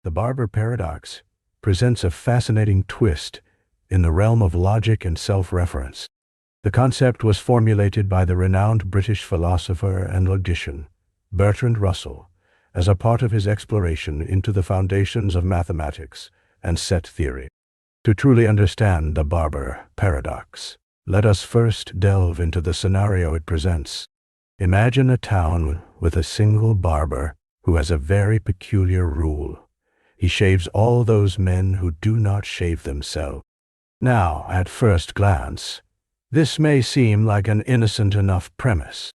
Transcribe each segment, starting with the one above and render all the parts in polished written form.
The Barber Paradox presents a fascinating twist in the realm of logic and self-reference. The concept was formulated by the renowned British philosopher and logician Bertrand Russell as a part of his exploration into the foundations of mathematics and set theory. To truly understand the Barber Paradox, let us first delve into the scenario it presents. Imagine a town with a single barber who has a very peculiar rule. He shaves all those men who do not shave themselves. Now, at first glance, this may seem like an innocent enough premise.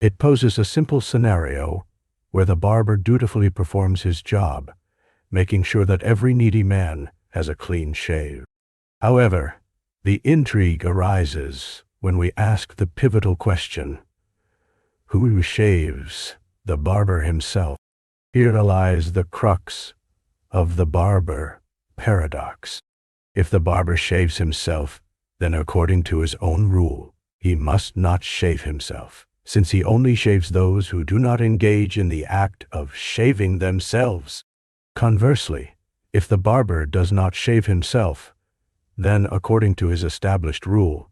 It poses a simple scenario where the barber dutifully performs his job, making sure that every needy man has a clean shave. However, the intrigue arises when we ask the pivotal question: who shaves the barber himself? Here lies the crux of the Barber Paradox. If the barber shaves himself, then according to his own rule, he must not shave himself, since he only shaves those who do not engage in the act of shaving themselves. Conversely, if the barber does not shave himself, then according to his established rule,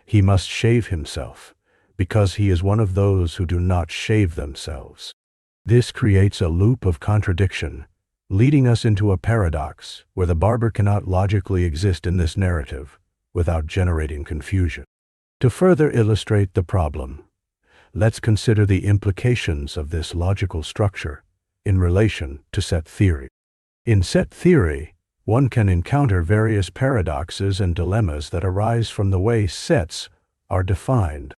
he must shave himself, because he is one of those who do not shave themselves. This creates a loop of contradiction, leading us into a paradox where the barber cannot logically exist in this narrative without generating confusion. To further illustrate the problem, let's consider the implications of this logical structure in relation to set theory. In set theory, one can encounter various paradoxes and dilemmas that arise from the way sets are defined.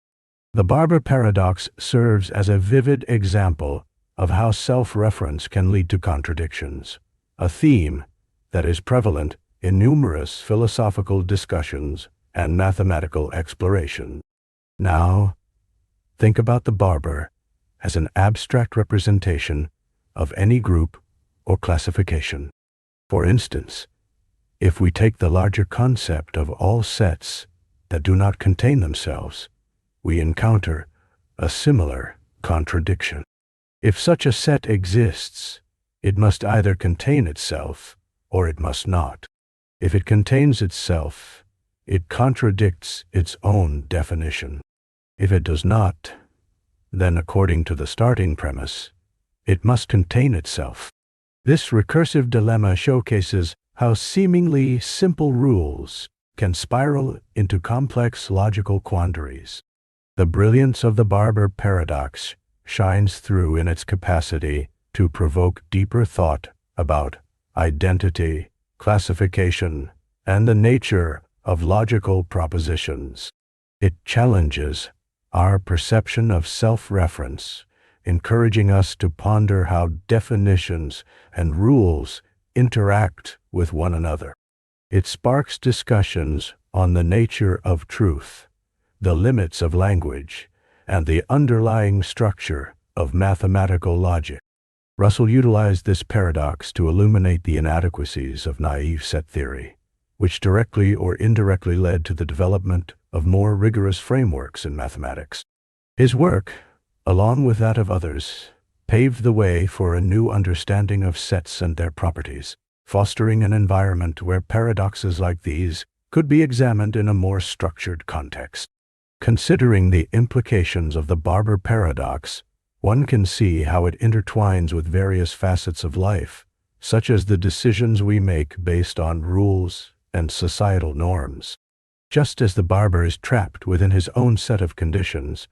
The Barber Paradox serves as a vivid example of how self-reference can lead to contradictions, a theme that is prevalent in numerous philosophical discussions and mathematical exploration. Now, think about the barber as an abstract representation of any group or classification. For instance, if we take the larger concept of all sets that do not contain themselves, we encounter a similar contradiction. If such a set exists, it must either contain itself or it must not. If it contains itself, it contradicts its own definition. If it does not, then according to the starting premise, it must contain itself. This recursive dilemma showcases how seemingly simple rules can spiral into complex logical quandaries. The brilliance of the Barber Paradox shines through in its capacity to provoke deeper thought about identity, classification, and the nature of logical propositions. It challenges our perception of self-reference, encouraging us to ponder how definitions and rules interact with one another. It sparks discussions on the nature of truth, the limits of language, and the underlying structure of mathematical logic. Russell utilized this paradox to illuminate the inadequacies of naive set theory, which directly or indirectly led to the development of more rigorous frameworks in mathematics. His work, along with that of others, paved the way for a new understanding of sets and their properties, fostering an environment where paradoxes like these could be examined in a more structured context. Considering the implications of the Barber Paradox, one can see how it intertwines with various facets of life, such as the decisions we make based on rules and societal norms. Just as the barber is trapped within his own set of conditions,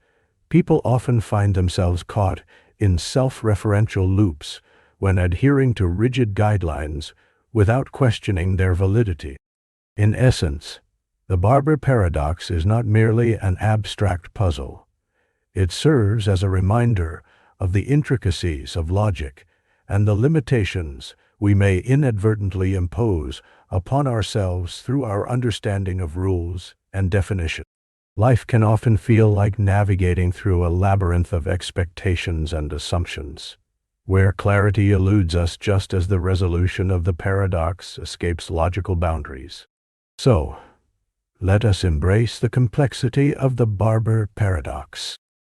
people often find themselves caught in self-referential loops when adhering to rigid guidelines without questioning their validity. In essence, the Barber Paradox is not merely an abstract puzzle. It serves as a reminder of the intricacies of logic and the limitations we may inadvertently impose upon ourselves through our understanding of rules and definitions. Life can often feel like navigating through a labyrinth of expectations and assumptions, where clarity eludes us just as the resolution of the paradox escapes logical boundaries. So, let us embrace the complexity of the Barber Paradox.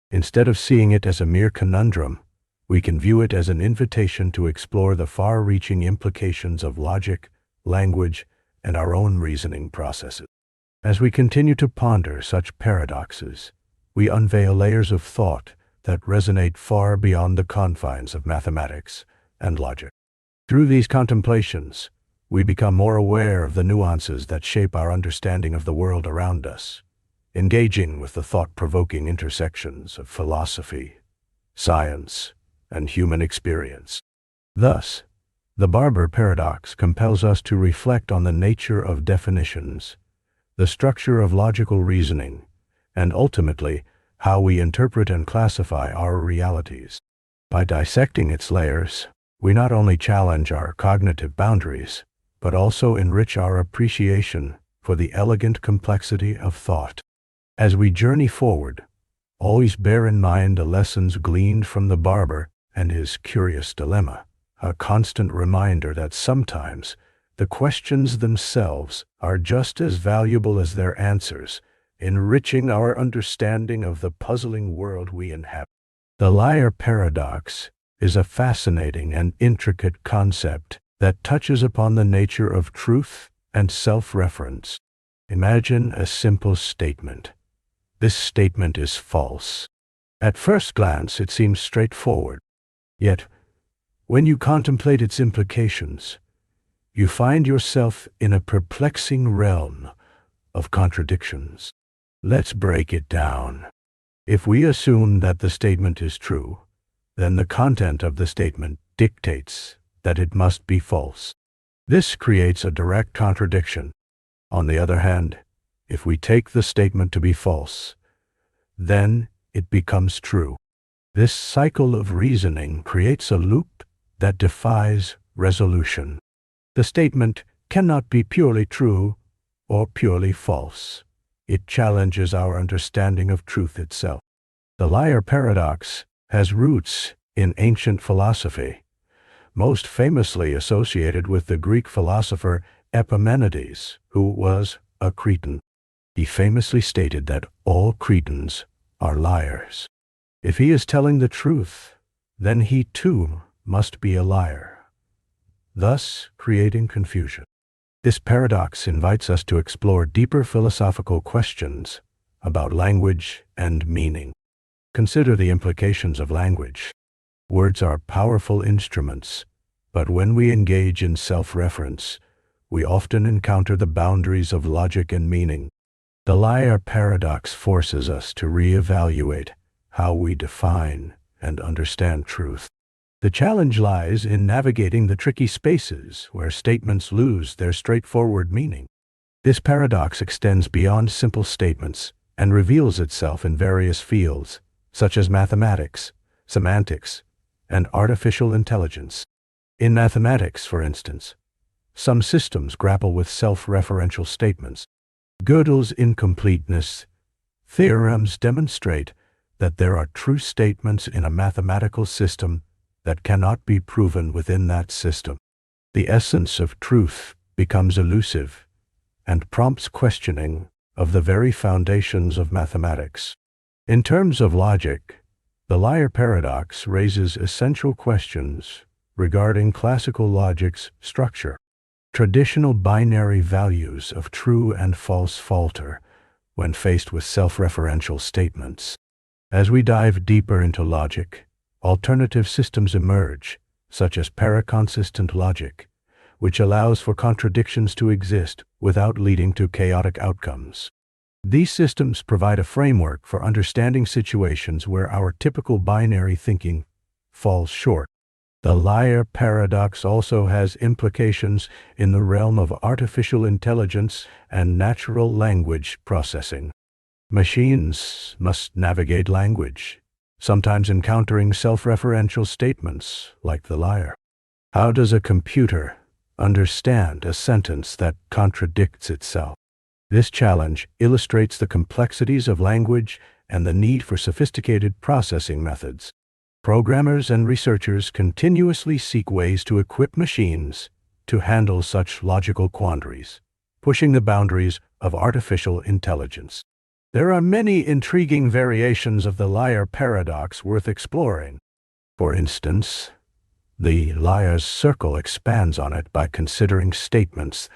Instead of seeing it as a mere conundrum, we can view it as an invitation to explore the far-reaching implications of logic, language, and our own reasoning processes. As we continue to ponder such paradoxes, we unveil layers of thought that resonate far beyond the confines of mathematics and logic. Through these contemplations, we become more aware of the nuances that shape our understanding of the world around us, engaging with the thought-provoking intersections of philosophy, science, and human experience. Thus, the Barber Paradox compels us to reflect on the nature of definitions, the structure of logical reasoning, and ultimately, how we interpret and classify our realities. By dissecting its layers, we not only challenge our cognitive boundaries, but also enrich our appreciation for the elegant complexity of thought. As we journey forward, always bear in mind the lessons gleaned from the barber and his curious dilemma, a constant reminder that sometimes the questions themselves are just as valuable as their answers, enriching our understanding of the puzzling world we inhabit. The liar paradox is a fascinating and intricate concept that touches upon the nature of truth and self-reference. Imagine a simple statement. This statement is false. At first glance, it seems straightforward. Yet, when you contemplate its implications, you find yourself in a perplexing realm of contradictions. Let's break it down. If we assume that the statement is true, then the content of the statement dictates that it must be false. This creates a direct contradiction. On the other hand, if we take the statement to be false, then it becomes true. This cycle of reasoning creates a loop that defies resolution. The statement cannot be purely true or purely false. It challenges our understanding of truth itself. The liar paradox has roots in ancient philosophy, most famously associated with the Greek philosopher Epimenides, who was a Cretan. He famously stated that all Cretans are liars. If he is telling the truth, then he too must be a liar, thus creating confusion. This paradox invites us to explore deeper philosophical questions about language and meaning. Consider the implications of language. Words are powerful instruments, but when we engage in self-reference, we often encounter the boundaries of logic and meaning. The liar paradox forces us to reevaluate how we define and understand truth. The challenge lies in navigating the tricky spaces where statements lose their straightforward meaning. This paradox extends beyond simple statements and reveals itself in various fields, such as mathematics, semantics, and artificial intelligence. In mathematics, for instance, some systems grapple with self-referential statements. Gödel's incompleteness theorems demonstrate that there are true statements in a mathematical system that cannot be proven within that system. The essence of truth becomes elusive and prompts questioning of the very foundations of mathematics. In terms of logic, the liar paradox raises essential questions regarding classical logic's structure. Traditional binary values of true and false falter when faced with self-referential statements. As we dive deeper into logic, alternative systems emerge, such as paraconsistent logic, which allows for contradictions to exist without leading to chaotic outcomes. These systems provide a framework for understanding situations where our typical binary thinking falls short. The liar paradox also has implications in the realm of artificial intelligence and natural language processing. Machines must navigate language, sometimes encountering self-referential statements like the liar. How does a computer understand a sentence that contradicts itself? This challenge illustrates the complexities of language and the need for sophisticated processing methods. Programmers and researchers continuously seek ways to equip machines to handle such logical quandaries, pushing the boundaries of artificial intelligence. There are many intriguing variations of the liar paradox worth exploring. For instance, the liar's circle expands on it by considering statements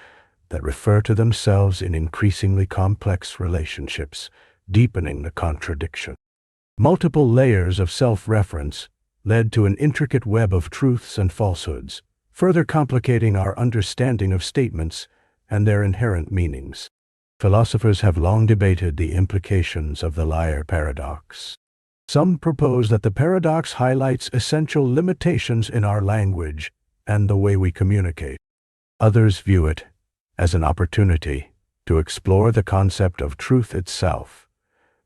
that refer to themselves in increasingly complex relationships, deepening the contradiction. Multiple layers of self-reference led to an intricate web of truths and falsehoods, further complicating our understanding of statements and their inherent meanings. Philosophers have long debated the implications of the liar paradox. Some propose that the paradox highlights essential limitations in our language and the way we communicate. Others view it as an opportunity to explore the concept of truth itself,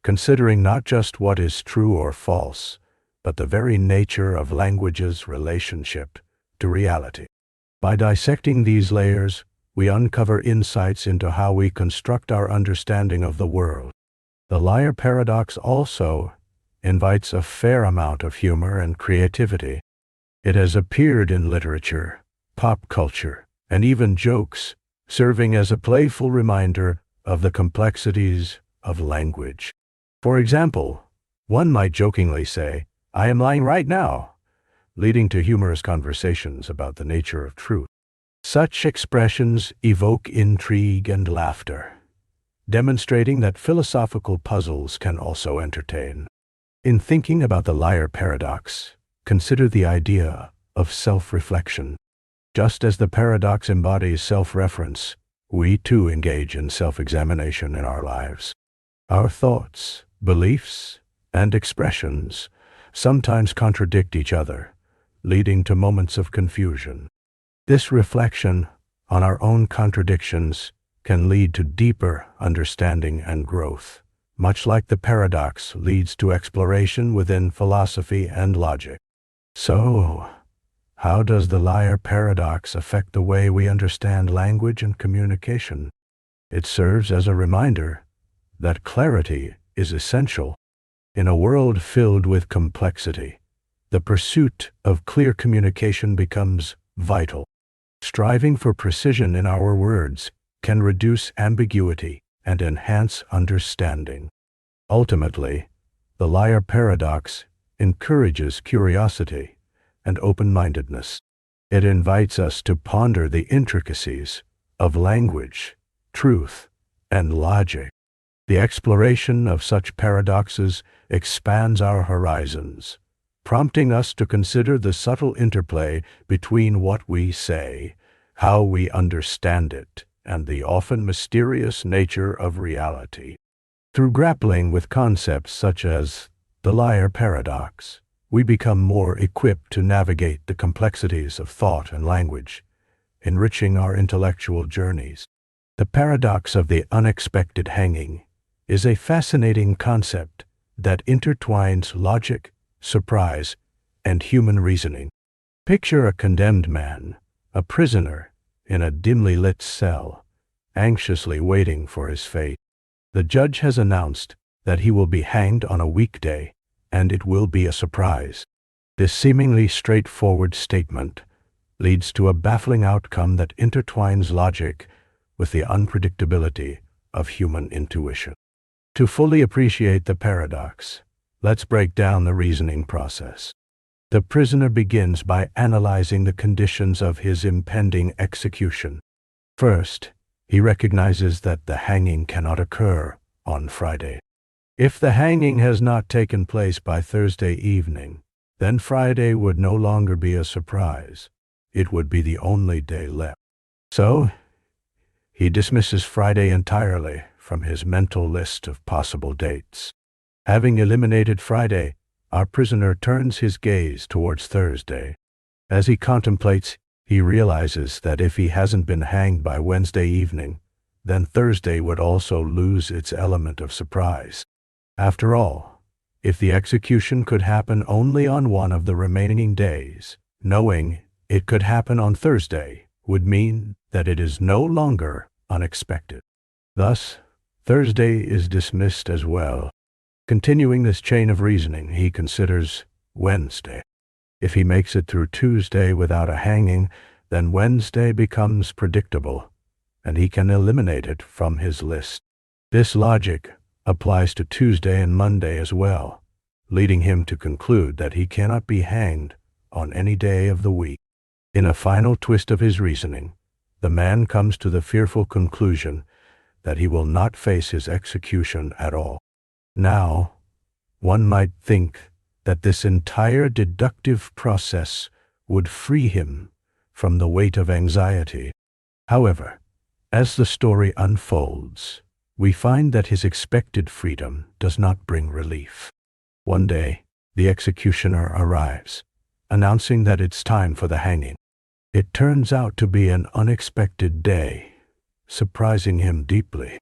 considering not just what is true or false, but the very nature of language's relationship to reality. By dissecting these layers, we uncover insights into how we construct our understanding of the world. The liar paradox also invites a fair amount of humor and creativity. It has appeared in literature, pop culture, and even jokes, serving as a playful reminder of the complexities of language. For example, one might jokingly say, "I am lying right now," leading to humorous conversations about the nature of truth. Such expressions evoke intrigue and laughter, demonstrating that philosophical puzzles can also entertain. In thinking about the liar paradox, consider the idea of self-reflection. Just as the paradox embodies self-reference, we too engage in self-examination in our lives. Our thoughts, beliefs, and expressions sometimes contradict each other, leading to moments of confusion. This reflection on our own contradictions can lead to deeper understanding and growth, much like the paradox leads to exploration within philosophy and logic. So, how does the liar paradox affect the way we understand language and communication? It serves as a reminder that clarity is essential. In a world filled with complexity, the pursuit of clear communication becomes vital. Striving for precision in our words can reduce ambiguity and enhance understanding. Ultimately, the liar paradox encourages curiosity and open-mindedness. It invites us to ponder the intricacies of language, truth, and logic. The exploration of such paradoxes expands our horizons, prompting us to consider the subtle interplay between what we say, how we understand it, and the often mysterious nature of reality. Through grappling with concepts such as the liar paradox, we become more equipped to navigate the complexities of thought and language, enriching our intellectual journeys. The paradox of the unexpected hanging is a fascinating concept that intertwines logic, surprise, and human reasoning. Picture a condemned man, a prisoner in a dimly lit cell, anxiously waiting for his fate. The judge has announced that he will be hanged on a weekday, and it will be a surprise. This seemingly straightforward statement leads to a baffling outcome that intertwines logic with the unpredictability of human intuition. To fully appreciate the paradox, let's break down the reasoning process. The prisoner begins by analyzing the conditions of his impending execution. First, he recognizes that the hanging cannot occur on Friday. If the hanging has not taken place by Thursday evening, then Friday would no longer be a surprise. It would be the only day left. So, he dismisses Friday entirely from his mental list of possible dates. Having eliminated Friday, our prisoner turns his gaze towards Thursday. As he contemplates, he realizes that if he hasn't been hanged by Wednesday evening, then Thursday would also lose its element of surprise. After all, if the execution could happen only on one of the remaining days, knowing it could happen on Thursday would mean that it is no longer unexpected. Thus, Thursday is dismissed as well. Continuing this chain of reasoning, he considers Wednesday. If he makes it through Tuesday without a hanging, then Wednesday becomes predictable, and he can eliminate it from his list. This logic applies to Tuesday and Monday as well, leading him to conclude that he cannot be hanged on any day of the week. In a final twist of his reasoning, the man comes to the fearful conclusion that he will not face his execution at all. Now, one might think that this entire deductive process would free him from the weight of anxiety. However, as the story unfolds, we find that his expected freedom does not bring relief. One day, the executioner arrives, announcing that it's time for the hanging. It turns out to be an unexpected day, surprising him deeply.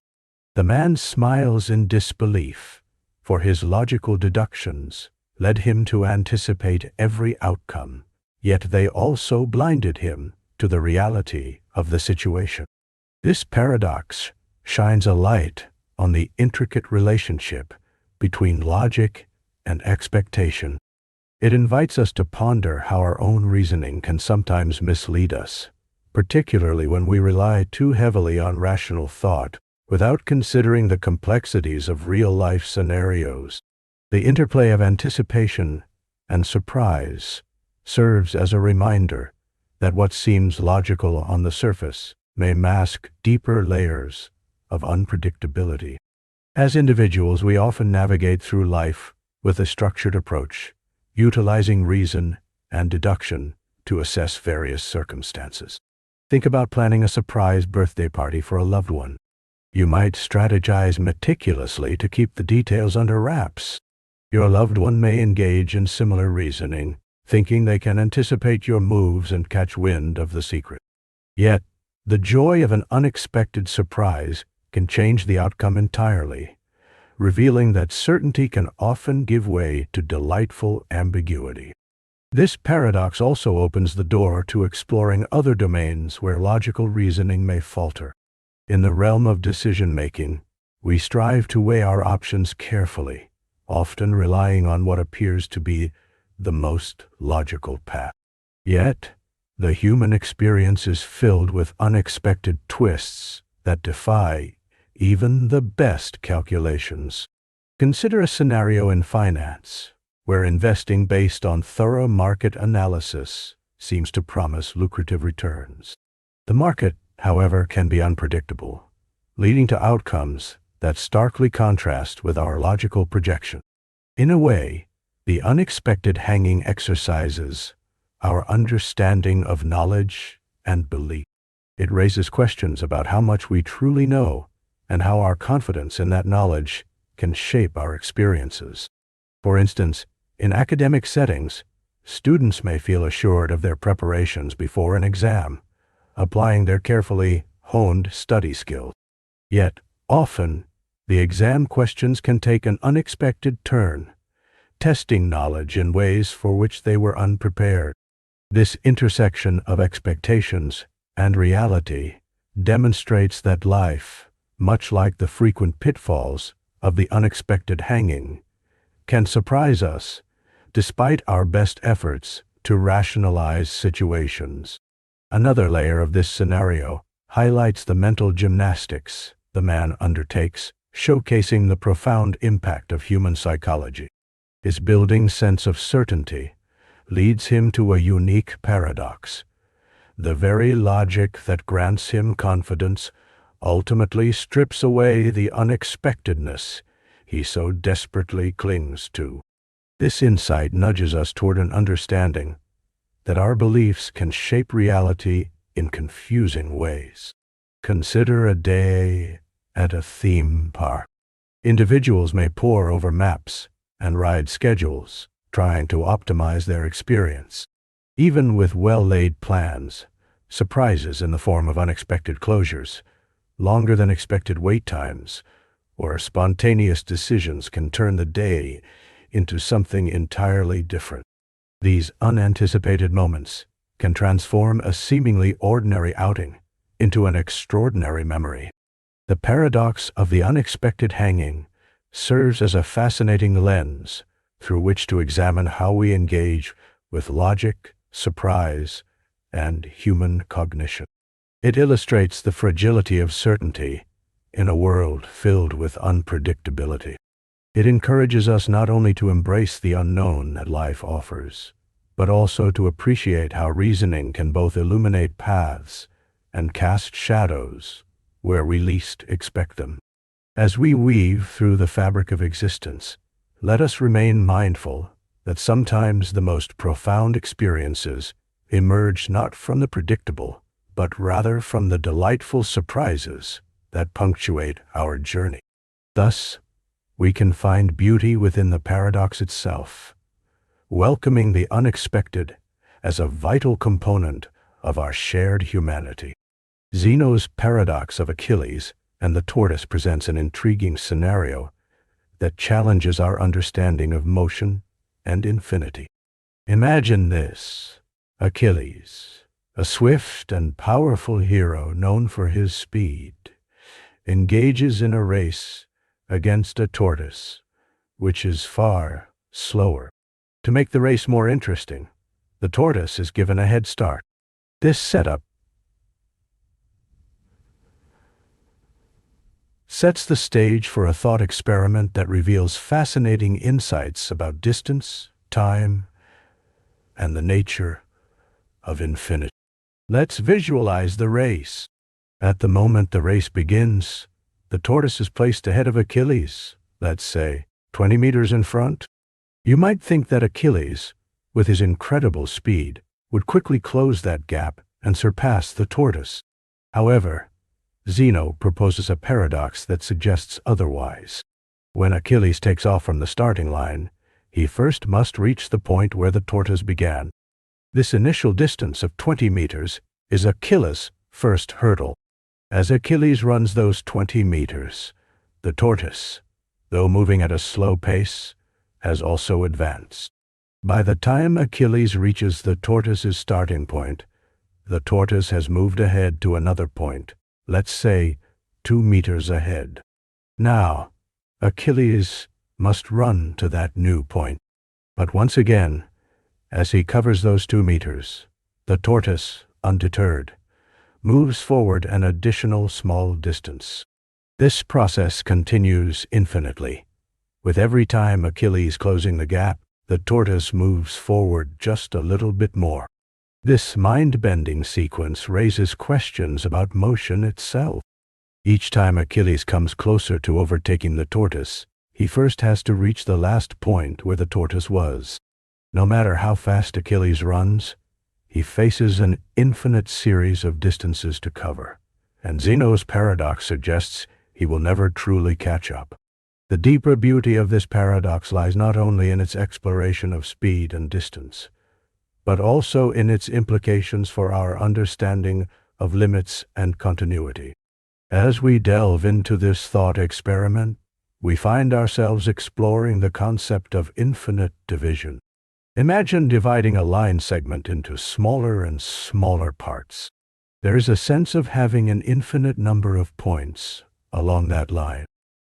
The man smiles in disbelief, for his logical deductions led him to anticipate every outcome, yet they also blinded him to the reality of the situation. This paradox shines a light on the intricate relationship between logic and expectation. It invites us to ponder how our own reasoning can sometimes mislead us, particularly when we rely too heavily on rational thought without considering the complexities of real-life scenarios. The interplay of anticipation and surprise serves as a reminder that what seems logical on the surface may mask deeper layers of unpredictability. As individuals, we often navigate through life with a structured approach, utilizing reason and deduction to assess various circumstances. Think about planning a surprise birthday party for a loved one. You might strategize meticulously to keep the details under wraps. Your loved one may engage in similar reasoning, thinking they can anticipate your moves and catch wind of the secret. Yet, the joy of an unexpected surprise can change the outcome entirely, revealing that certainty can often give way to delightful ambiguity. This paradox also opens the door to exploring other domains where logical reasoning may falter. In the realm of decision-making, we strive to weigh our options carefully, often relying on what appears to be the most logical path. Yet, the human experience is filled with unexpected twists that defy even the best calculations. Consider a scenario in finance, where investing based on thorough market analysis seems to promise lucrative returns. The market, however, can be unpredictable, leading to outcomes that starkly contrast with our logical projection. In a way, the unexpected hanging exercises our understanding of knowledge and belief. It raises questions about how much we truly know and how our confidence in that knowledge can shape our experiences. For instance, in academic settings, students may feel assured of their preparations before an exam, applying their carefully honed study skills. Yet, often, the exam questions can take an unexpected turn, testing knowledge in ways for which they were unprepared. This intersection of expectations and reality demonstrates that life, much like the frequent pitfalls of the unexpected hanging, can surprise us despite our best efforts to rationalize situations. Another layer of this scenario highlights the mental gymnastics the man undertakes, showcasing the profound impact of human psychology. His building sense of certainty leads him to a unique paradox. The very logic that grants him confidence ultimately strips away the unexpectedness he so desperately clings to. This insight nudges us toward an understanding that our beliefs can shape reality in confusing ways. Consider a day at a theme park. Individuals may pore over maps and ride schedules, trying to optimize their experience. Even with well-laid plans, surprises in the form of unexpected closures, longer than expected wait times, or spontaneous decisions can turn the day into something entirely different. These unanticipated moments can transform a seemingly ordinary outing into an extraordinary memory. The paradox of the unexpected hanging serves as a fascinating lens through which to examine how we engage with logic, surprise, and human cognition. It illustrates the fragility of certainty in a world filled with unpredictability. It encourages us not only to embrace the unknown that life offers, but also to appreciate how reasoning can both illuminate paths and cast shadows where we least expect them. As we weave through the fabric of existence, let us remain mindful that sometimes the most profound experiences emerge not from the predictable, but rather from the delightful surprises that punctuate our journey. Thus, we can find beauty within the paradox itself, welcoming the unexpected as a vital component of our shared humanity. Zeno's Paradox of Achilles and the Tortoise presents an intriguing scenario that challenges our understanding of motion and infinity. Imagine this: Achilles, a swift and powerful hero known for his speed, engages in a race against a tortoise, which is far slower. To make the race more interesting, the tortoise is given a head start. This setup sets the stage for a thought experiment that reveals fascinating insights about distance, time, and the nature of infinity. Let's visualize the race. At the moment the race begins, the tortoise is placed ahead of Achilles, let's say 20 meters in front. You might think that Achilles, with his incredible speed, would quickly close that gap and surpass the tortoise. However, Zeno proposes a paradox that suggests otherwise. When Achilles takes off from the starting line, he first must reach the point where the tortoise began. This initial distance of 20 meters is Achilles' first hurdle. As Achilles runs those 20 meters, the tortoise, though moving at a slow pace, has also advanced. By the time Achilles reaches the tortoise's starting point, the tortoise has moved ahead to another point, let's say 2 meters ahead. Now, Achilles must run to that new point. But once again, as he covers those 2 meters, the tortoise, undeterred, moves forward an additional small distance. This process continues infinitely. With every time Achilles closing the gap, the tortoise moves forward just a little bit more. This mind-bending sequence raises questions about motion itself. Each time Achilles comes closer to overtaking the tortoise, he first has to reach the last point where the tortoise was. No matter how fast Achilles runs, he faces an infinite series of distances to cover, and Zeno's paradox suggests he will never truly catch up. The deeper beauty of this paradox lies not only in its exploration of speed and distance, but also in its implications for our understanding of limits and continuity. As we delve into this thought experiment, we find ourselves exploring the concept of infinite division. Imagine dividing a line segment into smaller and smaller parts. There is a sense of having an infinite number of points along that line.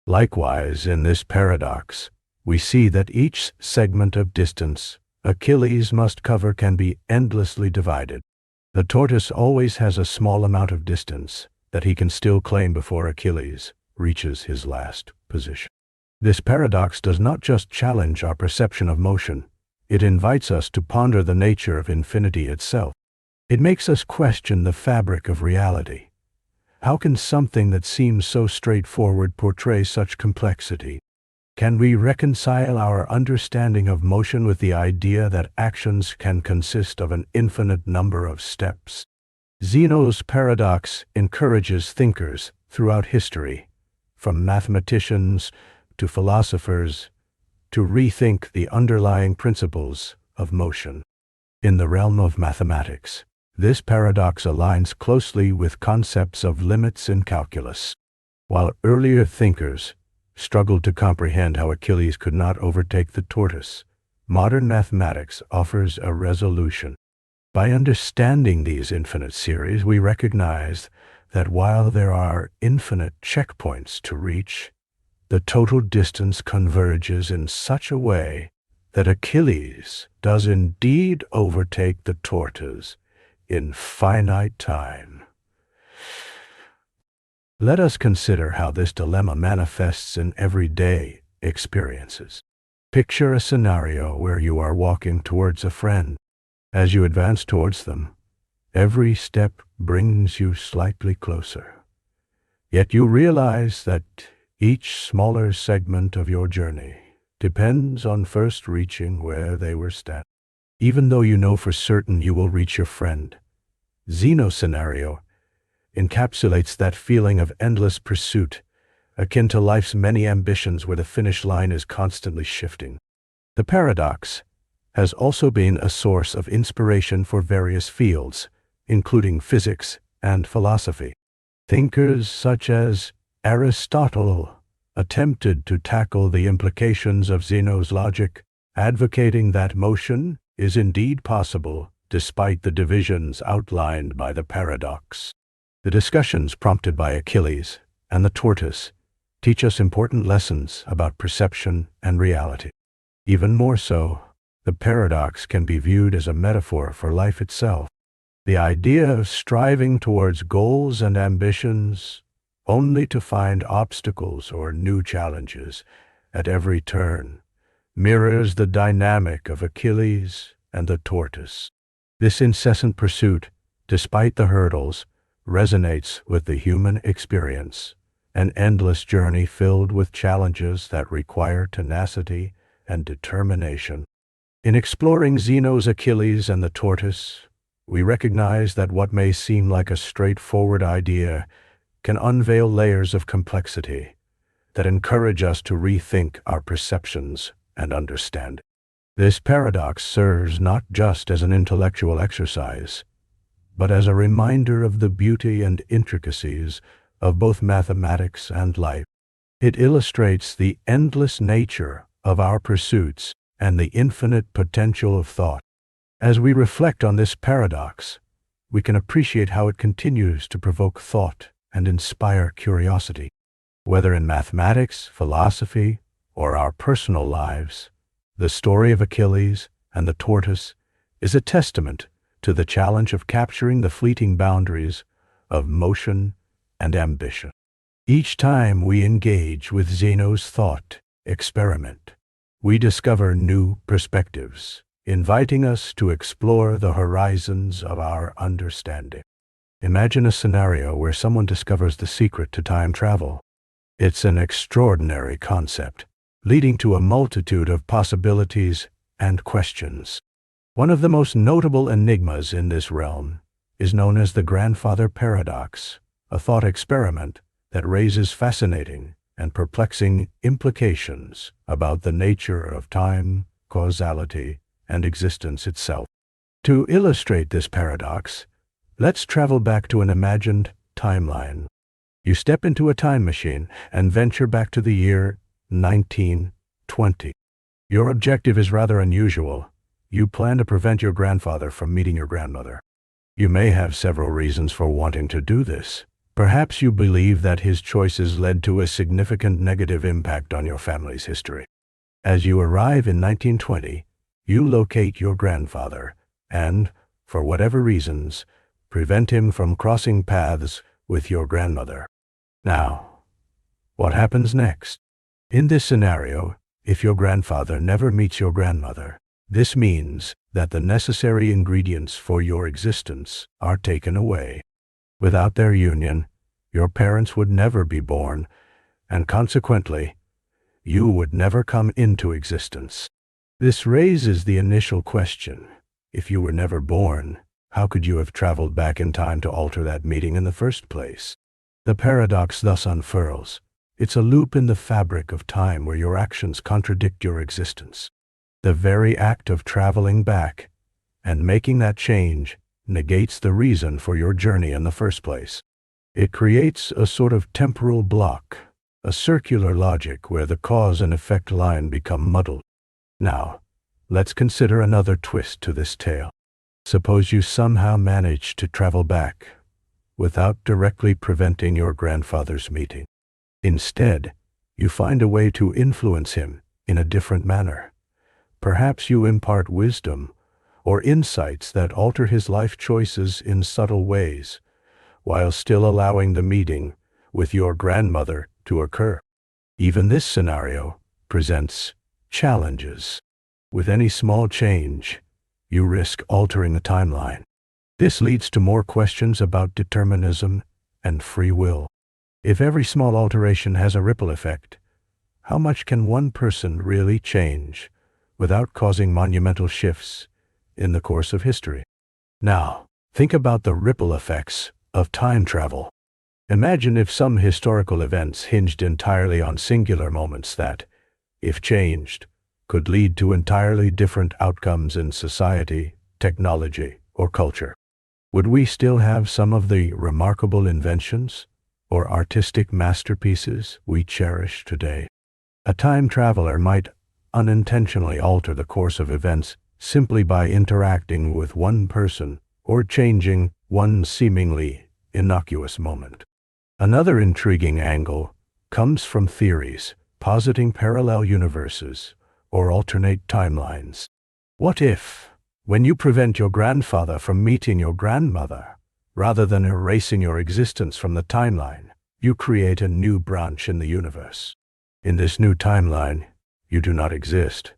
Likewise, in this paradox, we see that each segment of distance Achilles must cover can be endlessly divided. The tortoise always has a small amount of distance that he can still claim before Achilles reaches his last position. This paradox does not just challenge our perception of motion, it invites us to ponder the nature of infinity itself. It makes us question the fabric of reality. How can something that seems so straightforward portray such complexity? Can we reconcile our understanding of motion with the idea that actions can consist of an infinite number of steps? Zeno's paradox encourages thinkers throughout history, from mathematicians to philosophers, to rethink the underlying principles of motion. In the realm of mathematics, this paradox aligns closely with concepts of limits in calculus. While earlier thinkers struggled to comprehend how Achilles could not overtake the tortoise, modern mathematics offers a resolution. By understanding these infinite series, we recognize that while there are infinite checkpoints to reach, the total distance converges in such a way that Achilles does indeed overtake the tortoise in finite time. Let us consider how this dilemma manifests in everyday experiences. Picture a scenario where you are walking towards a friend. As you advance towards them, every step brings you slightly closer. Yet you realize that each smaller segment of your journey depends on first reaching where they were standing. Even though you know for certain you will reach your friend, Zeno's scenario encapsulates that feeling of endless pursuit, akin to life's many ambitions where the finish line is constantly shifting. The paradox has also been a source of inspiration for various fields, including physics and philosophy. Thinkers such as Aristotle attempted to tackle the implications of Zeno's logic, advocating that motion is indeed possible despite the divisions outlined by the paradox. The discussions prompted by Achilles and the Tortoise teach us important lessons about perception and reality. Even more so, the paradox can be viewed as a metaphor for life itself. The idea of striving towards goals and ambitions only to find obstacles or new challenges at every turn mirrors the dynamic of Achilles and the Tortoise. This incessant pursuit, despite the hurdles, resonates with the human experience, an endless journey filled with challenges that require tenacity and determination. In exploring Zeno's Achilles and the Tortoise, we recognize that what may seem like a straightforward idea can unveil layers of complexity that encourage us to rethink our perceptions and understanding. This paradox serves not just as an intellectual exercise, but as a reminder of the beauty and intricacies of both mathematics and life. It illustrates the endless nature of our pursuits and the infinite potential of thought. As we reflect on this paradox, we can appreciate how it continues to provoke thought and inspire curiosity. Whether in mathematics, philosophy, or our personal lives, the story of Achilles and the Tortoise is a testament to the challenge of capturing the fleeting boundaries of motion and ambition. Each time we engage with Zeno's thought experiment, we discover new perspectives, inviting us to explore the horizons of our understanding. Imagine a scenario where someone discovers the secret to time travel. It's an extraordinary concept, leading to a multitude of possibilities and questions. One of the most notable enigmas in this realm is known as the Grandfather Paradox, a thought experiment that raises fascinating and perplexing implications about the nature of time, causality, and existence itself. To illustrate this paradox, let's travel back to an imagined timeline. You step into a time machine and venture back to the year 1920. Your objective is rather unusual. You plan to prevent your grandfather from meeting your grandmother. You may have several reasons for wanting to do this. Perhaps you believe that his choices led to a significant negative impact on your family's history. As you arrive in 1920, you locate your grandfather and, for whatever reasons, prevent him from crossing paths with your grandmother. Now, what happens next? In this scenario, if your grandfather never meets your grandmother, this means that the necessary ingredients for your existence are taken away. Without their union, your parents would never be born, and consequently, you would never come into existence. This raises the initial question: if you were never born, how could you have traveled back in time to alter that meeting in the first place? The paradox thus unfurls. It's a loop in the fabric of time where your actions contradict your existence. The very act of traveling back and making that change negates the reason for your journey in the first place. It creates a sort of temporal block, a circular logic where the cause and effect line become muddled. Now, let's consider another twist to this tale. Suppose you somehow manage to travel back without directly preventing your grandfather's meeting. Instead, you find a way to influence him in a different manner. Perhaps you impart wisdom or insights that alter his life choices in subtle ways, while still allowing the meeting with your grandmother to occur. Even this scenario presents challenges. With any small change, you risk altering the timeline. This leads to more questions about determinism and free will. If every small alteration has a ripple effect, how much can one person really change without causing monumental shifts in the course of history? Now, think about the ripple effects of time travel. Imagine if some historical events hinged entirely on singular moments that, if changed, could lead to entirely different outcomes in society, technology, or culture. Would we still have some of the remarkable inventions or artistic masterpieces we cherish today? A time traveler might unintentionally alter the course of events simply by interacting with one person or changing one seemingly innocuous moment. Another intriguing angle comes from theories positing parallel universes or alternate timelines. What if, when you prevent your grandfather from meeting your grandmother, rather than erasing your existence from the timeline, you create a new branch in the universe? In this new timeline, you do not exist,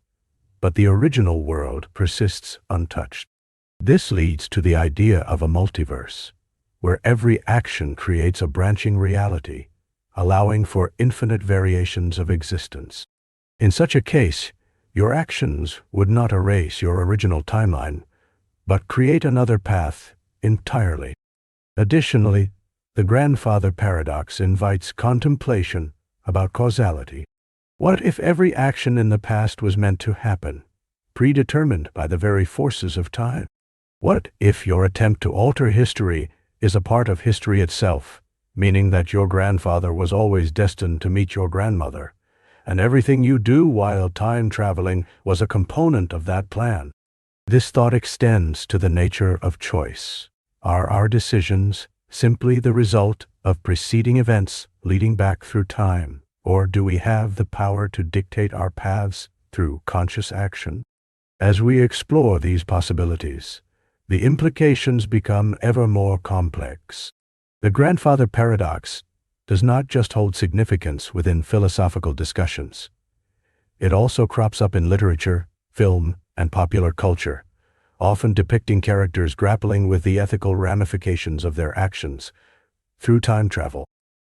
but the original world persists untouched. This leads to the idea of a multiverse, where every action creates a branching reality, allowing for infinite variations of existence. In such a case, your actions would not erase your original timeline, but create another path entirely. Additionally, the Grandfather Paradox invites contemplation about causality. What if every action in the past was meant to happen, predetermined by the very forces of time? What if your attempt to alter history is a part of history itself, meaning that your grandfather was always destined to meet your grandmother, and everything you do while time traveling was a component of that plan? This thought extends to the nature of choice. Are our decisions simply the result of preceding events leading back through time, or do we have the power to dictate our paths through conscious action? As we explore these possibilities, the implications become ever more complex. The Grandfather Paradox does not just hold significance within philosophical discussions. It also crops up in literature, film, and popular culture, often depicting characters grappling with the ethical ramifications of their actions through time travel.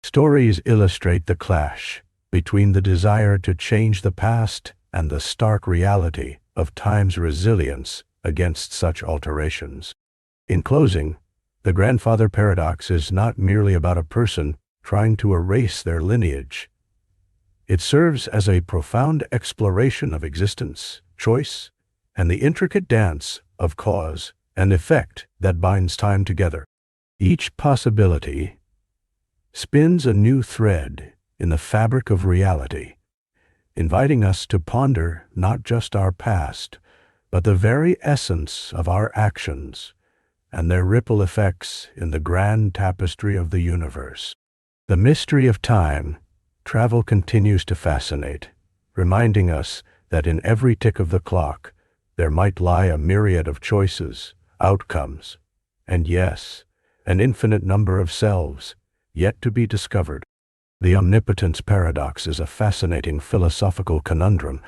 Stories illustrate the clash between the desire to change the past and the stark reality of time's resilience against such alterations. In closing, the Grandfather Paradox is not merely about a person trying to erase their lineage. It serves as a profound exploration of existence, choice, and the intricate dance of cause and effect that binds time together. Each possibility spins a new thread in the fabric of reality, inviting us to ponder not just our past, but the very essence of our actions and their ripple effects in the grand tapestry of the universe. The mystery of time travel continues to fascinate, reminding us that in every tick of the clock there might lie a myriad of choices, outcomes, and yes, an infinite number of selves yet to be discovered. The Omnipotence Paradox is a fascinating philosophical conundrum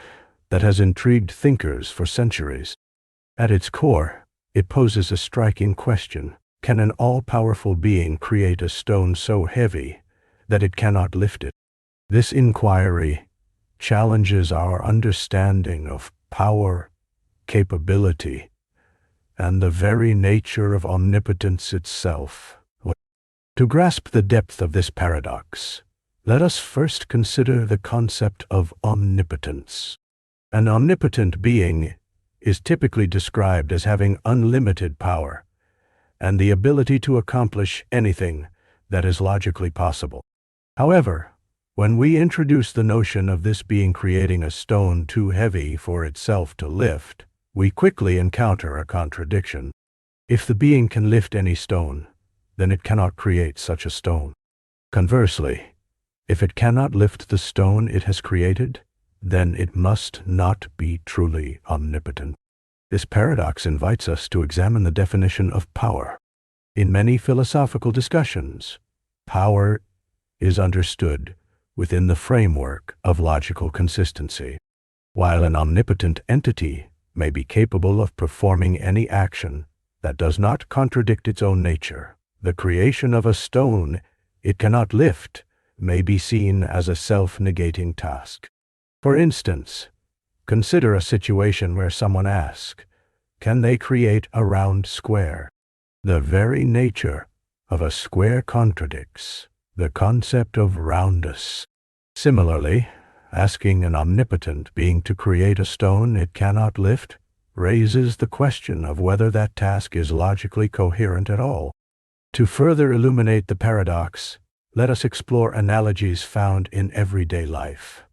that has intrigued thinkers for centuries. At its core, it poses a striking question: can an all-powerful being create a stone so heavy that it cannot lift it? This inquiry challenges our understanding of power, capability, and the very nature of omnipotence itself. To grasp the depth of this paradox, let us first consider the concept of omnipotence. An omnipotent being is typically described as having unlimited power and the ability to accomplish anything that is logically possible. However, when we introduce the notion of this being creating a stone too heavy for itself to lift, we quickly encounter a contradiction. If the being can lift any stone, then it cannot create such a stone. Conversely, if it cannot lift the stone it has created, then it must not be truly omnipotent. This paradox invites us to examine the definition of power. In many philosophical discussions, power is understood within the framework of logical consistency. While an omnipotent entity may be capable of performing any action that does not contradict its own nature, the creation of a stone it cannot lift may be seen as a self-negating task. For instance, consider a situation where someone asks, can they create a round square? The very nature of a square contradicts the concept of roundness. Similarly, asking an omnipotent being to create a stone it cannot lift raises the question of whether that task is logically coherent at all. To further illuminate the paradox, let us explore analogies found in everyday life.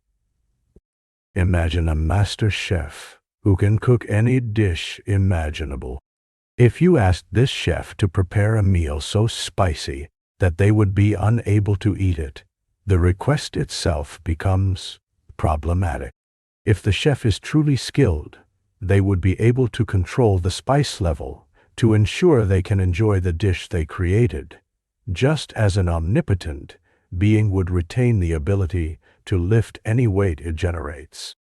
Imagine a master chef who can cook any dish imaginable. If you asked this chef to prepare a meal so spicy that they would be unable to eat it, the request itself becomes problematic. If the chef is truly skilled, they would be able to control the spice level to ensure they can enjoy the dish they created, just as an omnipotent being would retain the ability to lift any weight it generates.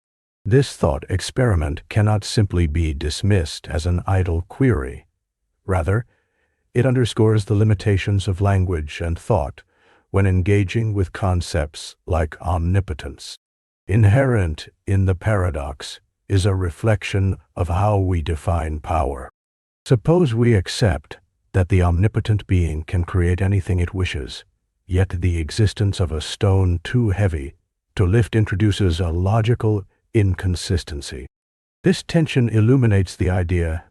This thought experiment cannot simply be dismissed as an idle query. Rather, it underscores the limitations of language and thought when engaging with concepts like omnipotence. Inherent in the paradox is a reflection of how we define power. Suppose we accept that the omnipotent being can create anything it wishes, yet the existence of a stone too heavy to lift introduces a logical inconsistency. This tension illuminates the idea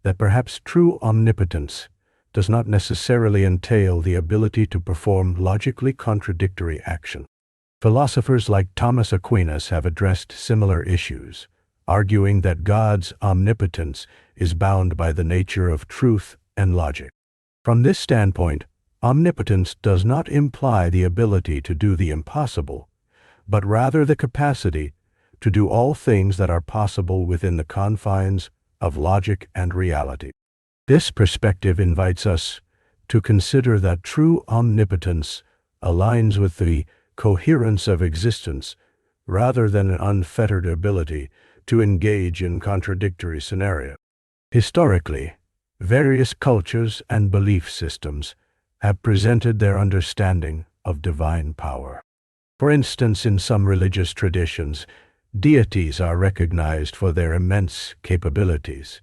that perhaps true omnipotence does not necessarily entail the ability to perform logically contradictory action. Philosophers like Thomas Aquinas have addressed similar issues, arguing that God's omnipotence is bound by the nature of truth and logic. From this standpoint, omnipotence does not imply the ability to do the impossible, but rather the capacity to do all things that are possible within the confines of logic and reality. This perspective invites us to consider that true omnipotence aligns with the coherence of existence rather than an unfettered ability to engage in contradictory scenarios. Historically, various cultures and belief systems have presented their understanding of divine power. For instance, in some religious traditions, deities are recognized for their immense capabilities,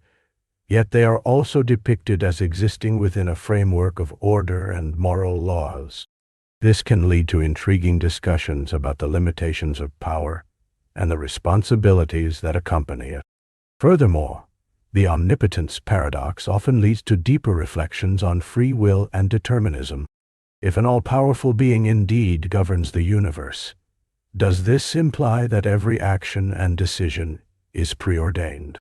yet they are also depicted as existing within a framework of order and moral laws. This can lead to intriguing discussions about the limitations of power and the responsibilities that accompany it. Furthermore, the Omnipotence Paradox often leads to deeper reflections on free will and determinism. If an all-powerful being indeed governs the universe, does this imply that every action and decision is preordained?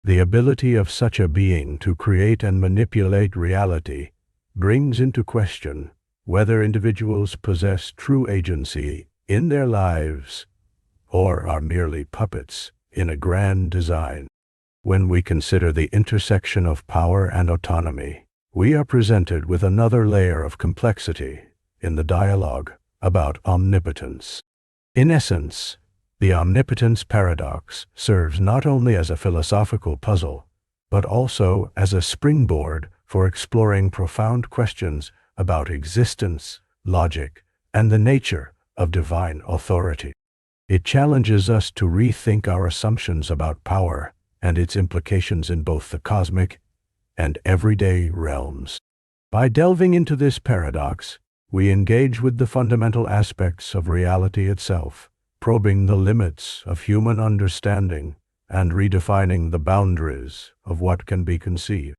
The ability of such a being to create and manipulate reality brings into question whether individuals possess true agency in their lives or are merely puppets in a grand design. When we consider the intersection of power and autonomy, we are presented with another layer of complexity in the dialogue about omnipotence. In essence, the Omnipotence Paradox serves not only as a philosophical puzzle, but also as a springboard for exploring profound questions about existence, logic, and the nature of divine authority. It challenges us to rethink our assumptions about power and its implications in both the cosmic and everyday realms. By delving into this paradox, we engage with the fundamental aspects of reality itself, probing the limits of human understanding and redefining the boundaries of what can be conceived.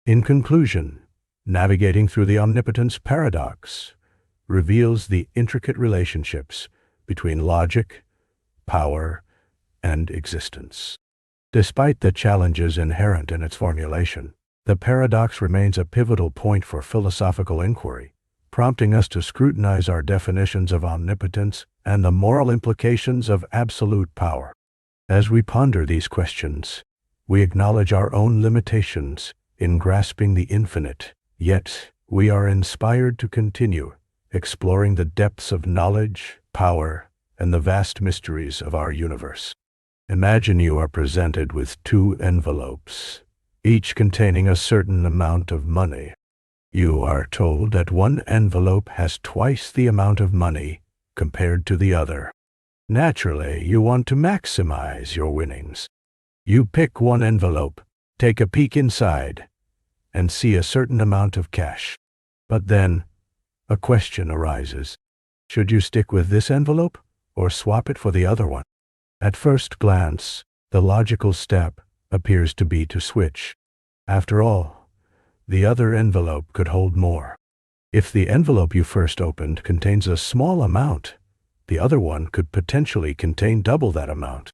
In conclusion, navigating through the Omnipotence Paradox reveals the intricate relationships between logic, power, and existence. Despite the challenges inherent in its formulation, the paradox remains a pivotal point for philosophical inquiry, prompting us to scrutinize our definitions of omnipotence and the moral implications of absolute power. As we ponder these questions, we acknowledge our own limitations in grasping the infinite, yet we are inspired to continue exploring the depths of knowledge power, and the vast mysteries of our universe. Imagine you are presented with two envelopes, each containing a certain amount of money. You are told that one envelope has twice the amount of money compared to the other. Naturally, you want to maximize your winnings. You pick one envelope, take a peek inside, and see a certain amount of cash. But then, a question arises. Should you stick with this envelope or swap it for the other one? At first glance, the logical step appears to be to switch. After all, the other envelope could hold more. If the envelope you first opened contains a small amount, the other one could potentially contain double that amount.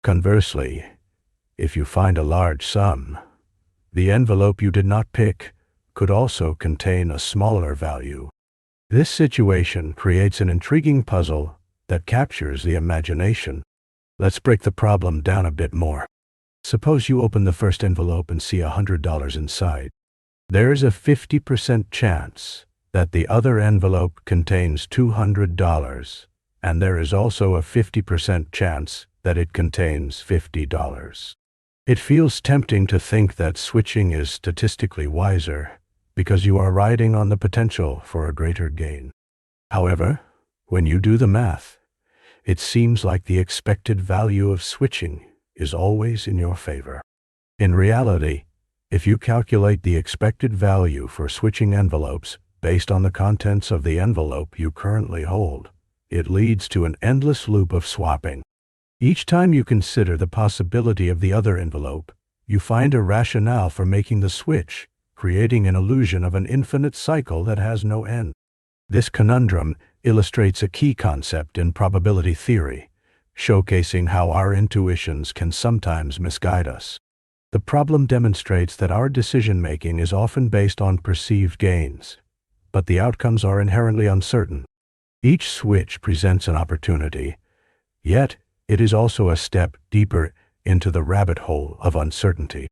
Conversely, if you find a large sum, the envelope you did not pick could also contain a smaller value. This situation creates an intriguing puzzle that captures the imagination. Let's break the problem down a bit more. Suppose you open the first envelope and see $100 inside. There's a 50% chance that the other envelope contains $200, and there is also a 50% chance that it contains $50. It feels tempting to think that switching is statistically wiser because you are riding on the potential for a greater gain. However, when you do the math, it seems like the expected value of switching is always in your favor. In reality, if you calculate the expected value for switching envelopes based on the contents of the envelope you currently hold, it leads to an endless loop of swapping. Each time you consider the possibility of the other envelope, you find a rationale for making the switch, creating an illusion of an infinite cycle that has no end. This conundrum illustrates a key concept in probability theory, showcasing how our intuitions can sometimes misguide us. The problem demonstrates that our decision-making is often based on perceived gains, but the outcomes are inherently uncertain. Each switch presents an opportunity, yet it is also a step deeper into the rabbit hole of uncertainty.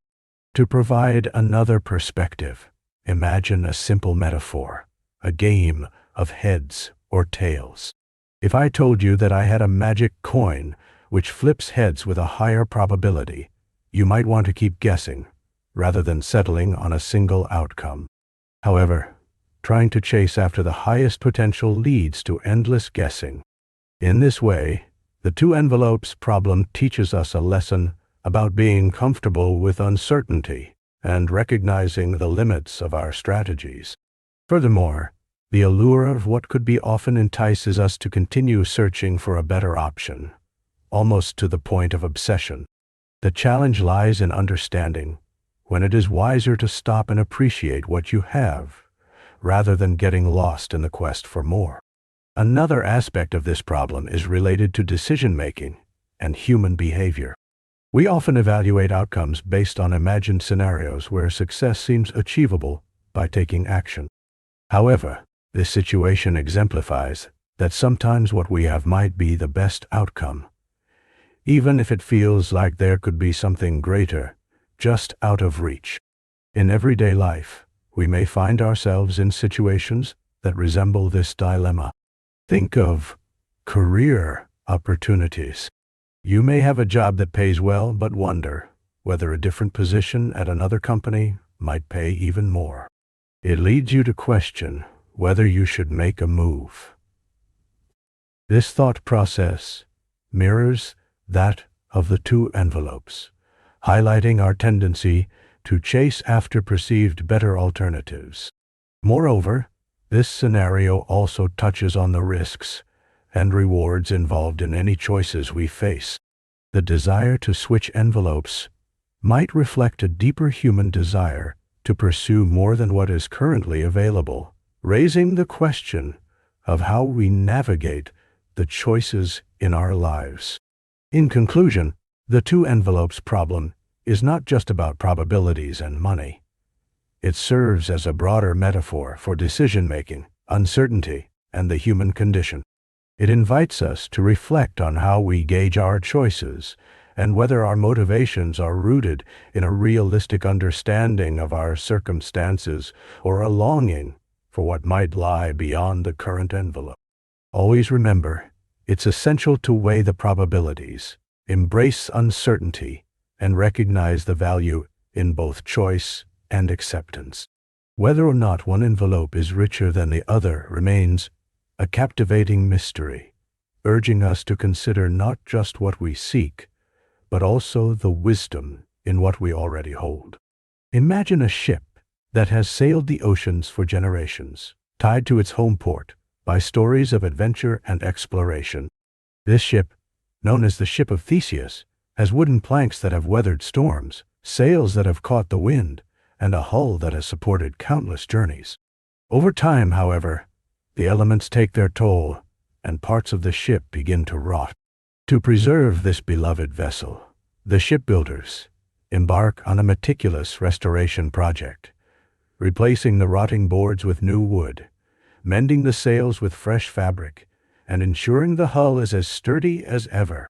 To provide another perspective, imagine a simple metaphor, a game of heads or tails. If I told you that I had a magic coin which flips heads with a higher probability, you might want to keep guessing, rather than settling on a single outcome. However, trying to chase after the highest potential leads to endless guessing. In this way, the two envelopes problem teaches us a lesson about being comfortable with uncertainty and recognizing the limits of our strategies. Furthermore, the allure of what could be often entices us to continue searching for a better option, almost to the point of obsession. The challenge lies in understanding when it is wiser to stop and appreciate what you have, rather than getting lost in the quest for more. Another aspect of this problem is related to decision-making and human behavior. We often evaluate outcomes based on imagined scenarios where success seems achievable by taking action. However, this situation exemplifies that sometimes what we have might be the best outcome, even if it feels like there could be something greater, just out of reach. In everyday life, we may find ourselves in situations that resemble this dilemma. Think of career opportunities. You may have a job that pays well, but wonder whether a different position at another company might pay even more. It leads you to question whether you should make a move. This thought process mirrors that of the two envelopes, highlighting our tendency to chase after perceived better alternatives. Moreover, this scenario also touches on the risks and rewards involved in any choices we face. The desire to switch envelopes might reflect a deeper human desire to pursue more than what is currently available, raising the question of how we navigate the choices in our lives. In conclusion, the two envelopes problem is not just about probabilities and money. It serves as a broader metaphor for decision-making, uncertainty, and the human condition. It invites us to reflect on how we gauge our choices and whether our motivations are rooted in a realistic understanding of our circumstances or a longing for what might lie beyond the current envelope. Always remember, It's essential to weigh the probabilities, embrace uncertainty, and recognize the value in both choice and acceptance. Whether or not one envelope is richer than the other remains a captivating mystery, urging us to consider not just what we seek, but also the wisdom in what we already hold. Imagine a ship that has sailed the oceans for generations, tied to its home port by stories of adventure and exploration. This ship, known as the Ship of Theseus, has wooden planks that have weathered storms, sails that have caught the wind, and a hull that has supported countless journeys. Over time, however, the elements take their toll, and parts of the ship begin to rot. To preserve this beloved vessel, the shipbuilders embark on a meticulous restoration project, replacing the rotting boards with new wood, mending the sails with fresh fabric, and ensuring the hull is as sturdy as ever.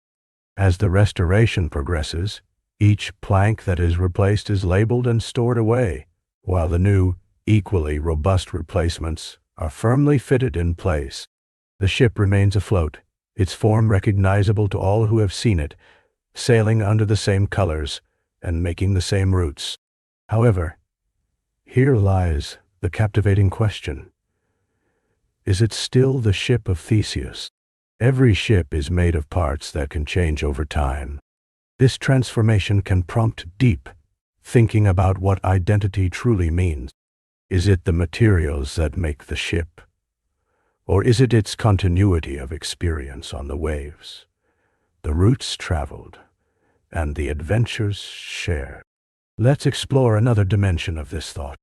As the restoration progresses, each plank that is replaced is labeled and stored away, while the new, equally robust replacements are firmly fitted in place. The ship remains afloat, its form recognizable to all who have seen it, sailing under the same colors and making the same routes. However, here lies the captivating question. Is it still the Ship of Theseus? Every ship is made of parts that can change over time. This transformation can prompt deep thinking about what identity truly means. Is it the materials that make the ship? Or is it its continuity of experience on the waves, the routes traveled, and the adventures shared? Let's explore another dimension of this thought.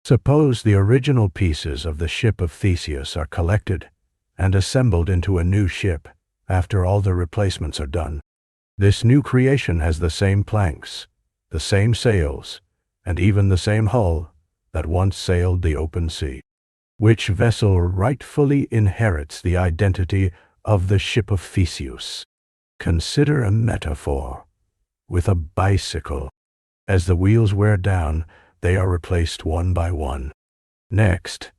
Suppose the original pieces of the Ship of Theseus are collected and assembled into a new ship after all the replacements are done. This new creation has the same planks, the same sails, and even the same hull that once sailed the open sea. Which vessel rightfully inherits the identity of the Ship of Theseus? Consider a metaphor with a bicycle. As the wheels wear down, they are replaced one by one. Next,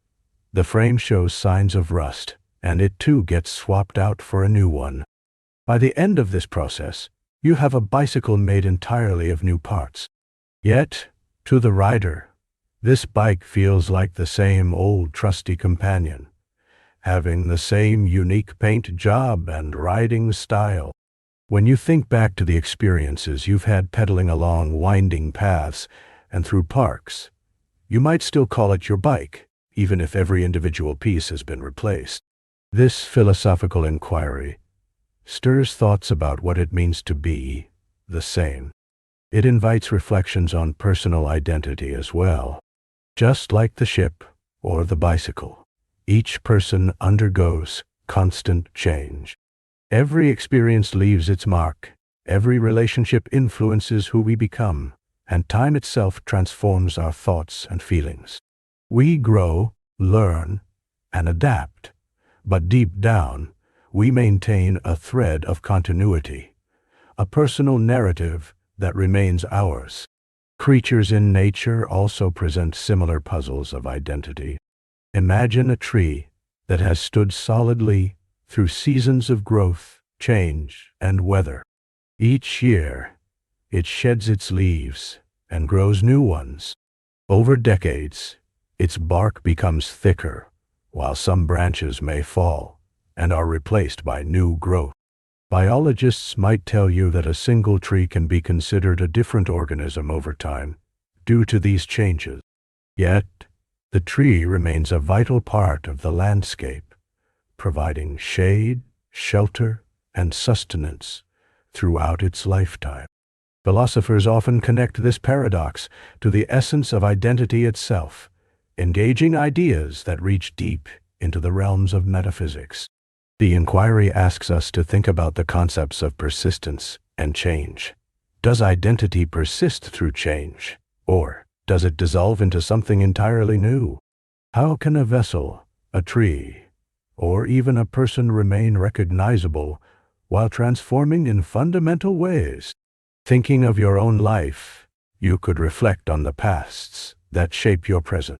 the frame shows signs of rust, and it too gets swapped out for a new one. By the end of this process, you have a bicycle made entirely of new parts. Yet, to the rider, this bike feels like the same old trusty companion, having the same unique paint job and riding style. When you think back to the experiences you've had pedaling along winding paths and through parks, you might still call it your bike, even if every individual piece has been replaced. This philosophical inquiry stirs thoughts about what it means to be the same. It invites reflections on personal identity as well. Just like the ship or the bicycle, each person undergoes constant change. Every experience leaves its mark, every relationship influences who we become, and time itself transforms our thoughts and feelings. We grow, learn, and adapt, but deep down, we maintain a thread of continuity, a personal narrative that remains ours. Creatures in nature also present similar puzzles of identity. Imagine a tree that has stood solidly through seasons of growth, change, and weather. Each year, it sheds its leaves and grows new ones. Over decades, its bark becomes thicker, while some branches may fall and are replaced by new growth. Biologists might tell you that a single tree can be considered a different organism over time due to these changes. Yet, the tree remains a vital part of the landscape, providing shade, shelter, and sustenance throughout its lifetime. Philosophers often connect this paradox to the essence of identity itself, engaging ideas that reach deep into the realms of metaphysics. The inquiry asks us to think about the concepts of persistence and change. Does identity persist through change, or does it dissolve into something entirely new? How can a vessel, a tree, or even a person remain recognizable while transforming in fundamental ways? Thinking of your own life, you could reflect on the pasts that shape your present.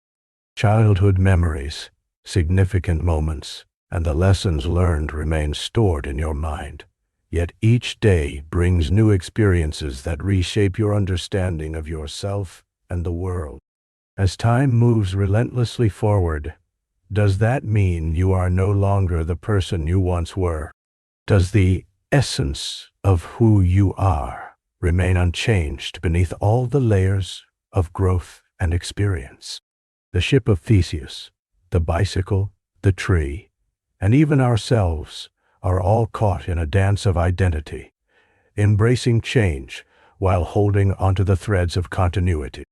Childhood memories, significant moments, and the lessons learned remain stored in your mind. Yet each day brings new experiences that reshape your understanding of yourself and the world. As time moves relentlessly forward, does that mean you are no longer the person you once were? Does the essence of who you are remain unchanged beneath all the layers of growth and experience? The Ship of Theseus, the bicycle, the tree, and even ourselves are all caught in a dance of identity, embracing change while holding onto the threads of continuity.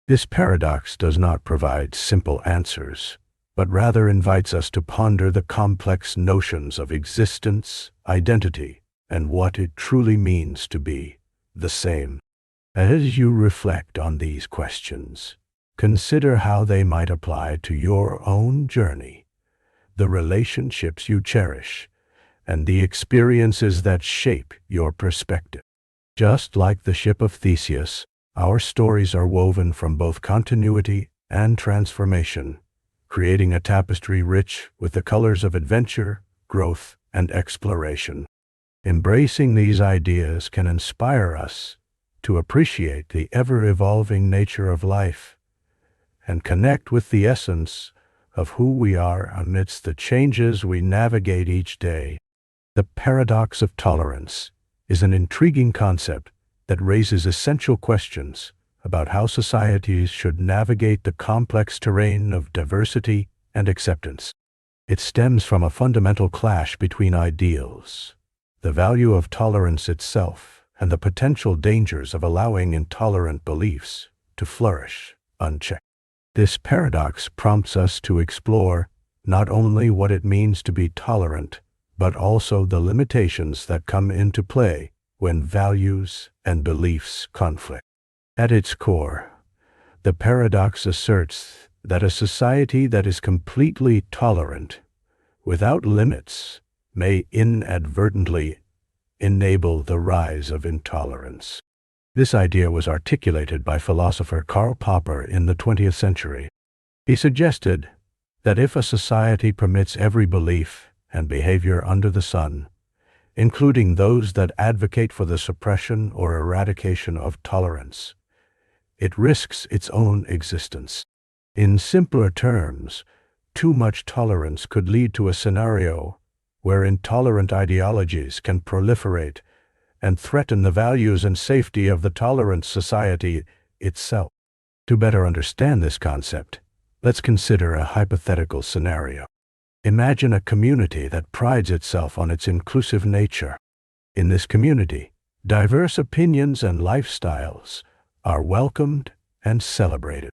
This paradox does not provide simple answers, but rather invites us to ponder the complex notions of existence, identity, and what it truly means to be the same. As you reflect on these questions, consider how they might apply to your own journey, the relationships you cherish, and the experiences that shape your perspective. Just like the Ship of Theseus, our stories are woven from both continuity and transformation, creating a tapestry rich with the colors of adventure, growth, and exploration. Embracing these ideas can inspire us to appreciate the ever-evolving nature of life and connect with the essence of who we are amidst the changes we navigate each day. The paradox of tolerance is an intriguing concept that raises essential questions about how societies should navigate the complex terrain of diversity and acceptance. It stems from a fundamental clash between ideals, the value of tolerance itself, and the potential dangers of allowing intolerant beliefs to flourish unchecked. This paradox prompts us to explore not only what it means to be tolerant, but also the limitations that come into play when values and beliefs conflict. At its core, the paradox asserts that a society that is completely tolerant, without limits, may inadvertently enable the rise of intolerance. This idea was articulated by philosopher Karl Popper in the 20th century. He suggested that if a society permits every belief and behavior under the sun, including those that advocate for the suppression or eradication of tolerance, it risks its own existence. In simpler terms, too much tolerance could lead to a scenario where intolerant ideologies can proliferate and threaten the values and safety of the tolerant society itself. To better understand this concept, let's consider a hypothetical scenario. Imagine a community that prides itself on its inclusive nature. In this community, diverse opinions and lifestyles are welcomed and celebrated.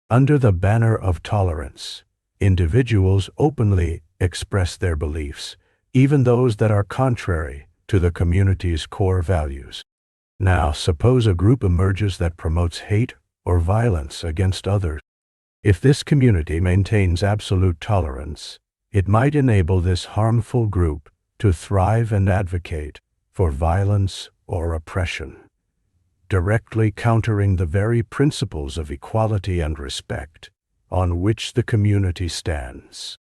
Under the banner of tolerance, individuals openly express their beliefs, even those that are contrary to the community's core values. Now, suppose a group emerges that promotes hate or violence against others. If this community maintains absolute tolerance, it might enable this harmful group to thrive and advocate for violence or oppression, directly countering the very principles of equality and respect on which the community stands.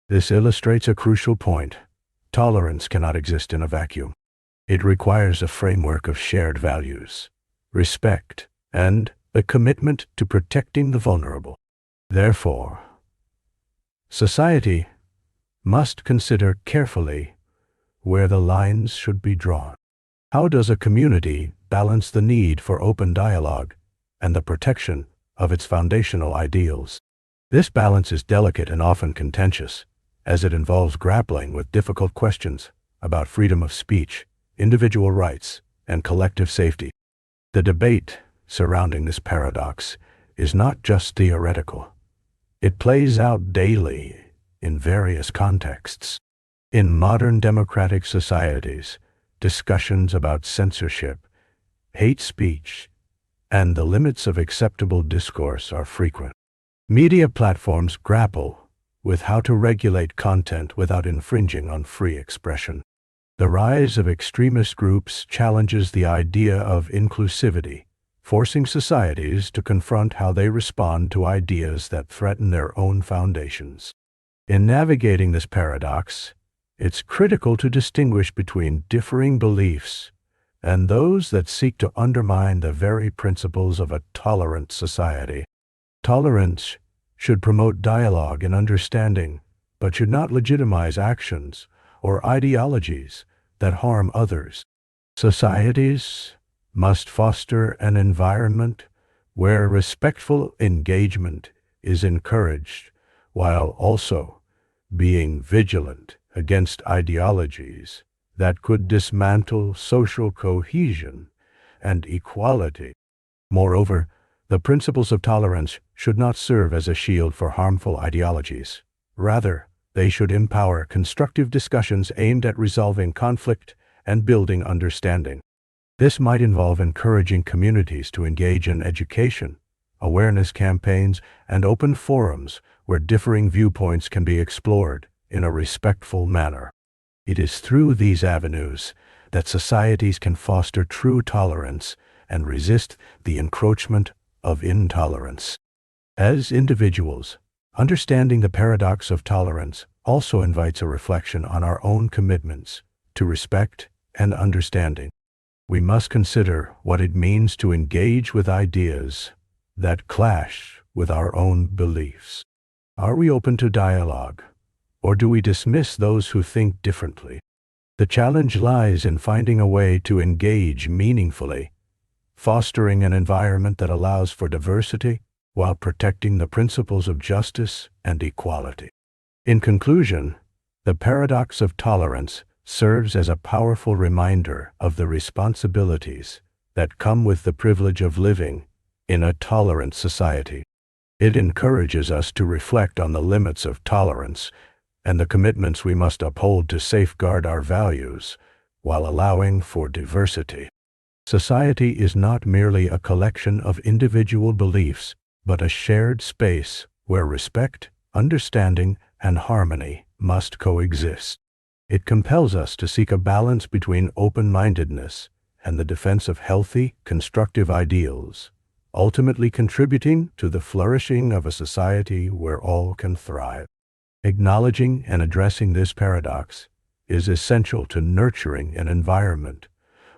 This illustrates a crucial point. Tolerance cannot exist in a vacuum. It requires a framework of shared values, respect, and a commitment to protecting the vulnerable. Therefore, society must consider carefully where the lines should be drawn. How does a community balance the need for open dialogue and the protection of its foundational ideals? This balance is delicate and often contentious, as it involves grappling with difficult questions about freedom of speech, individual rights, and collective safety. The debate surrounding this paradox is not just theoretical. It plays out daily in various contexts. In modern democratic societies, discussions about censorship, hate speech, and the limits of acceptable discourse are frequent. Media platforms grapple with how to regulate content without infringing on free expression. The rise of extremist groups challenges the idea of inclusivity, forcing societies to confront how they respond to ideas that threaten their own foundations. In navigating this paradox, it's critical to distinguish between differing beliefs and those that seek to undermine the very principles of a tolerant society. Tolerance should promote dialogue and understanding, but should not legitimize actions or ideologies that harm others. Societies must foster an environment where respectful engagement is encouraged, while also being vigilant against ideologies that could dismantle social cohesion and equality. Moreover, the principles of tolerance should not serve as a shield for harmful ideologies. Rather, they should empower constructive discussions aimed at resolving conflict and building understanding. This might involve encouraging communities to engage in education, awareness campaigns, and open forums where differing viewpoints can be explored in a respectful manner. It is through these avenues that societies can foster true tolerance and resist the encroachment of intolerance. As individuals, understanding the paradox of tolerance also invites a reflection on our own commitments to respect and understanding. We must consider what it means to engage with ideas that clash with our own beliefs. Are we open to dialogue, or do we dismiss those who think differently? The challenge lies in finding a way to engage meaningfully, fostering an environment that allows for diversity while protecting the principles of justice and equality. In conclusion, the paradox of tolerance serves as a powerful reminder of the responsibilities that come with the privilege of living in a tolerant society. It encourages us to reflect on the limits of tolerance and the commitments we must uphold to safeguard our values while allowing for diversity. Society is not merely a collection of individual beliefs, but a shared space where respect, understanding, and harmony must coexist. It compels us to seek a balance between open-mindedness and the defense of healthy, constructive ideals, ultimately contributing to the flourishing of a society where all can thrive. Acknowledging and addressing this paradox is essential to nurturing an environment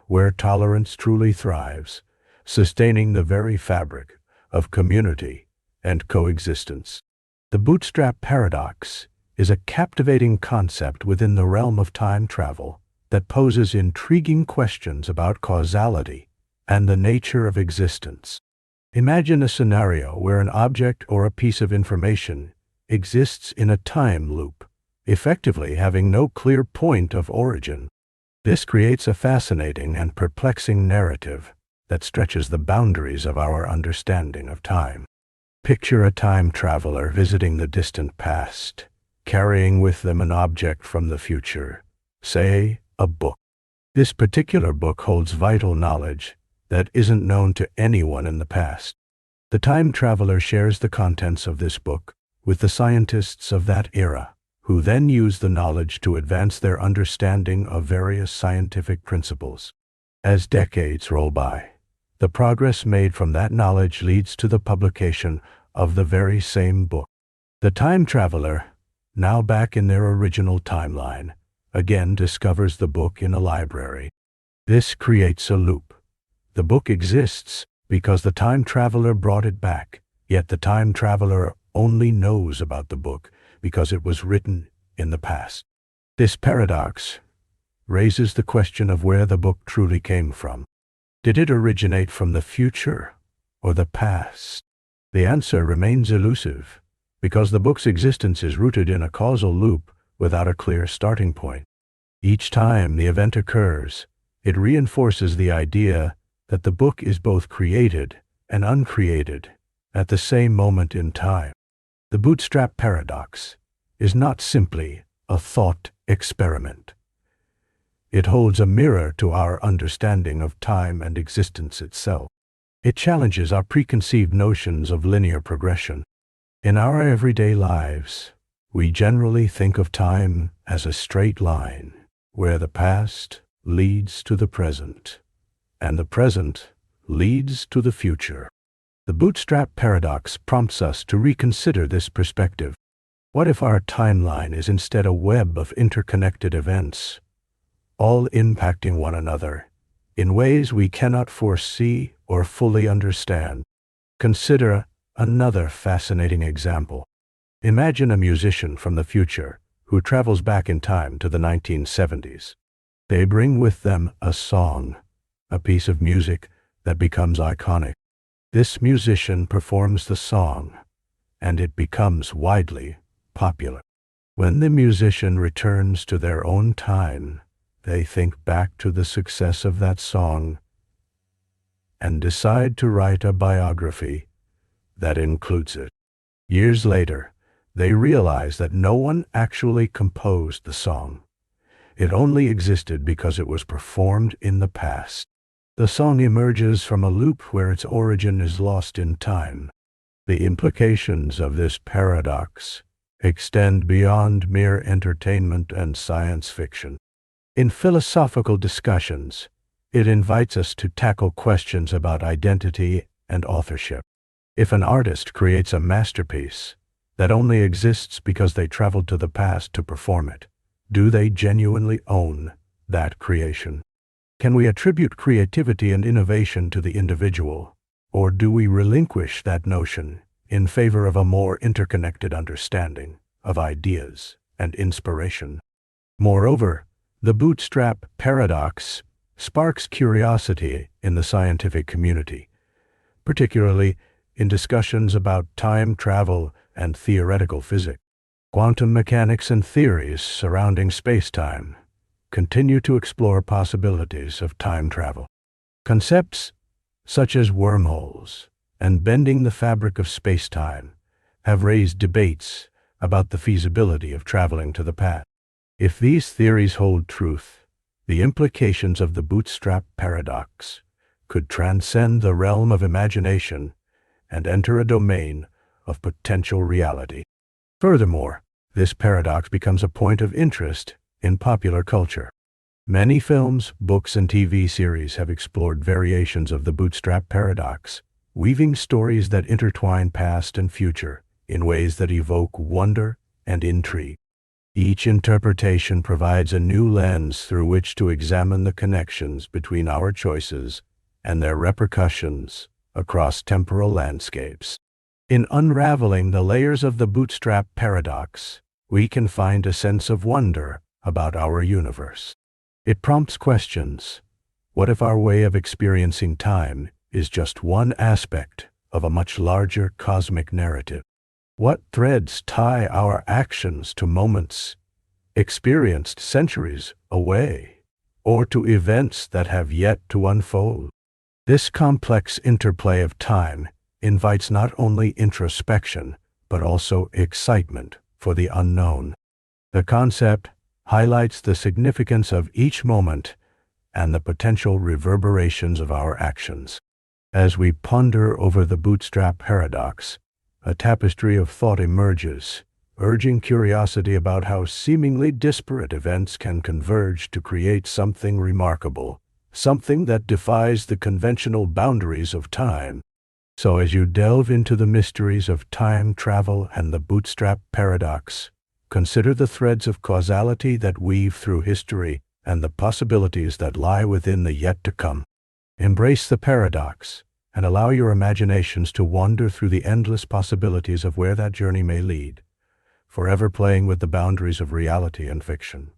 where tolerance truly thrives, sustaining the very fabric of community and coexistence. The Bootstrap Paradox is a captivating concept within the realm of time travel that poses intriguing questions about causality and the nature of existence. Imagine a scenario where an object or a piece of information exists in a time loop, effectively having no clear point of origin. This creates a fascinating and perplexing narrative that stretches the boundaries of our understanding of time. Picture a time traveler visiting the distant past, carrying with them an object from the future, say, a book. This particular book holds vital knowledge that isn't known to anyone in the past. The time traveler shares the contents of this book with the scientists of that era, who then use the knowledge to advance their understanding of various scientific principles. As decades roll by, the progress made from that knowledge leads to the publication of the very same book. The time traveler, now back in their original timeline, again discovers the book in a library. This creates a loop. The book exists because the time traveler brought it back, yet the time traveler only knows about the book because it was written in the past. This paradox raises the question of where the book truly came from. Did it originate from the future or the past? The answer remains elusive, because the book's existence is rooted in a causal loop without a clear starting point. Each time the event occurs, it reinforces the idea that the book is both created and uncreated at the same moment in time. The Bootstrap Paradox is not simply a thought experiment. It holds a mirror to our understanding of time and existence itself. It challenges our preconceived notions of linear progression. In our everyday lives, we generally think of time as a straight line, where the past leads to the present, and the present leads to the future. The Bootstrap Paradox prompts us to reconsider this perspective. What if our timeline is instead a web of interconnected events, all impacting one another in ways we cannot foresee or fully understand? Consider another fascinating example. Imagine a musician from the future who travels back in time to the 1970s. They bring with them a song, a piece of music that becomes iconic. This musician performs the song, and it becomes widely popular. When the musician returns to their own time, they think back to the success of that song and decide to write a biography that includes it. Years later, they realize that no one actually composed the song. It only existed because it was performed in the past. The song emerges from a loop where its origin is lost in time. The implications of this paradox extend beyond mere entertainment and science fiction. In philosophical discussions, it invites us to tackle questions about identity and authorship. If an artist creates a masterpiece that only exists because they traveled to the past to perform it, do they genuinely own that creation? Can we attribute creativity and innovation to the individual, or do we relinquish that notion in favor of a more interconnected understanding of ideas and inspiration? Moreover, the Bootstrap Paradox sparks curiosity in the scientific community, particularly in discussions about time travel and theoretical physics. Quantum mechanics and theories surrounding space-time continue to explore possibilities of time travel. Concepts such as wormholes and bending the fabric of space-time have raised debates about the feasibility of traveling to the past. If these theories hold truth, the implications of the Bootstrap Paradox could transcend the realm of imagination and enter a domain of potential reality. Furthermore, this paradox becomes a point of interest in popular culture. Many films, books, and TV series have explored variations of the Bootstrap Paradox, weaving stories that intertwine past and future in ways that evoke wonder and intrigue. Each interpretation provides a new lens through which to examine the connections between our choices and their repercussions across temporal landscapes. In unraveling the layers of the Bootstrap Paradox, we can find a sense of wonder about our universe. It prompts questions. What if our way of experiencing time is just one aspect of a much larger cosmic narrative? What threads tie our actions to moments experienced centuries away, or to events that have yet to unfold? This complex interplay of time invites not only introspection, but also excitement for the unknown. The concept highlights the significance of each moment and the potential reverberations of our actions. As we ponder over the Bootstrap Paradox, a tapestry of thought emerges, urging curiosity about how seemingly disparate events can converge to create something remarkable, something that defies the conventional boundaries of time. So as you delve into the mysteries of time travel and the Bootstrap Paradox, consider the threads of causality that weave through history and the possibilities that lie within the yet to come. Embrace the paradox and allow your imaginations to wander through the endless possibilities of where that journey may lead, forever playing with the boundaries of reality and fiction.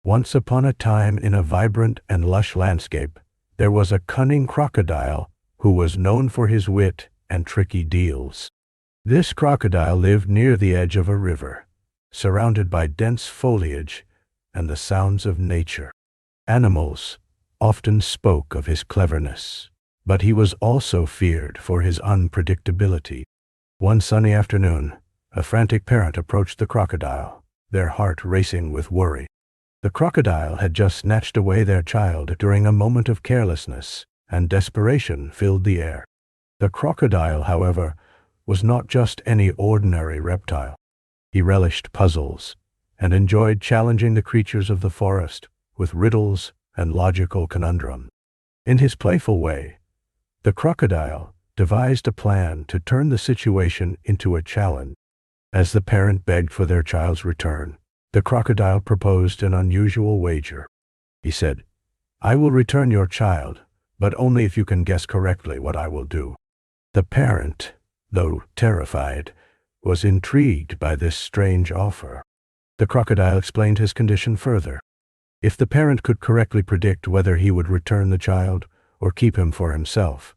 Once upon a time, in a vibrant and lush landscape, there was a cunning crocodile who was known for his wit and tricky deals. This crocodile lived near the edge of a river, surrounded by dense foliage and the sounds of nature. Animals often spoke of his cleverness, but he was also feared for his unpredictability. One sunny afternoon, a frantic parent approached the crocodile, their heart racing with worry. The crocodile had just snatched away their child during a moment of carelessness, and desperation filled the air. The crocodile, however, was not just any ordinary reptile. He relished puzzles and enjoyed challenging the creatures of the forest with riddles and logical conundrums. In his playful way, the crocodile devised a plan to turn the situation into a challenge. As the parent begged for their child's return, the crocodile proposed an unusual wager. He said, "I will return your child, but only if you can guess correctly what I will do." The parent, though terrified, was intrigued by this strange offer. The crocodile explained his condition further. If the parent could correctly predict whether he would return the child or keep him for himself,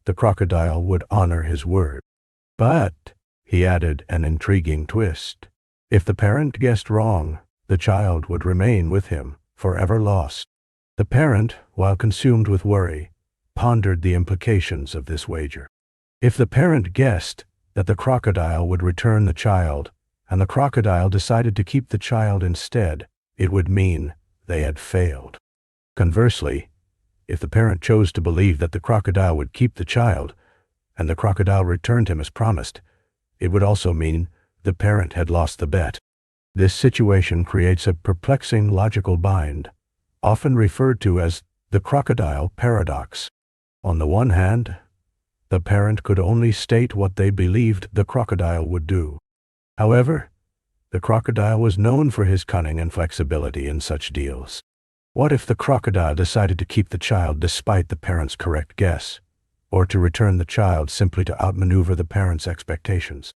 the crocodile would honor his word. But, he added an intriguing twist, if the parent guessed wrong, the child would remain with him, forever lost. The parent, while consumed with worry, pondered the implications of this wager. If the parent guessed that the crocodile would return the child, and the crocodile decided to keep the child instead, it would mean they had failed. Conversely, if the parent chose to believe that the crocodile would keep the child, and the crocodile returned him as promised, it would also mean the parent had lost the bet. This situation creates a perplexing logical bind, often referred to as the Crocodile Paradox. On the one hand, the parent could only state what they believed the crocodile would do. However, the crocodile was known for his cunning and flexibility in such deals. What if the crocodile decided to keep the child despite the parent's correct guess, or to return the child simply to outmaneuver the parent's expectations?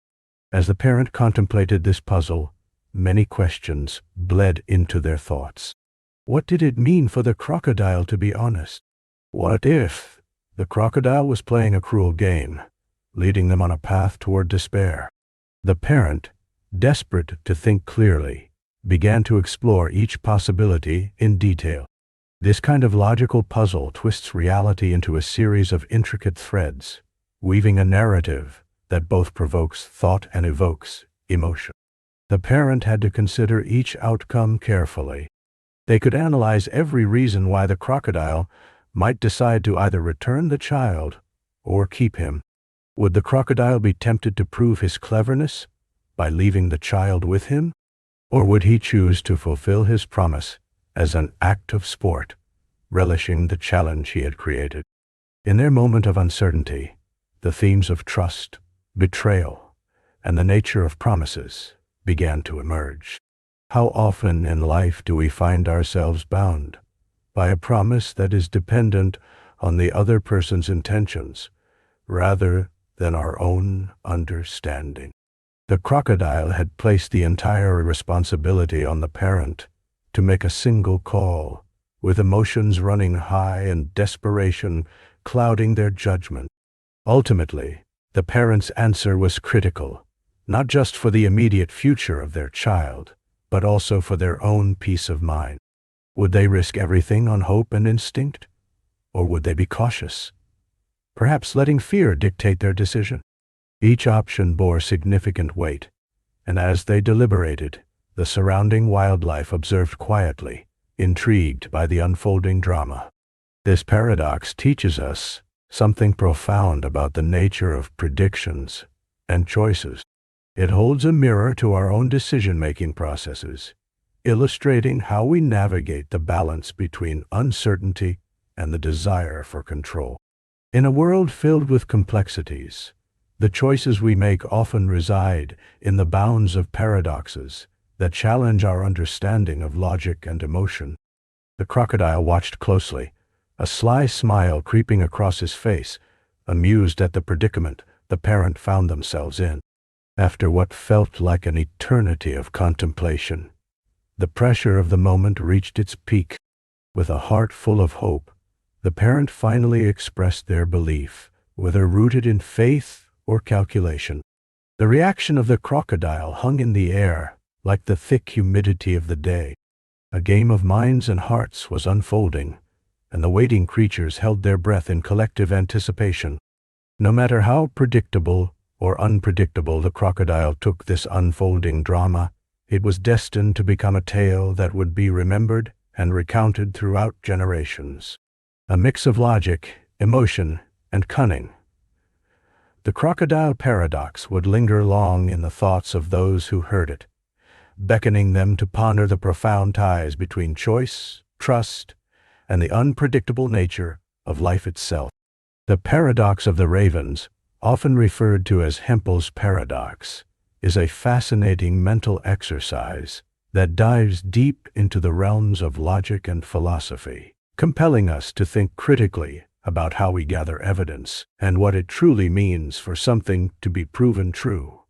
As the parent contemplated this puzzle, many questions bled into their thoughts. What did it mean for the crocodile to be honest? What if the crocodile was playing a cruel game, leading them on a path toward despair? The parent, desperate to think clearly, began to explore each possibility in detail. This kind of logical puzzle twists reality into a series of intricate threads, weaving a narrative that both provokes thought and evokes emotion. The parent had to consider each outcome carefully. They could analyze every reason why the crocodile might decide to either return the child or keep him. Would the crocodile be tempted to prove his cleverness by leaving the child with him? Or would he choose to fulfill his promise as an act of sport, relishing the challenge he had created? In their moment of uncertainty, the themes of trust, betrayal, and the nature of promises began to emerge. How often in life do we find ourselves bound by a promise that is dependent on the other person's intentions rather than our own understanding? The crocodile had placed the entire responsibility on the parent to make a single call, with emotions running high and desperation clouding their judgment. Ultimately, the parent's answer was critical, not just for the immediate future of their child, but also for their own peace of mind. Would they risk everything on hope and instinct? Or would they be cautious, perhaps letting fear dictate their decision? Each option bore significant weight, and as they deliberated, the surrounding wildlife observed quietly, intrigued by the unfolding drama. This paradox teaches us something profound about the nature of predictions and choices. It holds a mirror to our own decision-making processes, illustrating how we navigate the balance between uncertainty and the desire for control. In a world filled with complexities, the choices we make often reside in the bounds of paradoxes that challenge our understanding of logic and emotion. The crocodile watched closely, a sly smile creeping across his face, amused at the predicament the parent found themselves in. After what felt like an eternity of contemplation, the pressure of the moment reached its peak. With a heart full of hope, the parent finally expressed their belief, whether rooted in faith or calculation. The reaction of the crocodile hung in the air like the thick humidity of the day. A game of minds and hearts was unfolding, and the waiting creatures held their breath in collective anticipation. No matter how predictable or unpredictable the crocodile took this unfolding drama, it was destined to become a tale that would be remembered and recounted throughout generations. A mix of logic, emotion, and cunning. The Crocodile Paradox would linger long in the thoughts of those who heard it, beckoning them to ponder the profound ties between choice, trust, and the unpredictable nature of life itself. The paradox of the ravens, often referred to as Hempel's paradox, is a fascinating mental exercise that dives deep into the realms of logic and philosophy, compelling us to think critically about how we gather evidence and what it truly means for something to be proven true.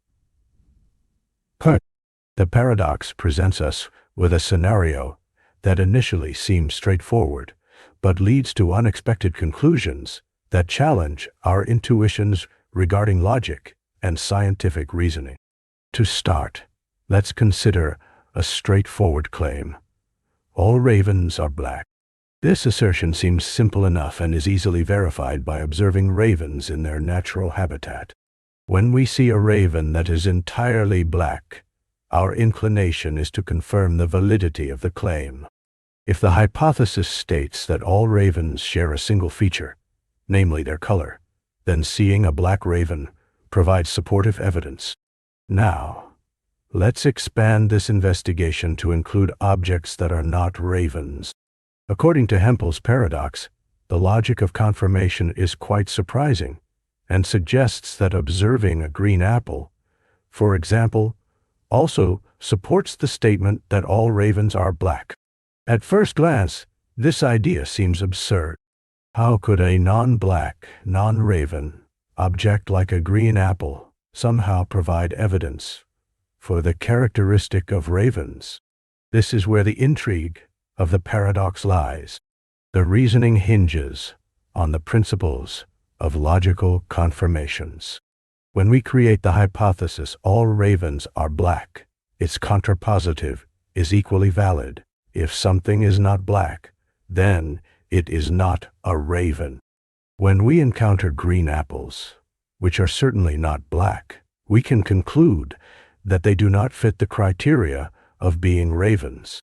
The paradox presents us with a scenario that initially seems straightforward, but leads to unexpected conclusions that challenge our intuitions regarding logic and scientific reasoning. To start, let's consider a straightforward claim. All ravens are black. This assertion seems simple enough and is easily verified by observing ravens in their natural habitat. When we see a raven that is entirely black, our inclination is to confirm the validity of the claim. If the hypothesis states that all ravens share a single feature, namely their color, then seeing a black raven provides supportive evidence. Now, let's expand this investigation to include objects that are not ravens. According to Hempel's paradox, the logic of confirmation is quite surprising and suggests that observing a green apple, for example, also supports the statement that all ravens are black. At first glance, this idea seems absurd. How could a non-black, non-raven object like a green apple somehow provide evidence for the characteristic of ravens? This is where the intrigue of the paradox lies. The reasoning hinges on the principles of logical confirmations. When we create the hypothesis all ravens are black, its contrapositive is equally valid. If something is not black, then it is not a raven. When we encounter green apples, which are certainly not black, we can conclude that they do not fit the criteria of being ravens.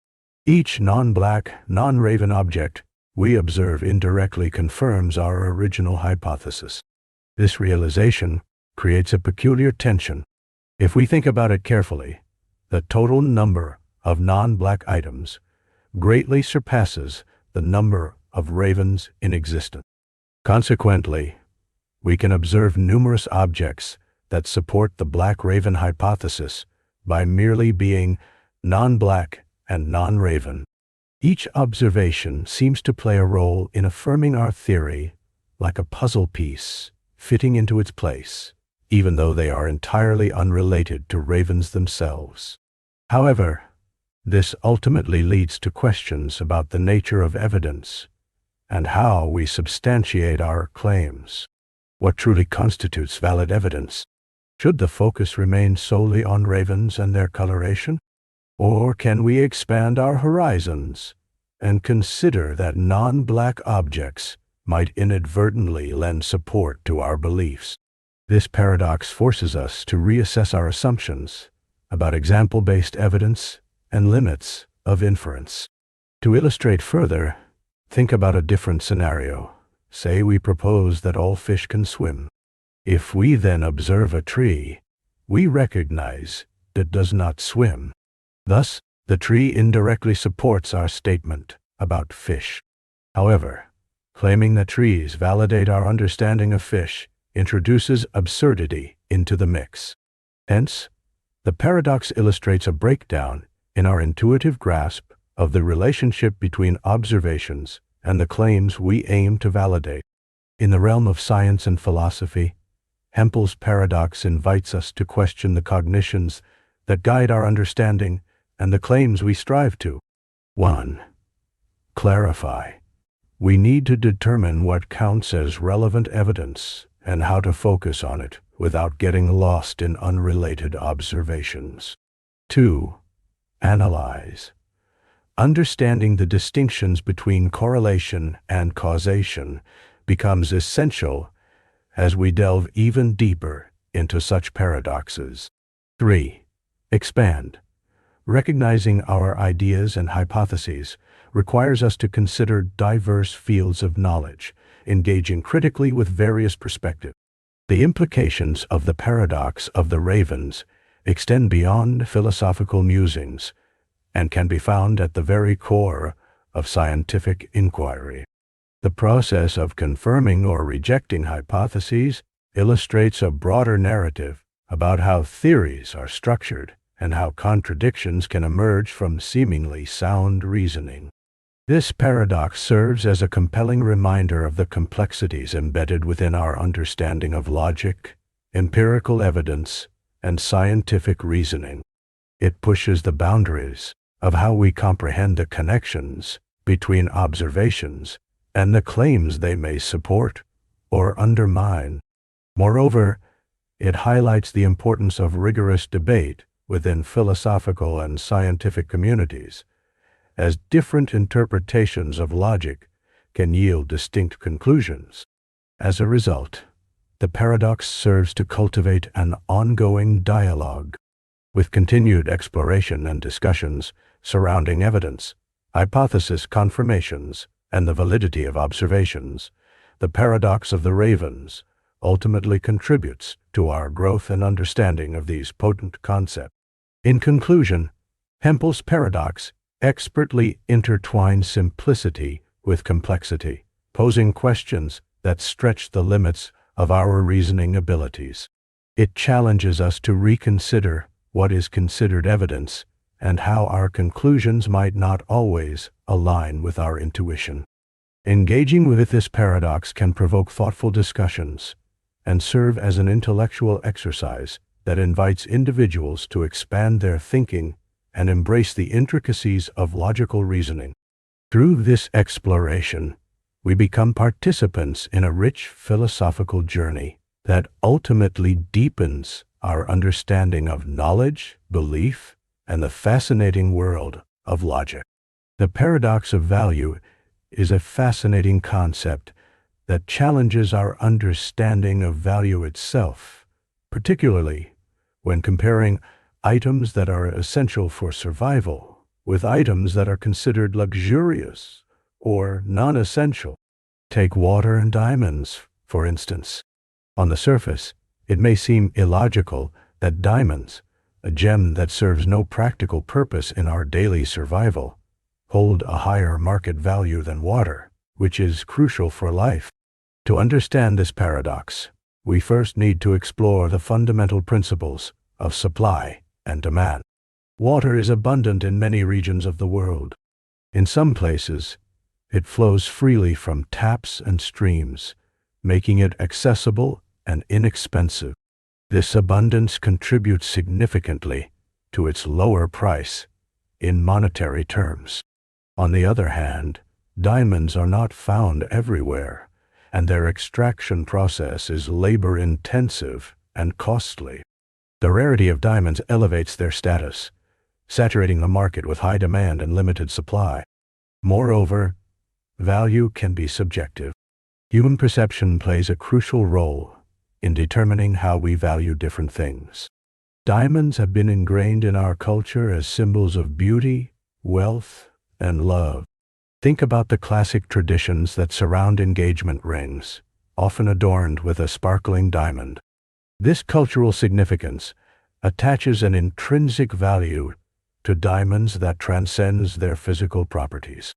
Each non-black, non-raven object we observe indirectly confirms our original hypothesis. This realization creates a peculiar tension. If we think about it carefully, the total number of non-black items greatly surpasses the number of ravens in existence. Consequently, we can observe numerous objects that support the black raven hypothesis by merely being non-black and non-raven. Each observation seems to play a role in affirming our theory, like a puzzle piece fitting into its place, even though they are entirely unrelated to ravens themselves. However, this ultimately leads to questions about the nature of evidence and how we substantiate our claims. What truly constitutes valid evidence? Should the focus remain solely on ravens and their coloration? Or can we expand our horizons and consider that non-black objects might inadvertently lend support to our beliefs? This paradox forces us to reassess our assumptions about example-based evidence and limits of inference. To illustrate further, think about a different scenario. Say we propose that all fish can swim. If we then observe a tree, we recognize that does not swim. Thus, the tree indirectly supports our statement about fish. However, claiming that trees validate our understanding of fish introduces absurdity into the mix. Hence, the paradox illustrates a breakdown in our intuitive grasp of the relationship between observations and the claims we aim to validate. In the realm of science and philosophy, Hempel's paradox invites us to question the cognitions that guide our understanding and the claims we strive to. 1. Clarify. We need to determine what counts as relevant evidence and how to focus on it without getting lost in unrelated observations. 2. Analyze. Understanding the distinctions between correlation and causation becomes essential as we delve even deeper into such paradoxes. 3. Expand. Recognizing our ideas and hypotheses requires us to consider diverse fields of knowledge, engaging critically with various perspectives. The implications of the paradox of the ravens extend beyond philosophical musings and can be found at the very core of scientific inquiry. The process of confirming or rejecting hypotheses illustrates a broader narrative about how theories are structured and how contradictions can emerge from seemingly sound reasoning. This paradox serves as a compelling reminder of the complexities embedded within our understanding of logic, empirical evidence, and scientific reasoning. It pushes the boundaries of how we comprehend the connections between observations and the claims they may support or undermine. Moreover, it highlights the importance of rigorous debate within philosophical and scientific communities, as different interpretations of logic can yield distinct conclusions. As a result, the paradox serves to cultivate an ongoing dialogue, with continued exploration and discussions surrounding evidence, hypothesis confirmations, and the validity of observations. The paradox of the ravens ultimately contributes to our growth and understanding of these potent concepts. In conclusion, Hempel's paradox expertly intertwines simplicity with complexity, posing questions that stretch the limits of our reasoning abilities. It challenges us to reconsider what is considered evidence and how our conclusions might not always align with our intuition. Engaging with this paradox can provoke thoughtful discussions and serve as an intellectual exercise that invites individuals to expand their thinking and embrace the intricacies of logical reasoning. Through this exploration, we become participants in a rich philosophical journey that ultimately deepens our understanding of knowledge, belief, and the fascinating world of logic. The paradox of value is a fascinating concept that challenges our understanding of value itself, particularly when comparing items that are essential for survival with items that are considered luxurious or non-essential. Take water and diamonds, for instance. On the surface, it may seem illogical that diamonds, a gem that serves no practical purpose in our daily survival, hold a higher market value than water, which is crucial for life. To understand this paradox, we first need to explore the fundamental principles of supply and demand. Water is abundant in many regions of the world. In some places, it flows freely from taps and streams, making it accessible and inexpensive. This abundance contributes significantly to its lower price in monetary terms. On the other hand, diamonds are not found everywhere, and their extraction process is labor-intensive and costly. The rarity of diamonds elevates their status, saturating the market with high demand and limited supply. Moreover, value can be subjective. Human perception plays a crucial role in determining how we value different things. Diamonds have been ingrained in our culture as symbols of beauty, wealth, and love. Think about the classic traditions that surround engagement rings, often adorned with a sparkling diamond. This cultural significance attaches an intrinsic value to diamonds that transcends their physical properties.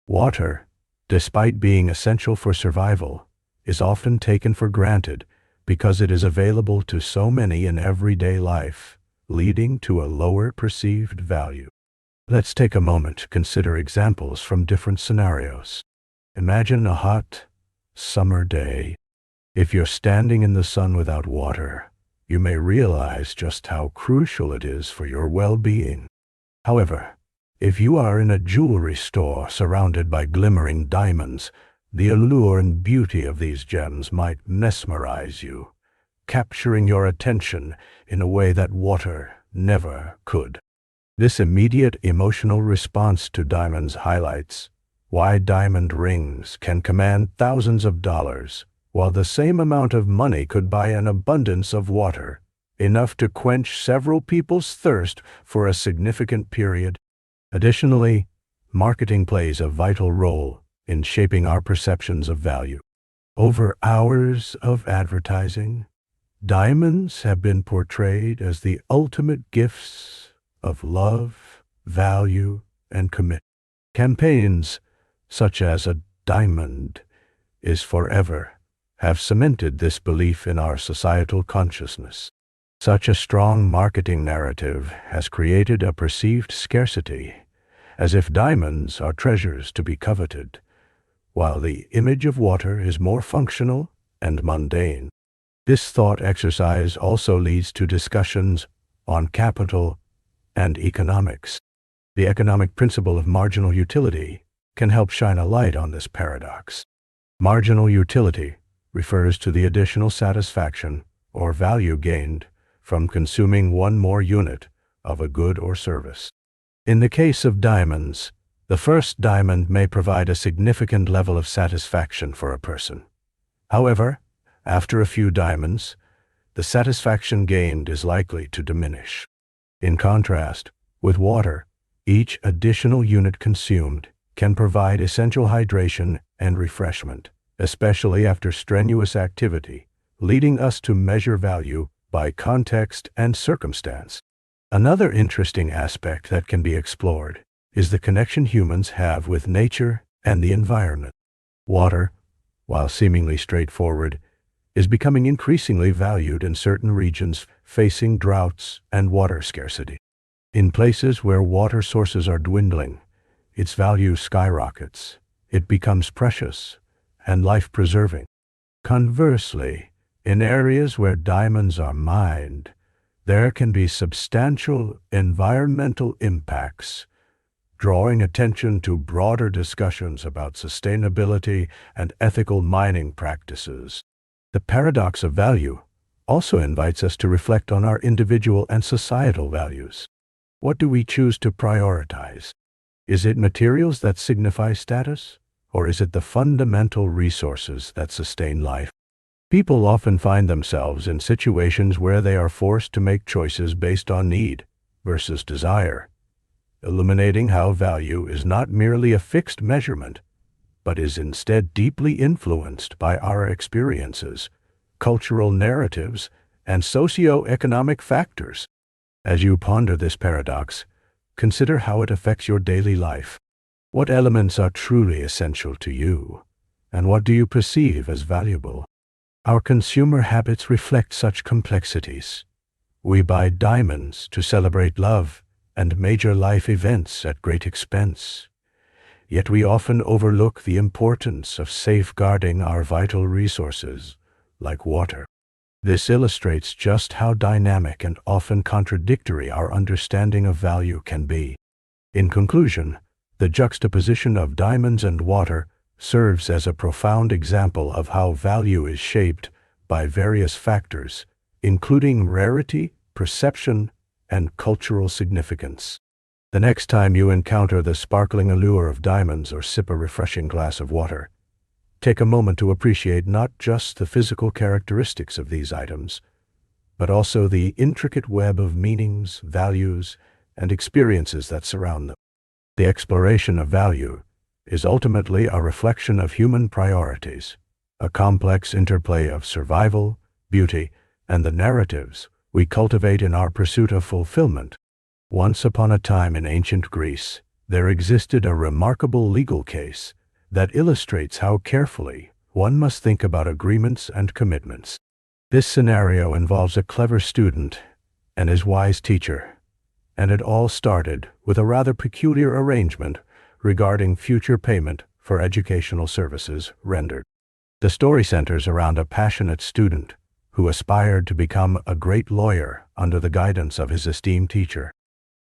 Water, despite being essential for survival, is often taken for granted because it is available to so many in everyday life, leading to a lower perceived value. Let's take a moment to consider examples from different scenarios. Imagine a hot summer day. If you're standing in the sun without water, you may realize just how crucial it is for your well-being. However, if you are in a jewelry store surrounded by glimmering diamonds, the allure and beauty of these gems might mesmerize you, capturing your attention in a way that water never could. This immediate emotional response to diamonds highlights why diamond rings can command thousands of dollars, while the same amount of money could buy an abundance of water, enough to quench several people's thirst for a significant period. Additionally, marketing plays a vital role in shaping our perceptions of value. Over hours of advertising, diamonds have been portrayed as the ultimate gifts of love, value, and commitment. Campaigns such as "A Diamond is Forever" have cemented this belief in our societal consciousness. Such a strong marketing narrative has created a perceived scarcity, as if diamonds are treasures to be coveted, while the image of water is more functional and mundane. This thought exercise also leads to discussions on capital and economics. The economic principle of marginal utility can help shine a light on this paradox. Marginal utility refers to the additional satisfaction or value gained from consuming one more unit of a good or service. In the case of diamonds, the first diamond may provide a significant level of satisfaction for a person. However, after a few diamonds, the satisfaction gained is likely to diminish. In contrast, with water, each additional unit consumed can provide essential hydration and refreshment, especially after strenuous activity, leading us to measure value by context and circumstance. Another interesting aspect that can be explored is the connection humans have with nature and the environment. Water, while seemingly straightforward, is becoming increasingly valued in certain regions facing droughts and water scarcity. In places where water sources are dwindling, its value skyrockets. It becomes precious and life-preserving. Conversely, in areas where diamonds are mined, there can be substantial environmental impacts, drawing attention to broader discussions about sustainability and ethical mining practices. The paradox of value also invites us to reflect on our individual and societal values. What do we choose to prioritize? Is it materials that signify status, or is it the fundamental resources that sustain life? People often find themselves in situations where they are forced to make choices based on need versus desire, illuminating how value is not merely a fixed measurement, but is instead deeply influenced by our experiences, cultural narratives, and socio-economic factors. As you ponder this paradox, consider how it affects your daily life. What elements are truly essential to you, and what do you perceive as valuable? Our consumer habits reflect such complexities. We buy diamonds to celebrate love and major life events at great expense. Yet we often overlook the importance of safeguarding our vital resources, like water. This illustrates just how dynamic and often contradictory our understanding of value can be. In conclusion, the juxtaposition of diamonds and water serves as a profound example of how value is shaped by various factors, including rarity, perception, and cultural significance. The next time you encounter the sparkling allure of diamonds or sip a refreshing glass of water, take a moment to appreciate not just the physical characteristics of these items, but also the intricate web of meanings, values, and experiences that surround them. The exploration of value is ultimately a reflection of human priorities, a complex interplay of survival, beauty, and the narratives we cultivate in our pursuit of fulfillment. Once upon a time in ancient Greece, there existed a remarkable legal case that illustrates how carefully one must think about agreements and commitments. This scenario involves a clever student and his wise teacher, and it all started with a rather peculiar arrangement regarding future payment for educational services rendered. The story centers around a passionate student who aspired to become a great lawyer under the guidance of his esteemed teacher.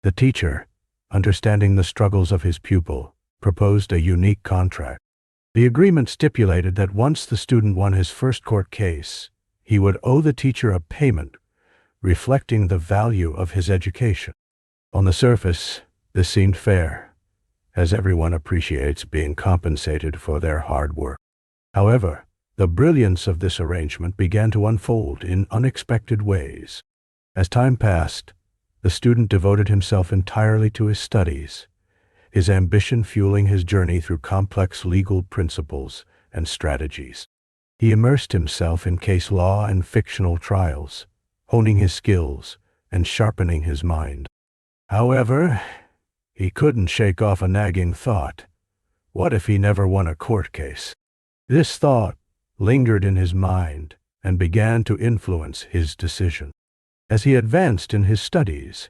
The teacher, understanding the struggles of his pupil, proposed a unique contract. The agreement stipulated that once the student won his first court case, he would owe the teacher a payment reflecting the value of his education. On the surface, this seemed fair, as everyone appreciates being compensated for their hard work. However, the brilliance of this arrangement began to unfold in unexpected ways. As time passed, the student devoted himself entirely to his studies, his ambition fueling his journey through complex legal principles and strategies. He immersed himself in case law and fictional trials, honing his skills and sharpening his mind. However, he couldn't shake off a nagging thought. What if he never won a court case? This thought lingered in his mind and began to influence his decision. As he advanced in his studies,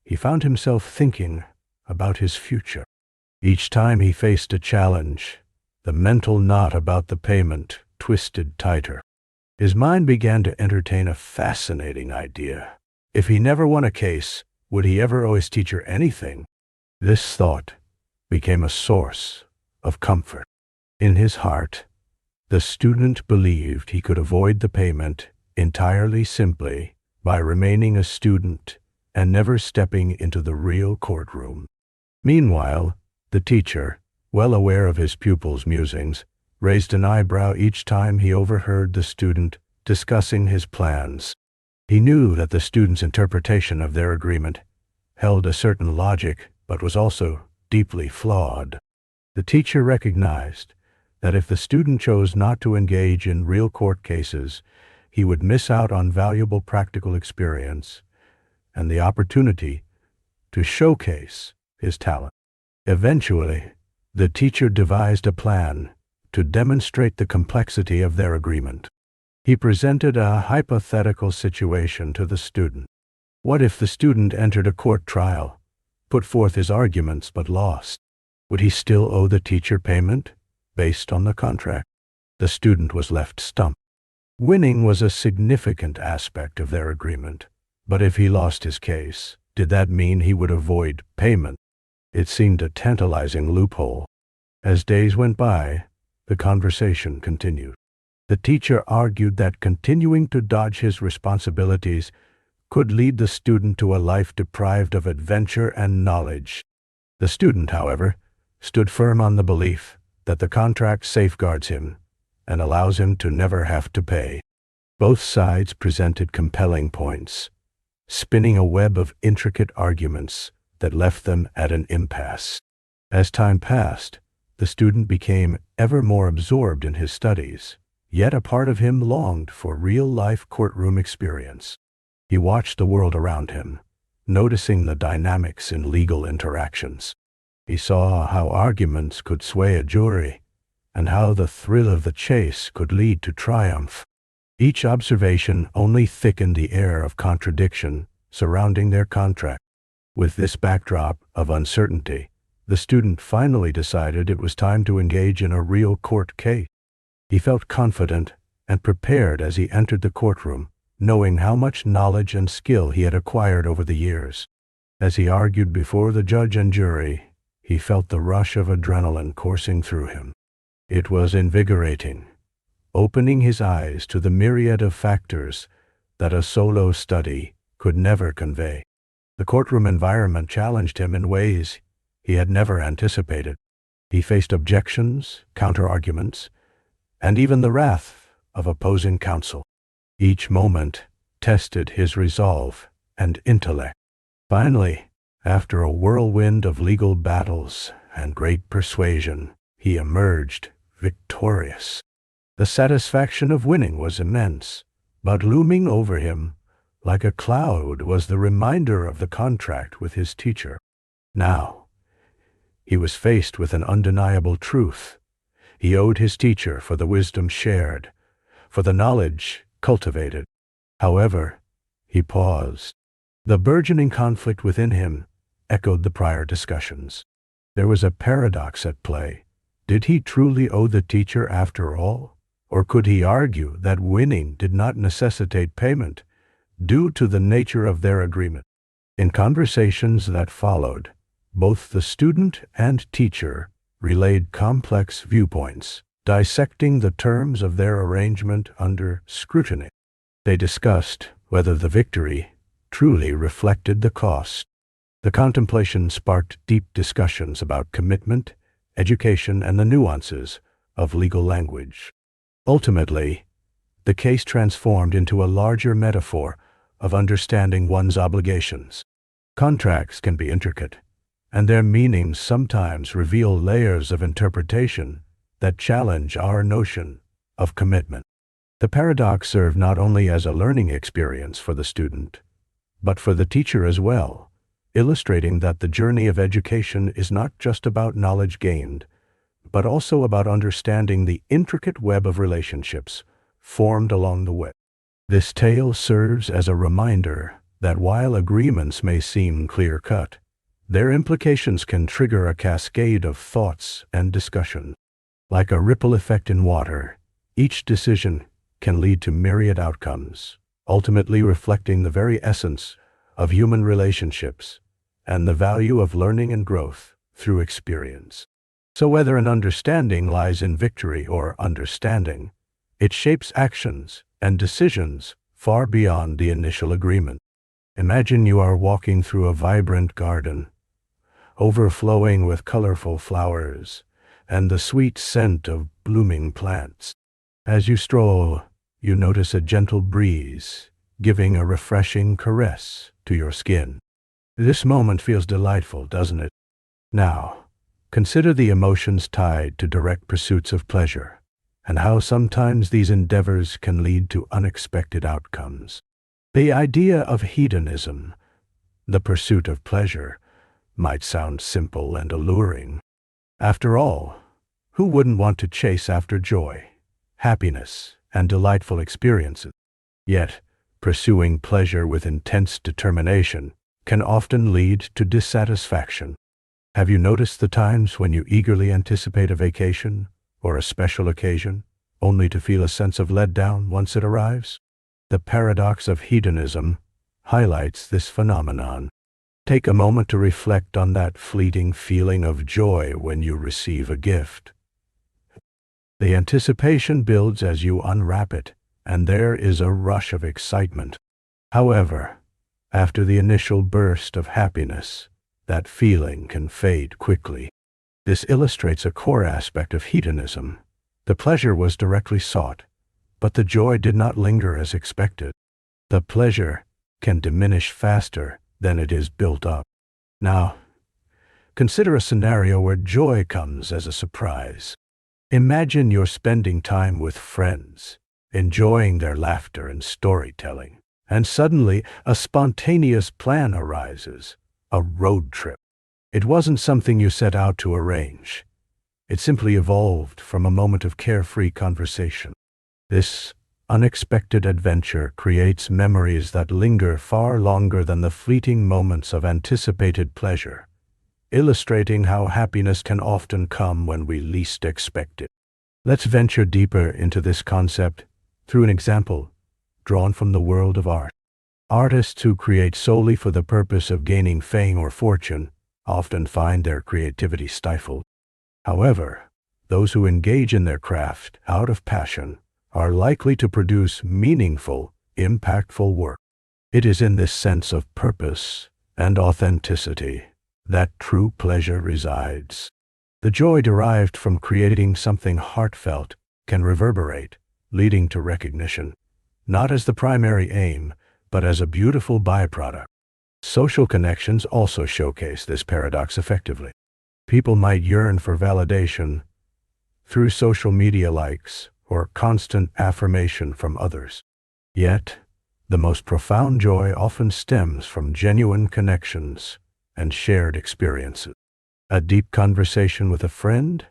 he found himself thinking about his future. Each time he faced a challenge, the mental knot about the payment twisted tighter. His mind began to entertain a fascinating idea. If he never won a case, would he ever owe his teacher anything? This thought became a source of comfort. In his heart, the student believed he could avoid the payment entirely simply by remaining a student and never stepping into the real courtroom. Meanwhile, the teacher, well aware of his pupil's musings, raised an eyebrow each time he overheard the student discussing his plans. He knew that the student's interpretation of their agreement held a certain logic, but was also deeply flawed. The teacher recognized that if the student chose not to engage in real court cases, he would miss out on valuable practical experience and the opportunity to showcase his talent. Eventually, the teacher devised a plan to demonstrate the complexity of their agreement. He presented a hypothetical situation to the student. What if the student entered a court trial, put forth his arguments but lost? Would he still owe the teacher payment based on the contract? The student was left stumped. Winning was a significant aspect of their agreement, but if he lost his case, did that mean he would avoid payment? It seemed a tantalizing loophole. As days went by, the conversation continued. The teacher argued that continuing to dodge his responsibilities could lead the student to a life deprived of adventure and knowledge. The student, however, stood firm on the belief that the contract safeguards him and allows him to never have to pay. Both sides presented compelling points, spinning a web of intricate arguments that left them at an impasse. As time passed, the student became ever more absorbed in his studies, yet a part of him longed for real-life courtroom experience. He watched the world around him, noticing the dynamics in legal interactions. He saw how arguments could sway a jury, and how the thrill of the chase could lead to triumph. Each observation only thickened the air of contradiction surrounding their contract. With this backdrop of uncertainty, the student finally decided it was time to engage in a real court case. He felt confident and prepared as he entered the courtroom, knowing how much knowledge and skill he had acquired over the years. As he argued before the judge and jury, he felt the rush of adrenaline coursing through him. It was invigorating, opening his eyes to the myriad of factors that a solo study could never convey. The courtroom environment challenged him in ways he had never anticipated. He faced objections, counter-arguments, and even the wrath of opposing counsel. Each moment tested his resolve and intellect. Finally, after a whirlwind of legal battles and great persuasion, he emerged victorious. The satisfaction of winning was immense, but looming over him like a cloud was the reminder of the contract with his teacher. Now, he was faced with an undeniable truth. He owed his teacher for the wisdom shared, for the knowledge cultivated. However, he paused. The burgeoning conflict within him echoed the prior discussions. There was a paradox at play. Did he truly owe the teacher after all? Or could he argue that winning did not necessitate payment due to the nature of their agreement? In conversations that followed, both the student and teacher relayed complex viewpoints, dissecting the terms of their arrangement under scrutiny. They discussed whether the victory truly reflected the cost. The contemplation sparked deep discussions about commitment, education, and the nuances of legal language. Ultimately, the case transformed into a larger metaphor of understanding one's obligations. Contracts can be intricate, and their meanings sometimes reveal layers of interpretation that challenge our notion of commitment. The paradox served not only as a learning experience for the student, but for the teacher as well, illustrating that the journey of education is not just about knowledge gained, but also about understanding the intricate web of relationships formed along the way. This tale serves as a reminder that while agreements may seem clear-cut, their implications can trigger a cascade of thoughts and discussion. Like a ripple effect in water, each decision can lead to myriad outcomes, ultimately reflecting the very essence of human relationships and the value of learning and growth through experience. So whether an understanding lies in victory or understanding, it shapes actions and decisions far beyond the initial agreement. Imagine you are walking through a vibrant garden, overflowing with colorful flowers and the sweet scent of blooming plants. As you stroll, you notice a gentle breeze, giving a refreshing caress to your skin. This moment feels delightful, doesn't it? Now, consider the emotions tied to direct pursuits of pleasure, and how sometimes these endeavors can lead to unexpected outcomes. The idea of hedonism, the pursuit of pleasure, might sound simple and alluring. After all, who wouldn't want to chase after joy, happiness, and delightful experiences? Yet, pursuing pleasure with intense determination can often lead to dissatisfaction. Have you noticed the times when you eagerly anticipate a vacation or a special occasion, only to feel a sense of letdown once it arrives? The paradox of hedonism highlights this phenomenon. Take a moment to reflect on that fleeting feeling of joy when you receive a gift. The anticipation builds as you unwrap it, and there is a rush of excitement. However, after the initial burst of happiness, that feeling can fade quickly. This illustrates a core aspect of hedonism. The pleasure was directly sought, but the joy did not linger as expected. The pleasure can diminish faster than it is built up. Now, consider a scenario where joy comes as a surprise. Imagine you're spending time with friends, enjoying their laughter and storytelling, and suddenly a spontaneous plan arises, a road trip. It wasn't something you set out to arrange. It simply evolved from a moment of carefree conversation. This unexpected adventure creates memories that linger far longer than the fleeting moments of anticipated pleasure, illustrating how happiness can often come when we least expect it. Let's venture deeper into this concept through an example drawn from the world of art. Artists who create solely for the purpose of gaining fame or fortune often find their creativity stifled. However, those who engage in their craft out of passion are likely to produce meaningful, impactful work. It is in this sense of purpose and authenticity that true pleasure resides. The joy derived from creating something heartfelt can reverberate, leading to recognition, not as the primary aim, but as a beautiful byproduct. Social connections also showcase this paradox effectively. People might yearn for validation through social media likes or constant affirmation from others. Yet, the most profound joy often stems from genuine connections and shared experiences. A deep conversation with a friend,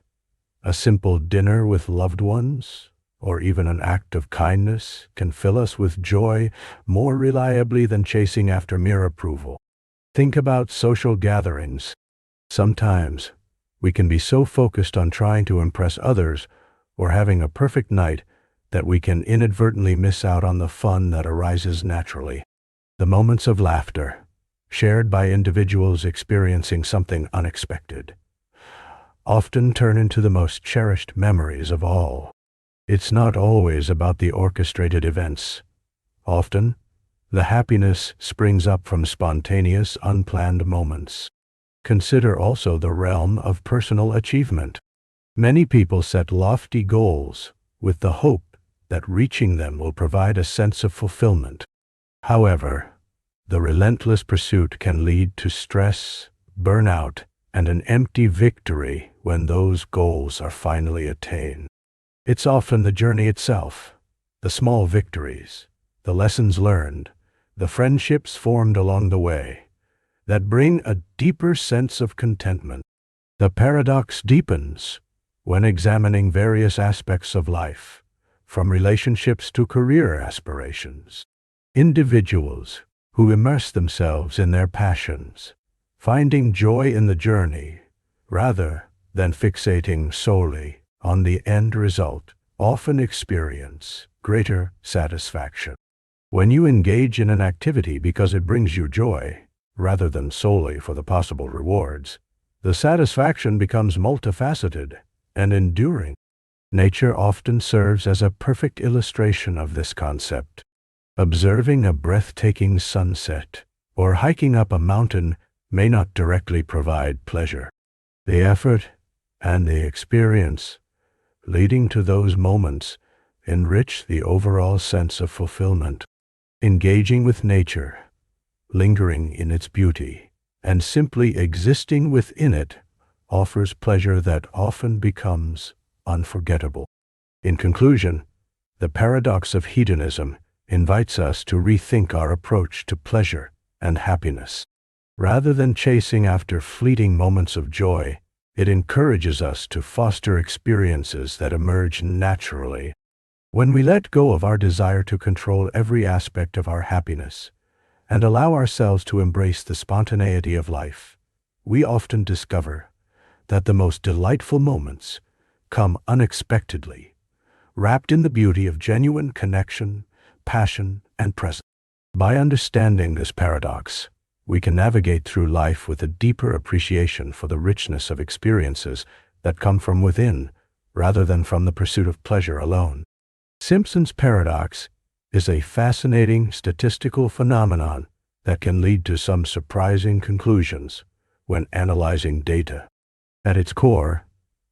a simple dinner with loved ones, or even an act of kindness can fill us with joy more reliably than chasing after mere approval. Think about social gatherings. Sometimes, we can be so focused on trying to impress others or having a perfect night that we can inadvertently miss out on the fun that arises naturally. The moments of laughter, shared by individuals experiencing something unexpected, often turn into the most cherished memories of all. It's not always about the orchestrated events. Often, the happiness springs up from spontaneous, unplanned moments. Consider also the realm of personal achievement. Many people set lofty goals with the hope that reaching them will provide a sense of fulfillment. However, the relentless pursuit can lead to stress, burnout, and an empty victory when those goals are finally attained. It's often the journey itself, the small victories, the lessons learned, the friendships formed along the way, that bring a deeper sense of contentment. The paradox deepens when examining various aspects of life, from relationships to career aspirations. Individuals who immerse themselves in their passions, finding joy in the journey rather than fixating solely on the end result, often experience greater satisfaction. When you engage in an activity because it brings you joy, rather than solely for the possible rewards, the satisfaction becomes multifaceted and enduring. Nature often serves as a perfect illustration of this concept. Observing a breathtaking sunset or hiking up a mountain may not directly provide pleasure. The effort and the experience leading to those moments enrich the overall sense of fulfillment. Engaging with nature, lingering in its beauty, and simply existing within it offers pleasure that often becomes unforgettable. In conclusion, the paradox of hedonism invites us to rethink our approach to pleasure and happiness. Rather than chasing after fleeting moments of joy, it encourages us to foster experiences that emerge naturally. When we let go of our desire to control every aspect of our happiness and allow ourselves to embrace the spontaneity of life, we often discover that the most delightful moments come unexpectedly, wrapped in the beauty of genuine connection, passion, and presence. By understanding this paradox, we can navigate through life with a deeper appreciation for the richness of experiences that come from within, rather than from the pursuit of pleasure alone. Simpson's paradox is a fascinating statistical phenomenon that can lead to some surprising conclusions when analyzing data. At its core,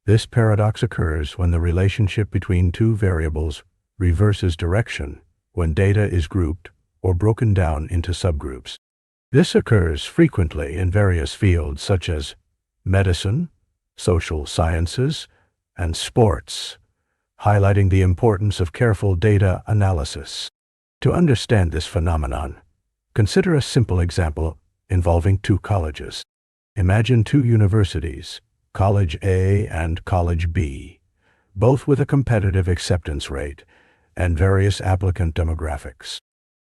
this paradox occurs when the relationship between two variables reverses direction when data is grouped or broken down into subgroups. This occurs frequently in various fields such as medicine, social sciences, and sports, highlighting the importance of careful data analysis. To understand this phenomenon, consider a simple example involving two colleges. Imagine two universities, College A and College B, both with a competitive acceptance rate and various applicant demographics.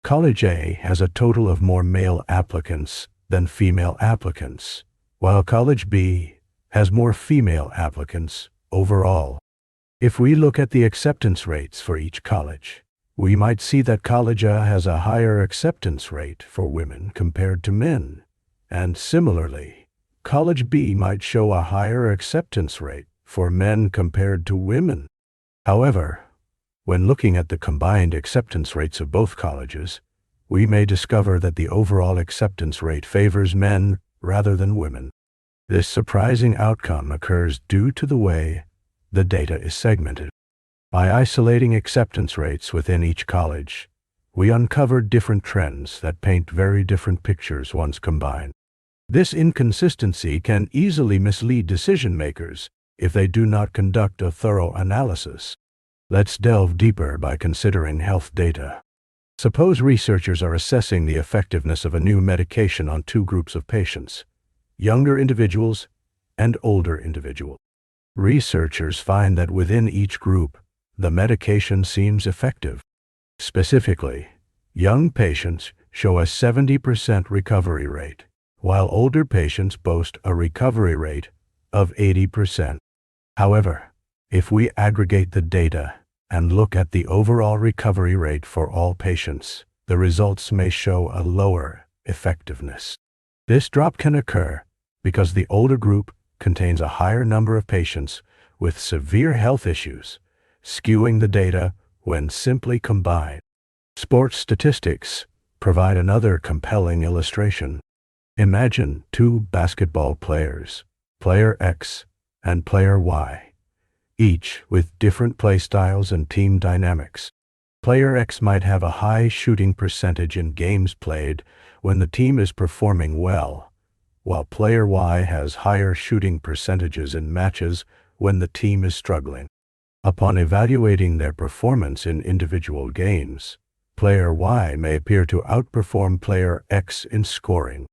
College A has a total of more male applicants than female applicants, while College B has more female applicants overall. If we look at the acceptance rates for each college, we might see that College A has a higher acceptance rate for women compared to men, and similarly, College B might show a higher acceptance rate for men compared to women. However, when looking at the combined acceptance rates of both colleges, we may discover that the overall acceptance rate favors men rather than women. This surprising outcome occurs due to the way the data is segmented. By isolating acceptance rates within each college, we uncovered different trends that paint very different pictures once combined. This inconsistency can easily mislead decision-makers if they do not conduct a thorough analysis. Let's delve deeper by considering health data. Suppose researchers are assessing the effectiveness of a new medication on two groups of patients, younger individuals and older individuals. Researchers find that within each group, the medication seems effective. Specifically, young patients show a 70% recovery rate, while older patients boast a recovery rate of 80%. However, if we aggregate the data and look at the overall recovery rate for all patients, the results may show a lower effectiveness. This drop can occur because the older group contains a higher number of patients with severe health issues, skewing the data when simply combined. Sports statistics provide another compelling illustration. Imagine two basketball players, player X and player Y, each with different play styles and team dynamics. Player X might have a high shooting percentage in games played when the team is performing well, while player Y has higher shooting percentages in matches when the team is struggling. Upon evaluating their performance in individual games, player Y may appear to outperform player X in scoring.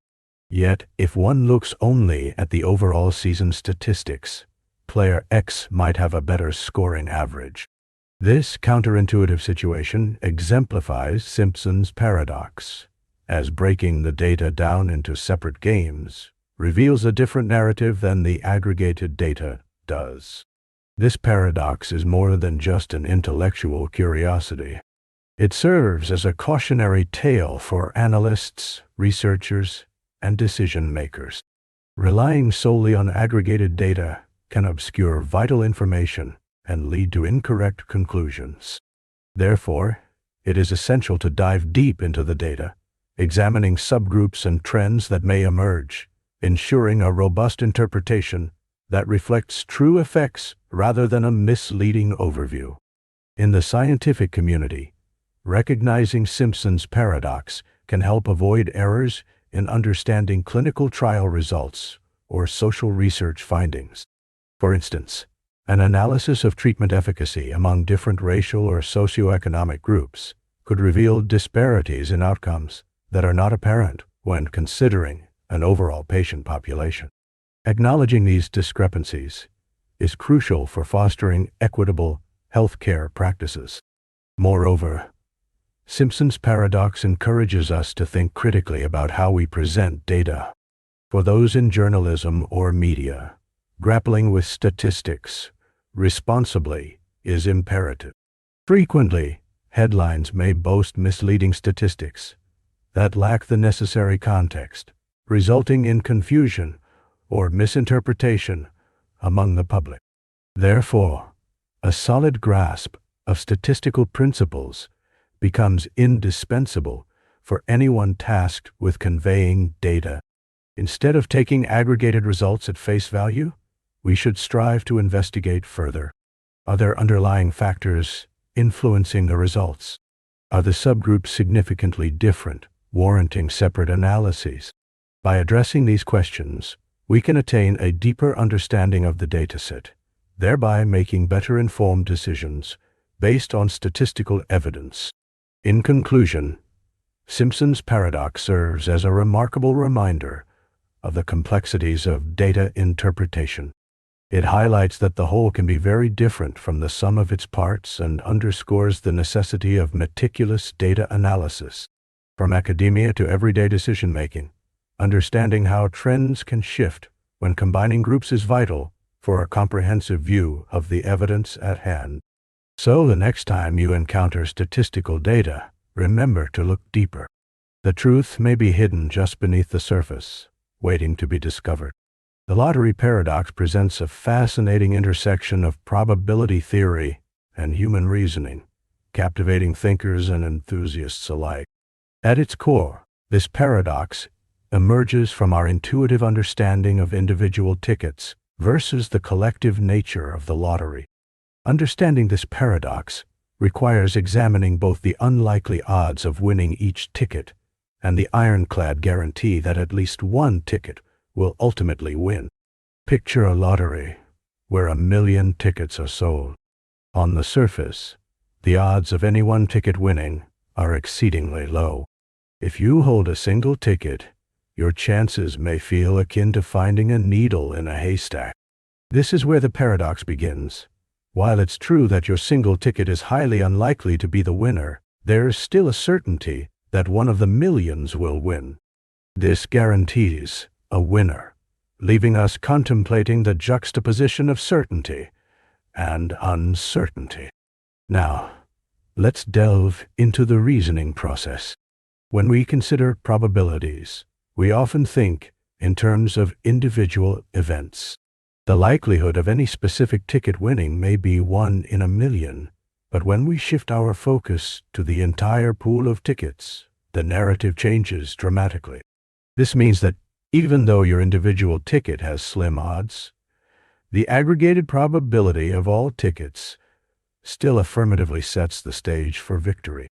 Yet, if one looks only at the overall season statistics, player X might have a better scoring average. This counterintuitive situation exemplifies Simpson's paradox, as breaking the data down into separate games reveals a different narrative than the aggregated data does. This paradox is more than just an intellectual curiosity. It serves as a cautionary tale for analysts, researchers, and decision-makers. Relying solely on aggregated data can obscure vital information and lead to incorrect conclusions. Therefore, it is essential to dive deep into the data, examining subgroups and trends that may emerge, ensuring a robust interpretation that reflects true effects rather than a misleading overview. In the scientific community, recognizing Simpson's paradox can help avoid errors in understanding clinical trial results or social research findings. For instance, an analysis of treatment efficacy among different racial or socioeconomic groups could reveal disparities in outcomes that are not apparent when considering an overall patient population. Acknowledging these discrepancies is crucial for fostering equitable healthcare practices. Moreover, Simpson's paradox encourages us to think critically about how we present data. For those in journalism or media, grappling with statistics responsibly is imperative. Frequently, headlines may boast misleading statistics that lack the necessary context, resulting in confusion or misinterpretation among the public. Therefore, a solid grasp of statistical principles becomes indispensable for anyone tasked with conveying data. Instead of taking aggregated results at face value, we should strive to investigate further. Are there underlying factors influencing the results? Are the subgroups significantly different, warranting separate analyses? By addressing these questions, we can attain a deeper understanding of the dataset, thereby making better informed decisions based on statistical evidence. In conclusion, Simpson's paradox serves as a remarkable reminder of the complexities of data interpretation. It highlights that the whole can be very different from the sum of its parts and underscores the necessity of meticulous data analysis. From academia to everyday decision-making, understanding how trends can shift when combining groups is vital for a comprehensive view of the evidence at hand. So the next time you encounter statistical data, remember to look deeper. The truth may be hidden just beneath the surface, waiting to be discovered. The lottery paradox presents a fascinating intersection of probability theory and human reasoning, captivating thinkers and enthusiasts alike. At its core, this paradox emerges from our intuitive understanding of individual tickets versus the collective nature of the lottery. Understanding this paradox requires examining both the unlikely odds of winning each ticket and the ironclad guarantee that at least one ticket will ultimately win. Picture a lottery where 1 million tickets are sold. On the surface, the odds of any one ticket winning are exceedingly low. If you hold a single ticket, your chances may feel akin to finding a needle in a haystack. This is where the paradox begins. While it's true that your single ticket is highly unlikely to be the winner, there is still a certainty that one of the millions will win. This guarantees a winner, leaving us contemplating the juxtaposition of certainty and uncertainty. Now, let's delve into the reasoning process. When we consider probabilities, we often think in terms of individual events. The likelihood of any specific ticket winning may be 1 in 1 million, but when we shift our focus to the entire pool of tickets, the narrative changes dramatically. This means that even though your individual ticket has slim odds, the aggregated probability of all tickets still affirmatively sets the stage for victory.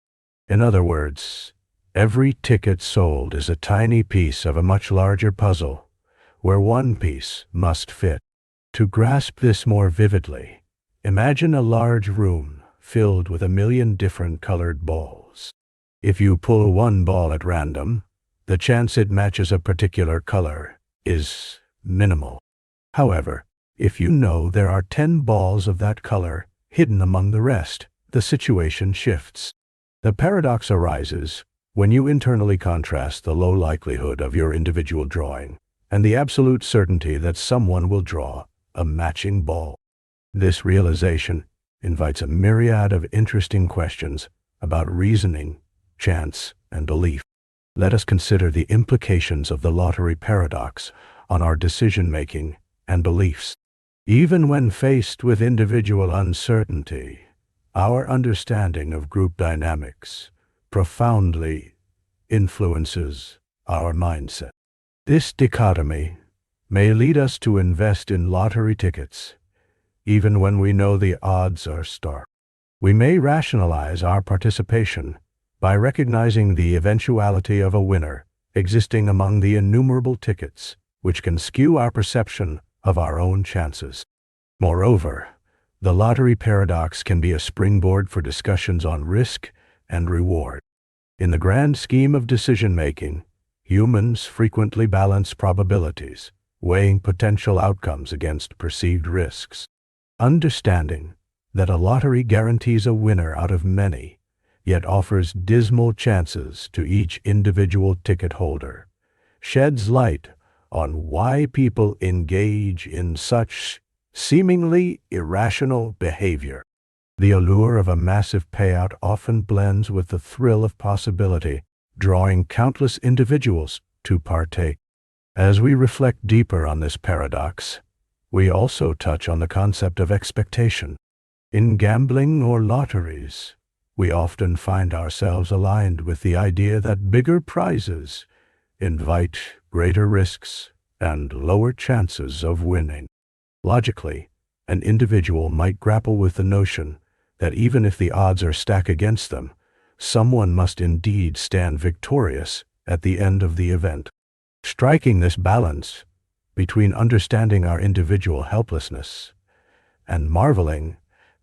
In other words, every ticket sold is a tiny piece of a much larger puzzle, where one piece must fit. To grasp this more vividly, imagine a large room filled with 1 million different colored balls. If you pull one ball at random, the chance it matches a particular color is minimal. However, if you know there are 10 balls of that color hidden among the rest, the situation shifts. The paradox arises when you internally contrast the low likelihood of your individual drawing and the absolute certainty that someone will draw a matching ball. This realization invites a myriad of interesting questions about reasoning, chance, and belief. Let us consider the implications of the lottery paradox on our decision-making and beliefs. Even when faced with individual uncertainty, our understanding of group dynamics profoundly influences our mindset. This dichotomy may lead us to invest in lottery tickets, even when we know the odds are stark. We may rationalize our participation by recognizing the eventuality of a winner existing among the innumerable tickets, which can skew our perception of our own chances. Moreover, the lottery paradox can be a springboard for discussions on risk and reward. In the grand scheme of decision-making, humans frequently balance probabilities, weighing potential outcomes against perceived risks. Understanding that a lottery guarantees a winner out of many, yet offers dismal chances to each individual ticket holder, sheds light on why people engage in such seemingly irrational behavior. The allure of a massive payout often blends with the thrill of possibility, drawing countless individuals to partake. As we reflect deeper on this paradox, we also touch on the concept of expectation. In gambling or lotteries, we often find ourselves aligned with the idea that bigger prizes invite greater risks and lower chances of winning. Logically, an individual might grapple with the notion that even if the odds are stacked against them, someone must indeed stand victorious at the end of the event. Striking this balance between understanding our individual helplessness and marveling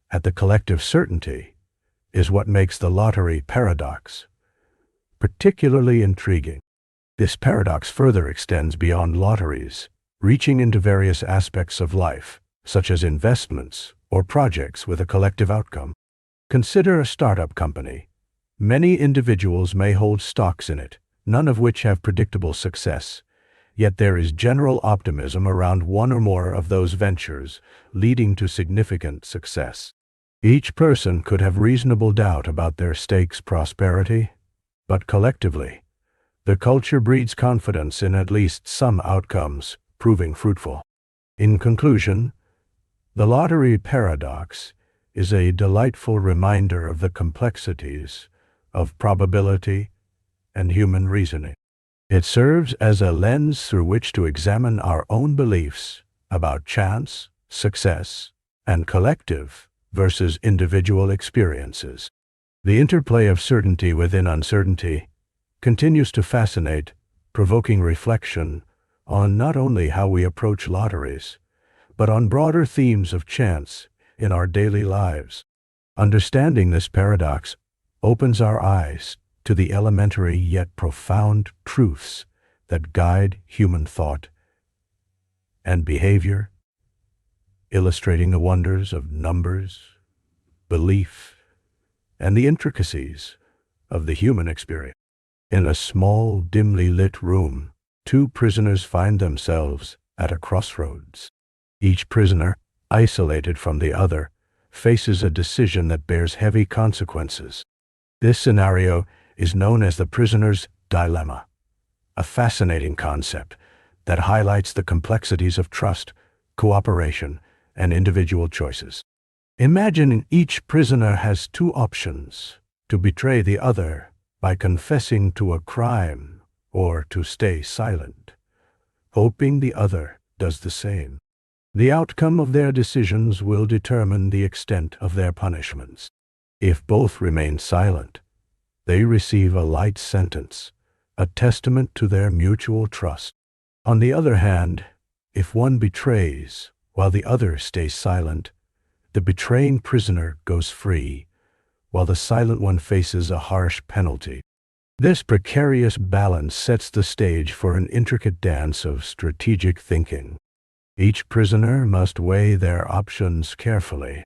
at the collective certainty is what makes the lottery paradox particularly intriguing. This paradox further extends beyond lotteries, reaching into various aspects of life, such as investments or projects with a collective outcome. Consider a startup company. Many individuals may hold stocks in it, none of which have predictable success. Yet there is general optimism around one or more of those ventures, leading to significant success. Each person could have reasonable doubt about their stake's prosperity, but collectively, the culture breeds confidence in at least some outcomes, proving fruitful. In conclusion, the lottery paradox is a delightful reminder of the complexities of probability and human reasoning. It serves as a lens through which to examine our own beliefs about chance, success, and collective versus individual experiences. The interplay of certainty within uncertainty continues to fascinate, provoking reflection on not only how we approach lotteries, but on broader themes of chance in our daily lives. Understanding this paradox opens our eyes to the elementary yet profound truths that guide human thought and behavior, illustrating the wonders of numbers, belief, and the intricacies of the human experience. In a small, dimly lit room, two prisoners find themselves at a crossroads. Each prisoner, isolated from the other, faces a decision that bears heavy consequences. This scenario is known as the prisoner's dilemma, a fascinating concept that highlights the complexities of trust, cooperation, and individual choices. Imagine each prisoner has two options: to betray the other by confessing to a crime, or to stay silent, hoping the other does the same. The outcome of their decisions will determine the extent of their punishments. If both remain silent, they receive a light sentence, a testament to their mutual trust. On the other hand, if one betrays while the other stays silent, the betraying prisoner goes free, while the silent one faces a harsh penalty. This precarious balance sets the stage for an intricate dance of strategic thinking. Each prisoner must weigh their options carefully,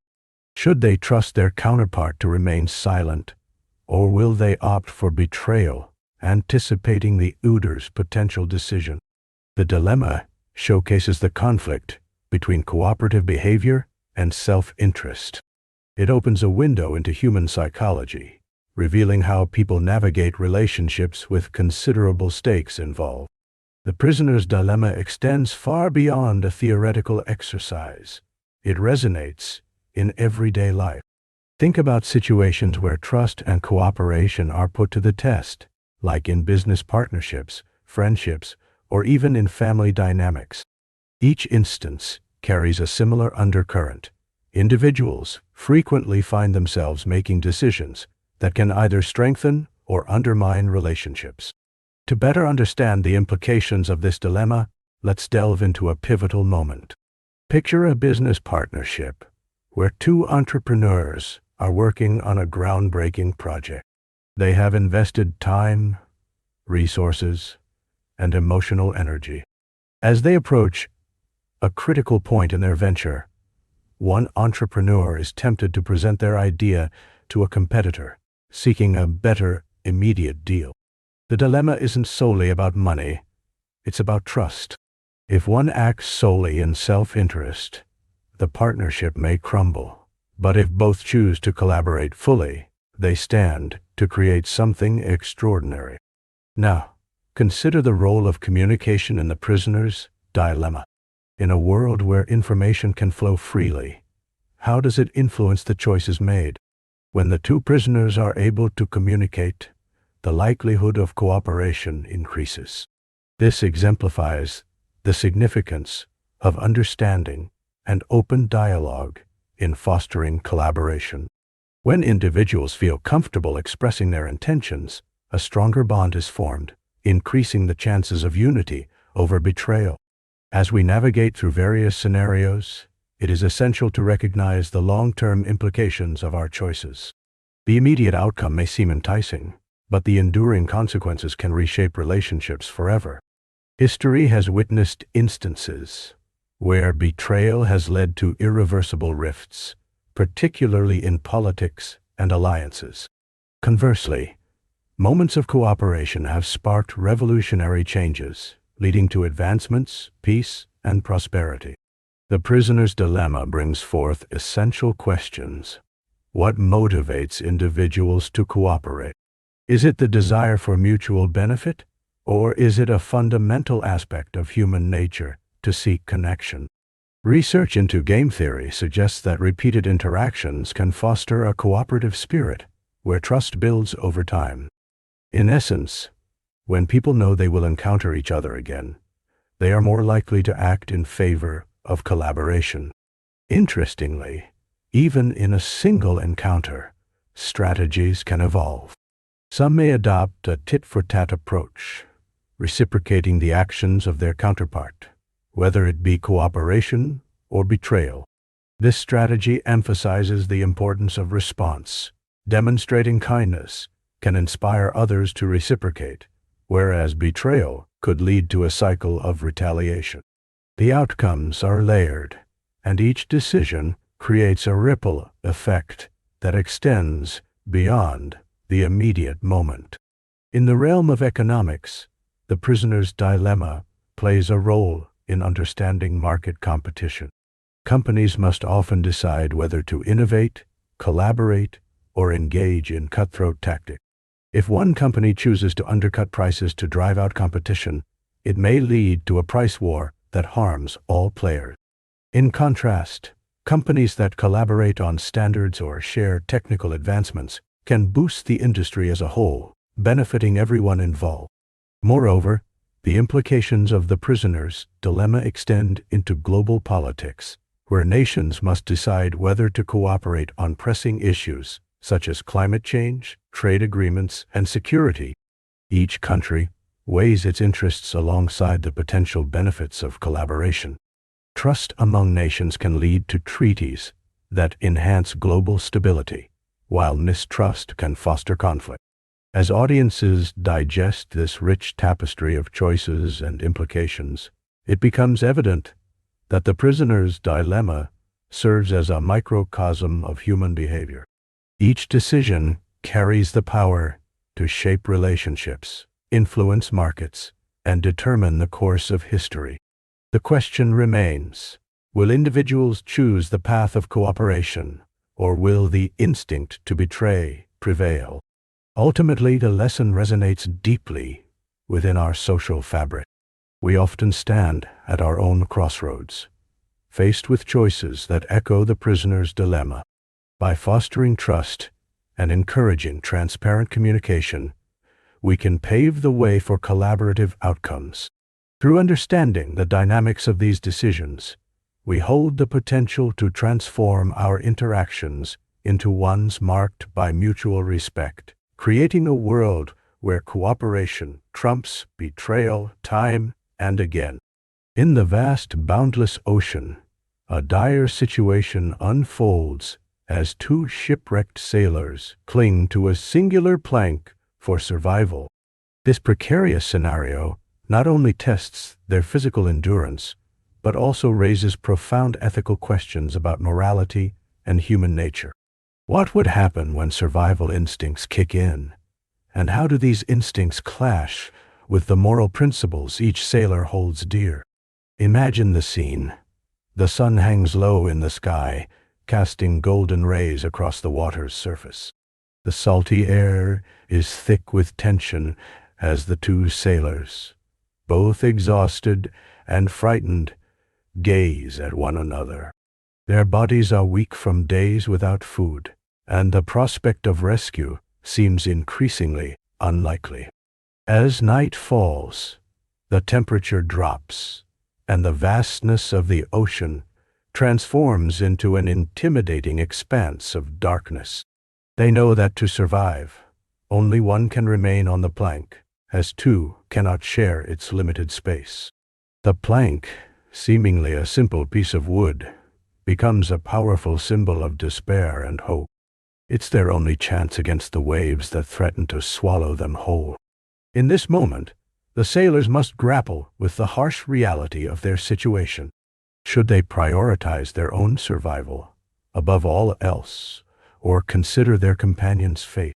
Should they trust their counterpart to remain silent, or will they opt for betrayal, anticipating the other's potential decision? The dilemma showcases the conflict between cooperative behavior and self-interest. It opens a window into human psychology, revealing how people navigate relationships with considerable stakes involved. The prisoner's dilemma extends far beyond a theoretical exercise. It resonates in everyday life. Think about situations where trust and cooperation are put to the test, like in business partnerships, friendships, or even in family dynamics. Each instance carries a similar undercurrent. Individuals frequently find themselves making decisions that can either strengthen or undermine relationships. To better understand the implications of this dilemma, let's delve into a pivotal moment. Picture a business partnership where two entrepreneurs are working on a groundbreaking project. They have invested time, resources, and emotional energy. As they approach a critical point in their venture, one entrepreneur is tempted to present their idea to a competitor, seeking a better, immediate deal. The dilemma isn't solely about money, it's about trust. If one acts solely in self-interest, the partnership may crumble. But if both choose to collaborate fully, they stand to create something extraordinary. Now, consider the role of communication in the prisoner's dilemma. In a world where information can flow freely, how does it influence the choices made? When the two prisoners are able to communicate, the likelihood of cooperation increases. This exemplifies the significance of understanding and open dialogue in fostering collaboration. When individuals feel comfortable expressing their intentions, a stronger bond is formed, increasing the chances of unity over betrayal. As we navigate through various scenarios, it is essential to recognize the long-term implications of our choices. The immediate outcome may seem enticing, but the enduring consequences can reshape relationships forever. History has witnessed instances where betrayal has led to irreversible rifts, particularly in politics and alliances. Conversely, moments of cooperation have sparked revolutionary changes, leading to advancements, peace, and prosperity. The prisoner's dilemma brings forth essential questions. What motivates individuals to cooperate? Is it the desire for mutual benefit, or is it a fundamental aspect of human nature to seek connection? Research into game theory suggests that repeated interactions can foster a cooperative spirit, where trust builds over time. In essence, when people know they will encounter each other again, they are more likely to act in favor of collaboration. Interestingly, even in a single encounter, strategies can evolve. Some may adopt a tit-for-tat approach, reciprocating the actions of their counterpart, whether it be cooperation or betrayal. This strategy emphasizes the importance of response. Demonstrating kindness can inspire others to reciprocate, whereas betrayal could lead to a cycle of retaliation. The outcomes are layered, and each decision creates a ripple effect that extends beyond the immediate moment. In the realm of economics, the prisoner's dilemma plays a role in understanding market competition. Companies must often decide whether to innovate, collaborate, or engage in cutthroat tactics. If one company chooses to undercut prices to drive out competition, it may lead to a price war that harms all players. In contrast, companies that collaborate on standards or share technical advancements can boost the industry as a whole, benefiting everyone involved. Moreover, the implications of the prisoner's dilemma extend into global politics, where nations must decide whether to cooperate on pressing issues such as climate change, trade agreements, and security. Each country weighs its interests alongside the potential benefits of collaboration. Trust among nations can lead to treaties that enhance global stability, while mistrust can foster conflict. As audiences digest this rich tapestry of choices and implications, it becomes evident that the prisoner's dilemma serves as a microcosm of human behavior. Each decision carries the power to shape relationships, influence markets, and determine the course of history. The question remains, will individuals choose the path of cooperation, or will the instinct to betray prevail? Ultimately, the lesson resonates deeply within our social fabric. We often stand at our own crossroads, faced with choices that echo the prisoner's dilemma. By fostering trust and encouraging transparent communication, we can pave the way for collaborative outcomes. Through understanding the dynamics of these decisions, we hold the potential to transform our interactions into ones marked by mutual respect, creating a world where cooperation trumps betrayal time and again. In the vast, boundless ocean, a dire situation unfolds as two shipwrecked sailors cling to a singular plank for survival. This precarious scenario not only tests their physical endurance, but also raises profound ethical questions about morality and human nature. What would happen when survival instincts kick in? And how do these instincts clash with the moral principles each sailor holds dear? Imagine the scene. The sun hangs low in the sky, casting golden rays across the water's surface. The salty air is thick with tension as the two sailors, both exhausted and frightened, gaze at one another. Their bodies are weak from days without food, and the prospect of rescue seems increasingly unlikely. As night falls, the temperature drops, and the vastness of the ocean transforms into an intimidating expanse of darkness. They know that to survive, only one can remain on the plank, as two cannot share its limited space. The plank, seemingly a simple piece of wood, becomes a powerful symbol of despair and hope. It's their only chance against the waves that threaten to swallow them whole. In this moment, the sailors must grapple with the harsh reality of their situation. Should they prioritize their own survival above all else, or consider their companion's fate?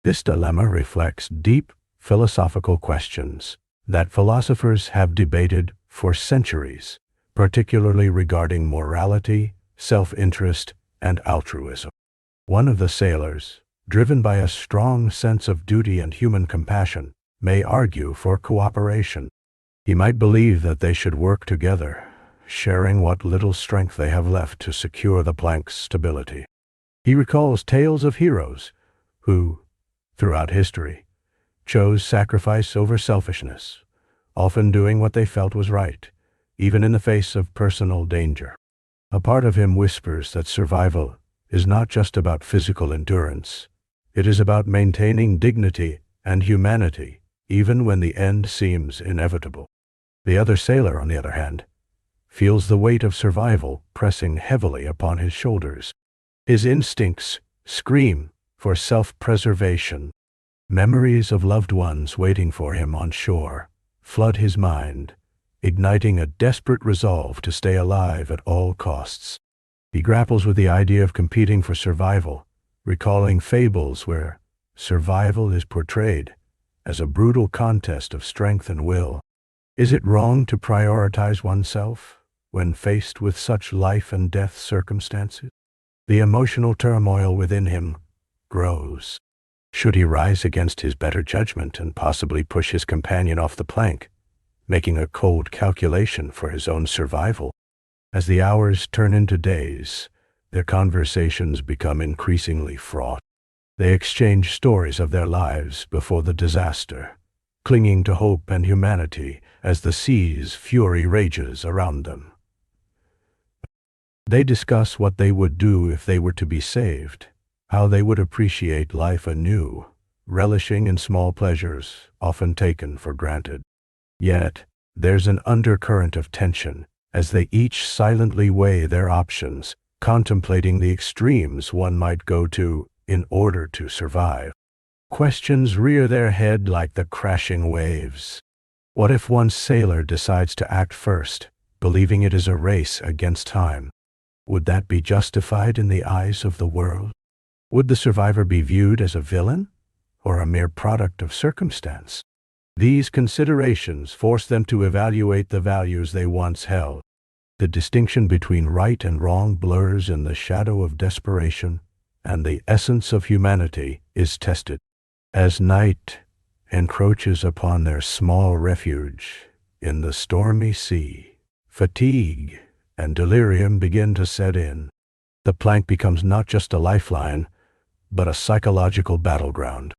This dilemma reflects deep philosophical questions that philosophers have debated for centuries, particularly regarding morality, self-interest, and altruism. One of the sailors, driven by a strong sense of duty and human compassion, may argue for cooperation. He might believe that they should work together, sharing what little strength they have left to secure the plank's stability. He recalls tales of heroes who, throughout history, chose sacrifice over selfishness, often doing what they felt was right, even in the face of personal danger. A part of him whispers that survival is not just about physical endurance. It is about maintaining dignity and humanity, even when the end seems inevitable. The other sailor, on the other hand, feels the weight of survival pressing heavily upon his shoulders. His instincts scream for self-preservation. Memories of loved ones waiting for him on shore flood his mind, igniting a desperate resolve to stay alive at all costs. He grapples with the idea of competing for survival, recalling fables where survival is portrayed as a brutal contest of strength and will. Is it wrong to prioritize oneself when faced with such life and death circumstances? The emotional turmoil within him grows. Should he rise against his better judgment and possibly push his companion off the plank, making a cold calculation for his own survival? As the hours turn into days, their conversations become increasingly fraught. They exchange stories of their lives before the disaster, clinging to hope and humanity as the sea's fury rages around them. They discuss what they would do if they were to be saved, how they would appreciate life anew, relishing in small pleasures often taken for granted. Yet, there's an undercurrent of tension as they each silently weigh their options, contemplating the extremes one might go to in order to survive. Questions rear their head like the crashing waves. What if one sailor decides to act first, believing it is a race against time? Would that be justified in the eyes of the world? Would the survivor be viewed as a villain or a mere product of circumstance? These considerations force them to evaluate the values they once held. The distinction between right and wrong blurs in the shadow of desperation, and the essence of humanity is tested. As night encroaches upon their small refuge in the stormy sea, fatigue and delirium begin to set in. The plank becomes not just a lifeline, but a psychological battleground.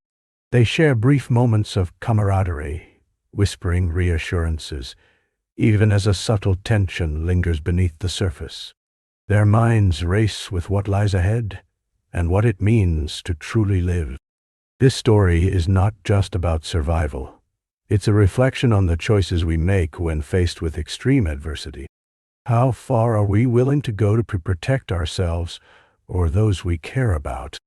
They share brief moments of camaraderie, whispering reassurances, even as a subtle tension lingers beneath the surface. Their minds race with what lies ahead and what it means to truly live. This story is not just about survival. It's a reflection on the choices we make when faced with extreme adversity. How far are we willing to go to protect ourselves or those we care about?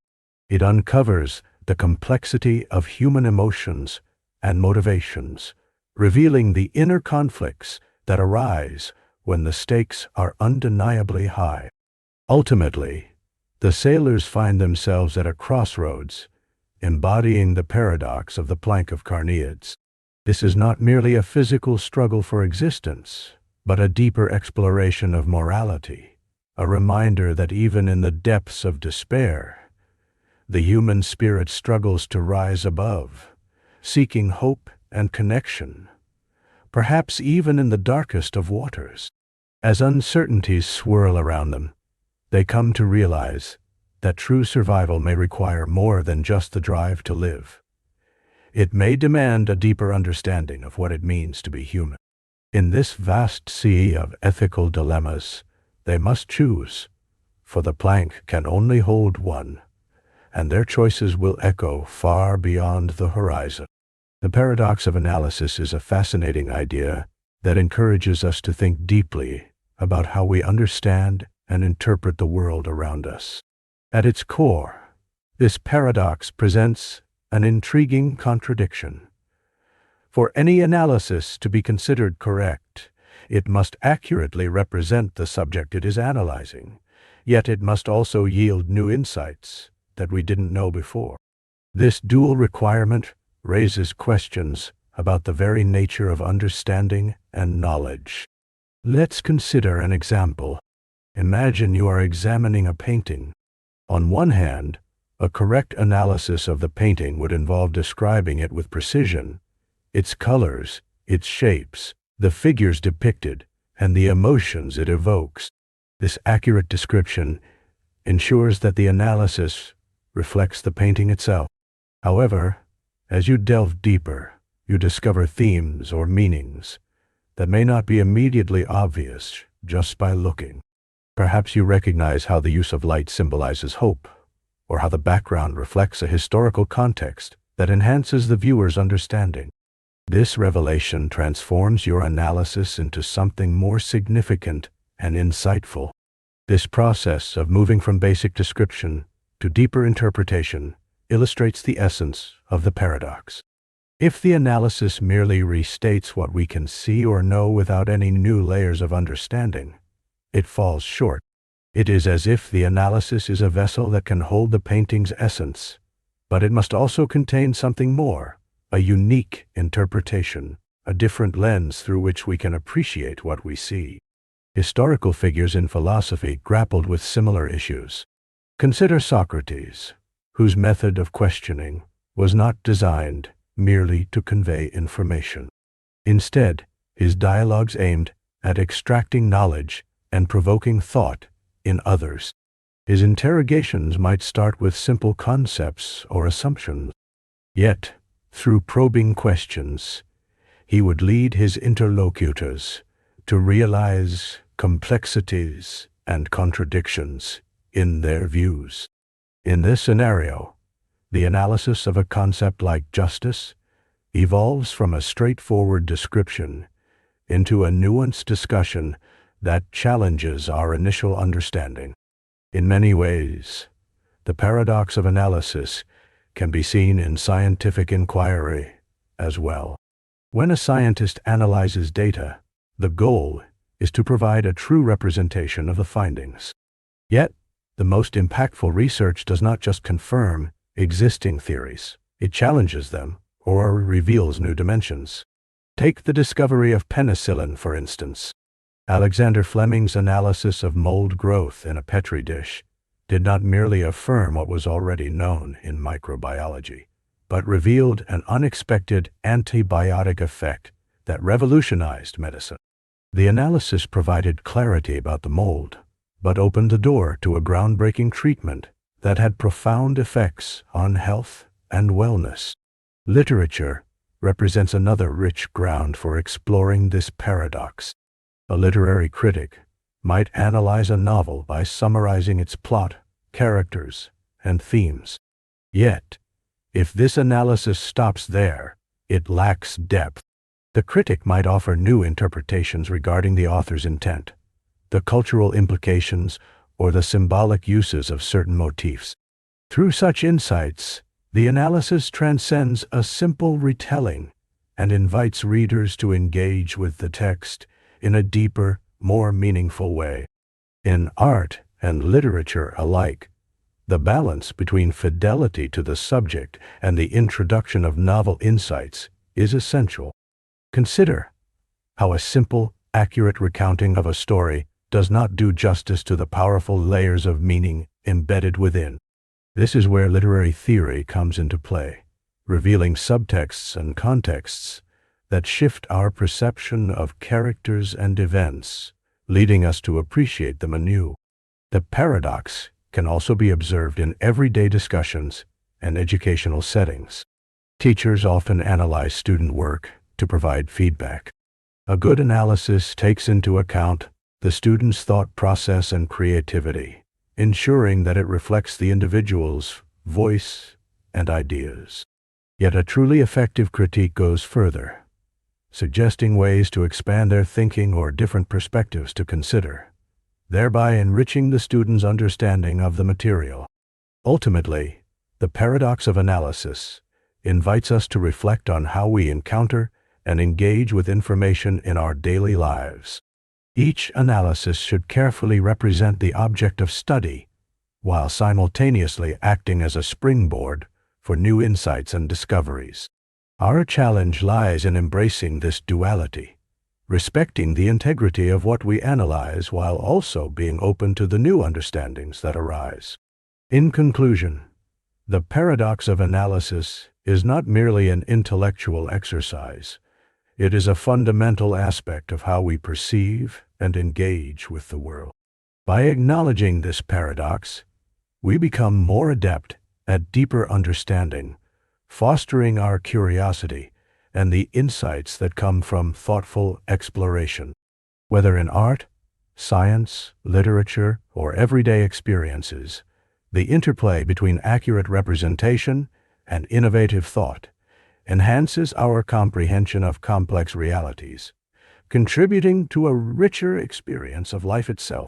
It uncovers the complexity of human emotions and motivations, revealing the inner conflicts that arise when the stakes are undeniably high. Ultimately, the sailors find themselves at a crossroads, embodying the paradox of the plank of Carneades. This is not merely a physical struggle for existence, but a deeper exploration of morality, a reminder that even in the depths of despair, the human spirit struggles to rise above, seeking hope and connection, perhaps even in the darkest of waters. As uncertainties swirl around them, they come to realize that true survival may require more than just the drive to live. It may demand a deeper understanding of what it means to be human. In this vast sea of ethical dilemmas, they must choose, for the plank can only hold one, and their choices will echo far beyond the horizon. The paradox of analysis is a fascinating idea that encourages us to think deeply about how we understand and interpret the world around us. At its core, this paradox presents an intriguing contradiction. For any analysis to be considered correct, it must accurately represent the subject it is analyzing, yet it must also yield new insights that we didn't know before. This dual requirement raises questions about the very nature of understanding and knowledge. Let's consider an example. Imagine you are examining a painting. On one hand, a correct analysis of the painting would involve describing it with precision, its colors, its shapes, the figures depicted, and the emotions it evokes. This accurate description ensures that the analysis reflects the painting itself. However, as you delve deeper, you discover themes or meanings that may not be immediately obvious just by looking. Perhaps you recognize how the use of light symbolizes hope, or how the background reflects a historical context that enhances the viewer's understanding. This revelation transforms your analysis into something more significant and insightful. This process of moving from basic description to deeper interpretation illustrates the essence of the paradox. If the analysis merely restates what we can see or know without any new layers of understanding, it falls short. It is as if the analysis is a vessel that can hold the painting's essence, but it must also contain something more, a unique interpretation, a different lens through which we can appreciate what we see. Historical figures in philosophy grappled with similar issues. Consider Socrates, whose method of questioning was not designed merely to convey information. Instead, his dialogues aimed at extracting knowledge and provoking thought in others. His interrogations might start with simple concepts or assumptions. Yet, through probing questions, he would lead his interlocutors to realize complexities and contradictions in their views. In this scenario, the analysis of a concept like justice evolves from a straightforward description into a nuanced discussion that challenges our initial understanding. In many ways, the paradox of analysis can be seen in scientific inquiry as well. When a scientist analyzes data, the goal is to provide a true representation of the findings. Yet, the most impactful research does not just confirm existing theories. It challenges them or reveals new dimensions. Take the discovery of penicillin, for instance. Alexander Fleming's analysis of mold growth in a petri dish did not merely affirm what was already known in microbiology, but revealed an unexpected antibiotic effect that revolutionized medicine. The analysis provided clarity about the mold, but opened the door to a groundbreaking treatment that had profound effects on health and wellness. Literature represents another rich ground for exploring this paradox. A literary critic might analyze a novel by summarizing its plot, characters, and themes. Yet, if this analysis stops there, it lacks depth. The critic might offer new interpretations regarding the author's intent, the cultural implications, or the symbolic uses of certain motifs. Through such insights, the analysis transcends a simple retelling and invites readers to engage with the text in a deeper, more meaningful way. In art and literature alike, the balance between fidelity to the subject and the introduction of novel insights is essential. Consider how a simple, accurate recounting of a story does not do justice to the powerful layers of meaning embedded within. This is where literary theory comes into play, revealing subtexts and contexts that shift our perception of characters and events, leading us to appreciate them anew. The paradox can also be observed in everyday discussions and educational settings. Teachers often analyze student work to provide feedback. A good analysis takes into account the student's thought process and creativity, ensuring that it reflects the individual's voice and ideas. Yet a truly effective critique goes further, suggesting ways to expand their thinking or different perspectives to consider, thereby enriching the student's understanding of the material. Ultimately, the paradox of analysis invites us to reflect on how we encounter and engage with information in our daily lives. Each analysis should carefully represent the object of study, while simultaneously acting as a springboard for new insights and discoveries. Our challenge lies in embracing this duality, respecting the integrity of what we analyze while also being open to the new understandings that arise. In conclusion, the paradox of analysis is not merely an intellectual exercise. It is a fundamental aspect of how we perceive and engage with the world. By acknowledging this paradox, we become more adept at deeper understanding, fostering our curiosity and the insights that come from thoughtful exploration. Whether in art, science, literature, or everyday experiences, the interplay between accurate representation and innovative thought enhances our comprehension of complex realities, contributing to a richer experience of life itself.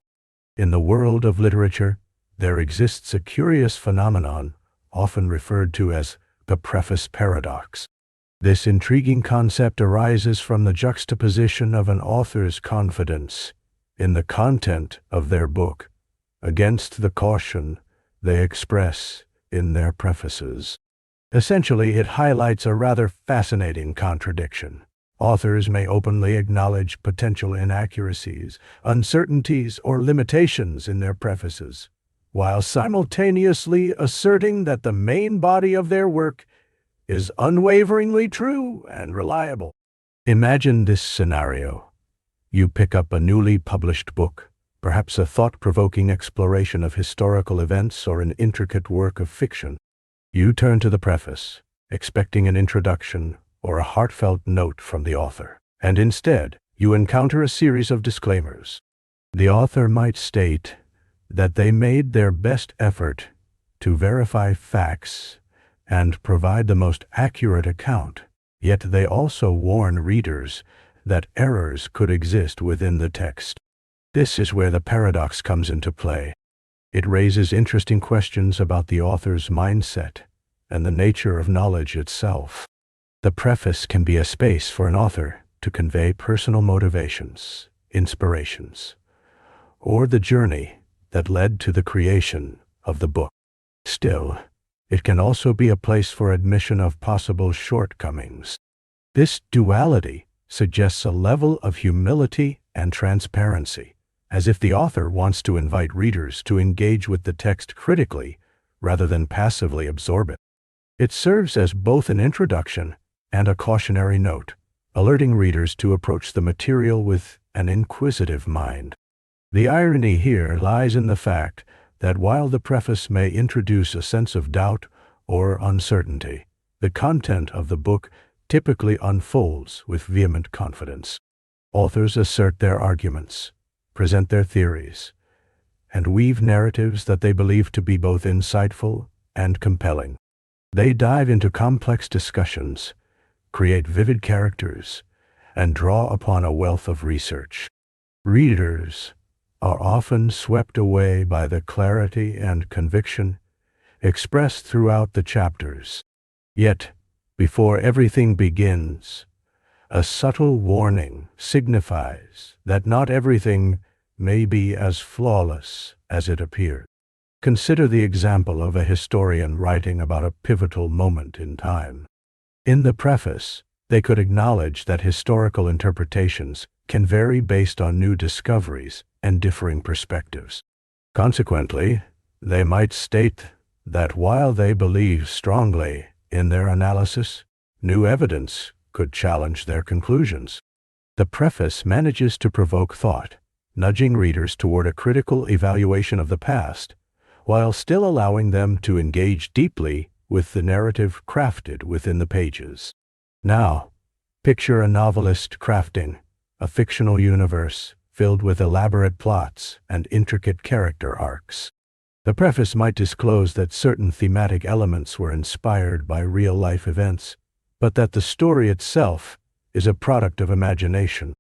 In the world of literature, there exists a curious phenomenon often referred to as the Preface Paradox. This intriguing concept arises from the juxtaposition of an author's confidence in the content of their book against the caution they express in their prefaces. Essentially, it highlights a rather fascinating contradiction. Authors may openly acknowledge potential inaccuracies, uncertainties, or limitations in their prefaces, while simultaneously asserting that the main body of their work is unwaveringly true and reliable. Imagine this scenario. You pick up a newly published book, perhaps a thought-provoking exploration of historical events or an intricate work of fiction. You turn to the preface, expecting an introduction or a heartfelt note from the author, and instead, you encounter a series of disclaimers. The author might state that they made their best effort to verify facts and provide the most accurate account, yet they also warn readers that errors could exist within the text. This is where the paradox comes into play. It raises interesting questions about the author's mindset and the nature of knowledge itself. The preface can be a space for an author to convey personal motivations, inspirations, or the journey that led to the creation of the book. Still, it can also be a place for admission of possible shortcomings. This duality suggests a level of humility and transparency, as if the author wants to invite readers to engage with the text critically rather than passively absorb it. It serves as both an introduction and a cautionary note, alerting readers to approach the material with an inquisitive mind. The irony here lies in the fact that while the preface may introduce a sense of doubt or uncertainty, the content of the book typically unfolds with vehement confidence. Authors assert their arguments, present their theories, and weave narratives that they believe to be both insightful and compelling. They dive into complex discussions, create vivid characters, and draw upon a wealth of research. Readers are often swept away by the clarity and conviction expressed throughout the chapters. Yet, before everything begins, a subtle warning signifies that not everything may be as flawless as it appears. Consider the example of a historian writing about a pivotal moment in time. In the preface, they could acknowledge that historical interpretations can vary based on new discoveries and differing perspectives. Consequently, they might state that while they believe strongly in their analysis, new evidence could challenge their conclusions. The preface manages to provoke thought, nudging readers toward a critical evaluation of the past, while still allowing them to engage deeply with the narrative crafted within the pages. Now, picture a novelist crafting a fictional universe filled with elaborate plots and intricate character arcs. The preface might disclose that certain thematic elements were inspired by real-life events, but that the story itself is a product of imagination.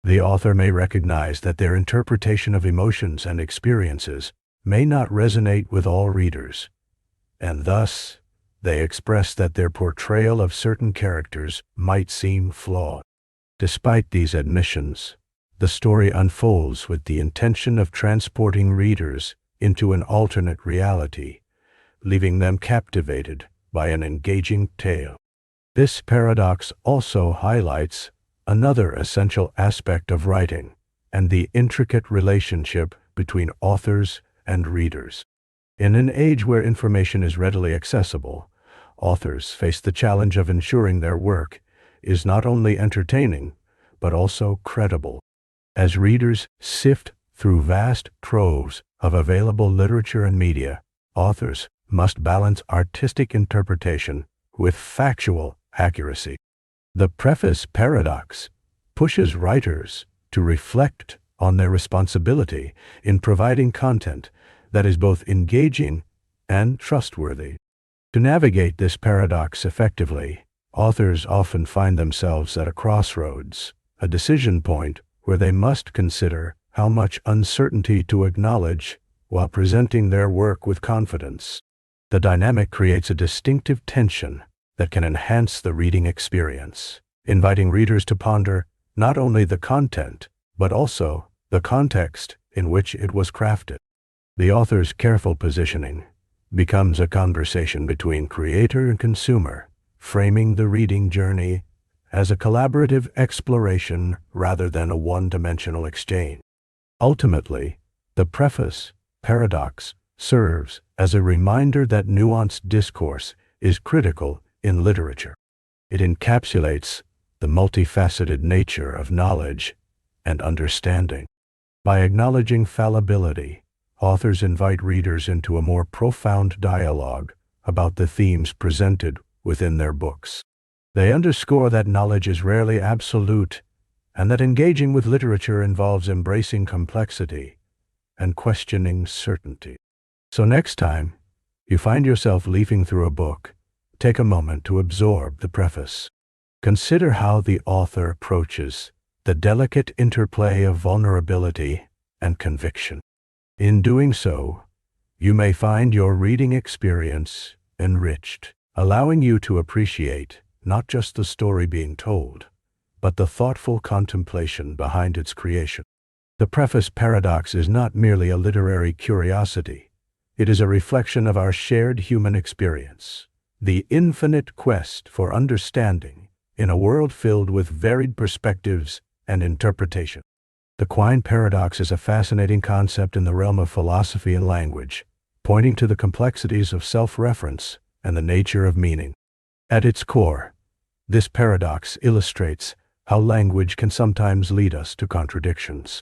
The author may recognize that their interpretation of emotions and experiences may not resonate with all readers, and thus they express that their portrayal of certain characters might seem flawed. Despite these admissions, the story unfolds with the intention of transporting readers into an alternate reality, leaving them captivated by an engaging tale. This paradox also highlights another essential aspect of writing and the intricate relationship between authors and readers. In an age where information is readily accessible, authors face the challenge of ensuring their work is not only entertaining, but also credible. As readers sift through vast troves of available literature and media, authors must balance artistic interpretation with factual accuracy. The Preface Paradox pushes writers to reflect on their responsibility in providing content that is both engaging and trustworthy. To navigate this paradox effectively, authors often find themselves at a crossroads, a decision point where they must consider how much uncertainty to acknowledge while presenting their work with confidence. The dynamic creates a distinctive tension that can enhance the reading experience, inviting readers to ponder not only the content, but also the context in which it was crafted. The author's careful positioning becomes a conversation between creator and consumer, framing the reading journey as a collaborative exploration rather than a one-dimensional exchange. Ultimately, the Preface Paradox serves as a reminder that nuanced discourse is critical in literature. It encapsulates the multifaceted nature of knowledge and understanding. By acknowledging fallibility, authors invite readers into a more profound dialogue about the themes presented within their books. They underscore that knowledge is rarely absolute, and that engaging with literature involves embracing complexity and questioning certainty. So next time you find yourself leafing through a book, take a moment to absorb the preface. Consider how the author approaches the delicate interplay of vulnerability and conviction. In doing so, you may find your reading experience enriched, allowing you to appreciate not just the story being told, but the thoughtful contemplation behind its creation. The Preface Paradox is not merely a literary curiosity. It is a reflection of our shared human experience, the infinite quest for understanding in a world filled with varied perspectives and interpretation. The Quine Paradox is a fascinating concept in the realm of philosophy and language, pointing to the complexities of self-reference and the nature of meaning. At its core, this paradox illustrates how language can sometimes lead us to contradictions.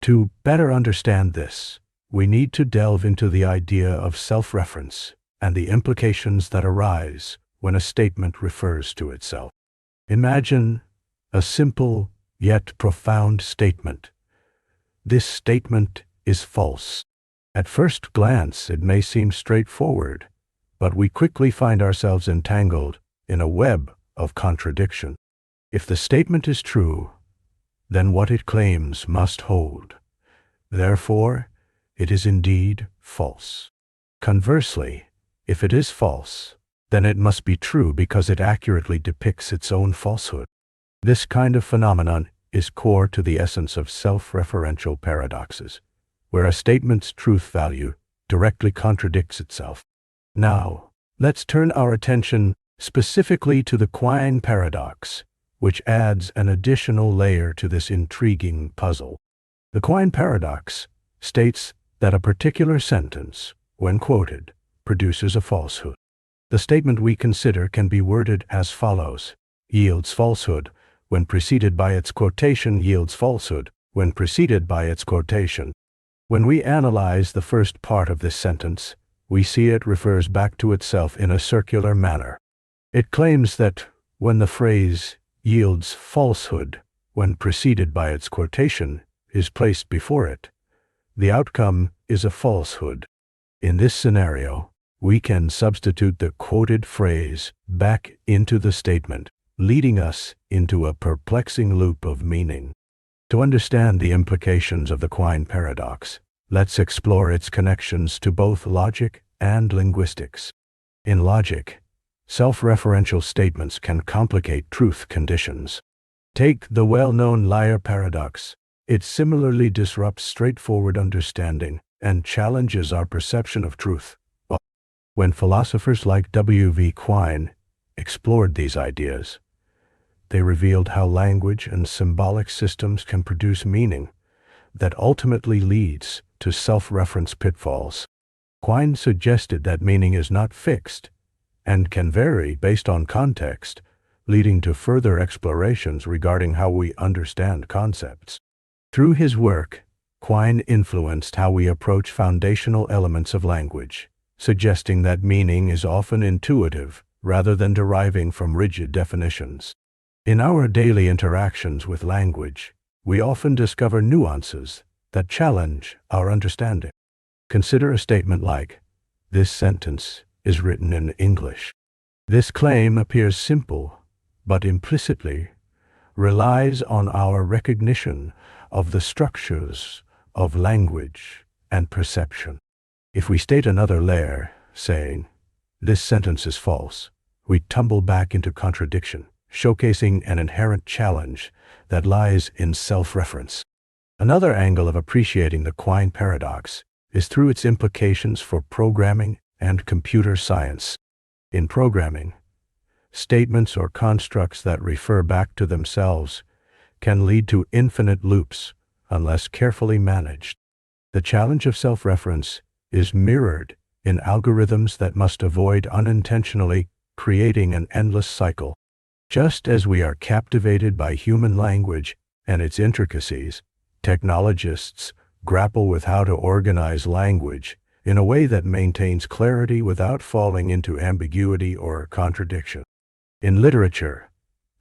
To better understand this, we need to delve into the idea of self-reference and the implications that arise when a statement refers to itself. Imagine a simple yet profound statement. This statement is false. At first glance, it may seem straightforward, but we quickly find ourselves entangled in a web of contradiction. If the statement is true, then what it claims must hold. Therefore, it is indeed false. Conversely, if it is false, then it must be true because it accurately depicts its own falsehood. This kind of phenomenon is core to the essence of self-referential paradoxes, where a statement's truth value directly contradicts itself. Now, let's turn our attention specifically to the Quine Paradox, which adds an additional layer to this intriguing puzzle. The Quine Paradox states that a particular sentence, when quoted, produces a falsehood. The statement we consider can be worded as follows: yields falsehood when preceded by its quotation, yields falsehood when preceded by its quotation. When we analyze the first part of this sentence, we see it refers back to itself in a circular manner. It claims that when the phrase yields falsehood when preceded by its quotation is placed before it, the outcome is a falsehood. In this scenario, we can substitute the quoted phrase back into the statement, leading us into a perplexing loop of meaning. To understand the implications of the Quine Paradox, let's explore its connections to both logic and linguistics. In logic, self-referential statements can complicate truth conditions. Take the well-known liar paradox. It similarly disrupts straightforward understanding and challenges our perception of truth. When philosophers like W.V. Quine explored these ideas, they revealed how language and symbolic systems can produce meaning that ultimately leads to self-reference pitfalls. Quine suggested that meaning is not fixed and can vary based on context, leading to further explorations regarding how we understand concepts. Through his work, Quine influenced how we approach foundational elements of language, suggesting that meaning is often intuitive rather than deriving from rigid definitions. In our daily interactions with language, we often discover nuances that challenge our understanding. Consider a statement like, "This sentence is written in English." This claim appears simple, but implicitly relies on our recognition of the structures of language and perception. If we state another layer, saying, "This sentence is false," we tumble back into contradiction, showcasing an inherent challenge that lies in self-reference. Another angle of appreciating the Quine Paradox is through its implications for programming and computer science. In programming, statements or constructs that refer back to themselves can lead to infinite loops unless carefully managed. The challenge of self-reference is mirrored in algorithms that must avoid unintentionally creating an endless cycle. Just as we are captivated by human language and its intricacies, technologists grapple with how to organize language in a way that maintains clarity without falling into ambiguity or contradiction. In literature,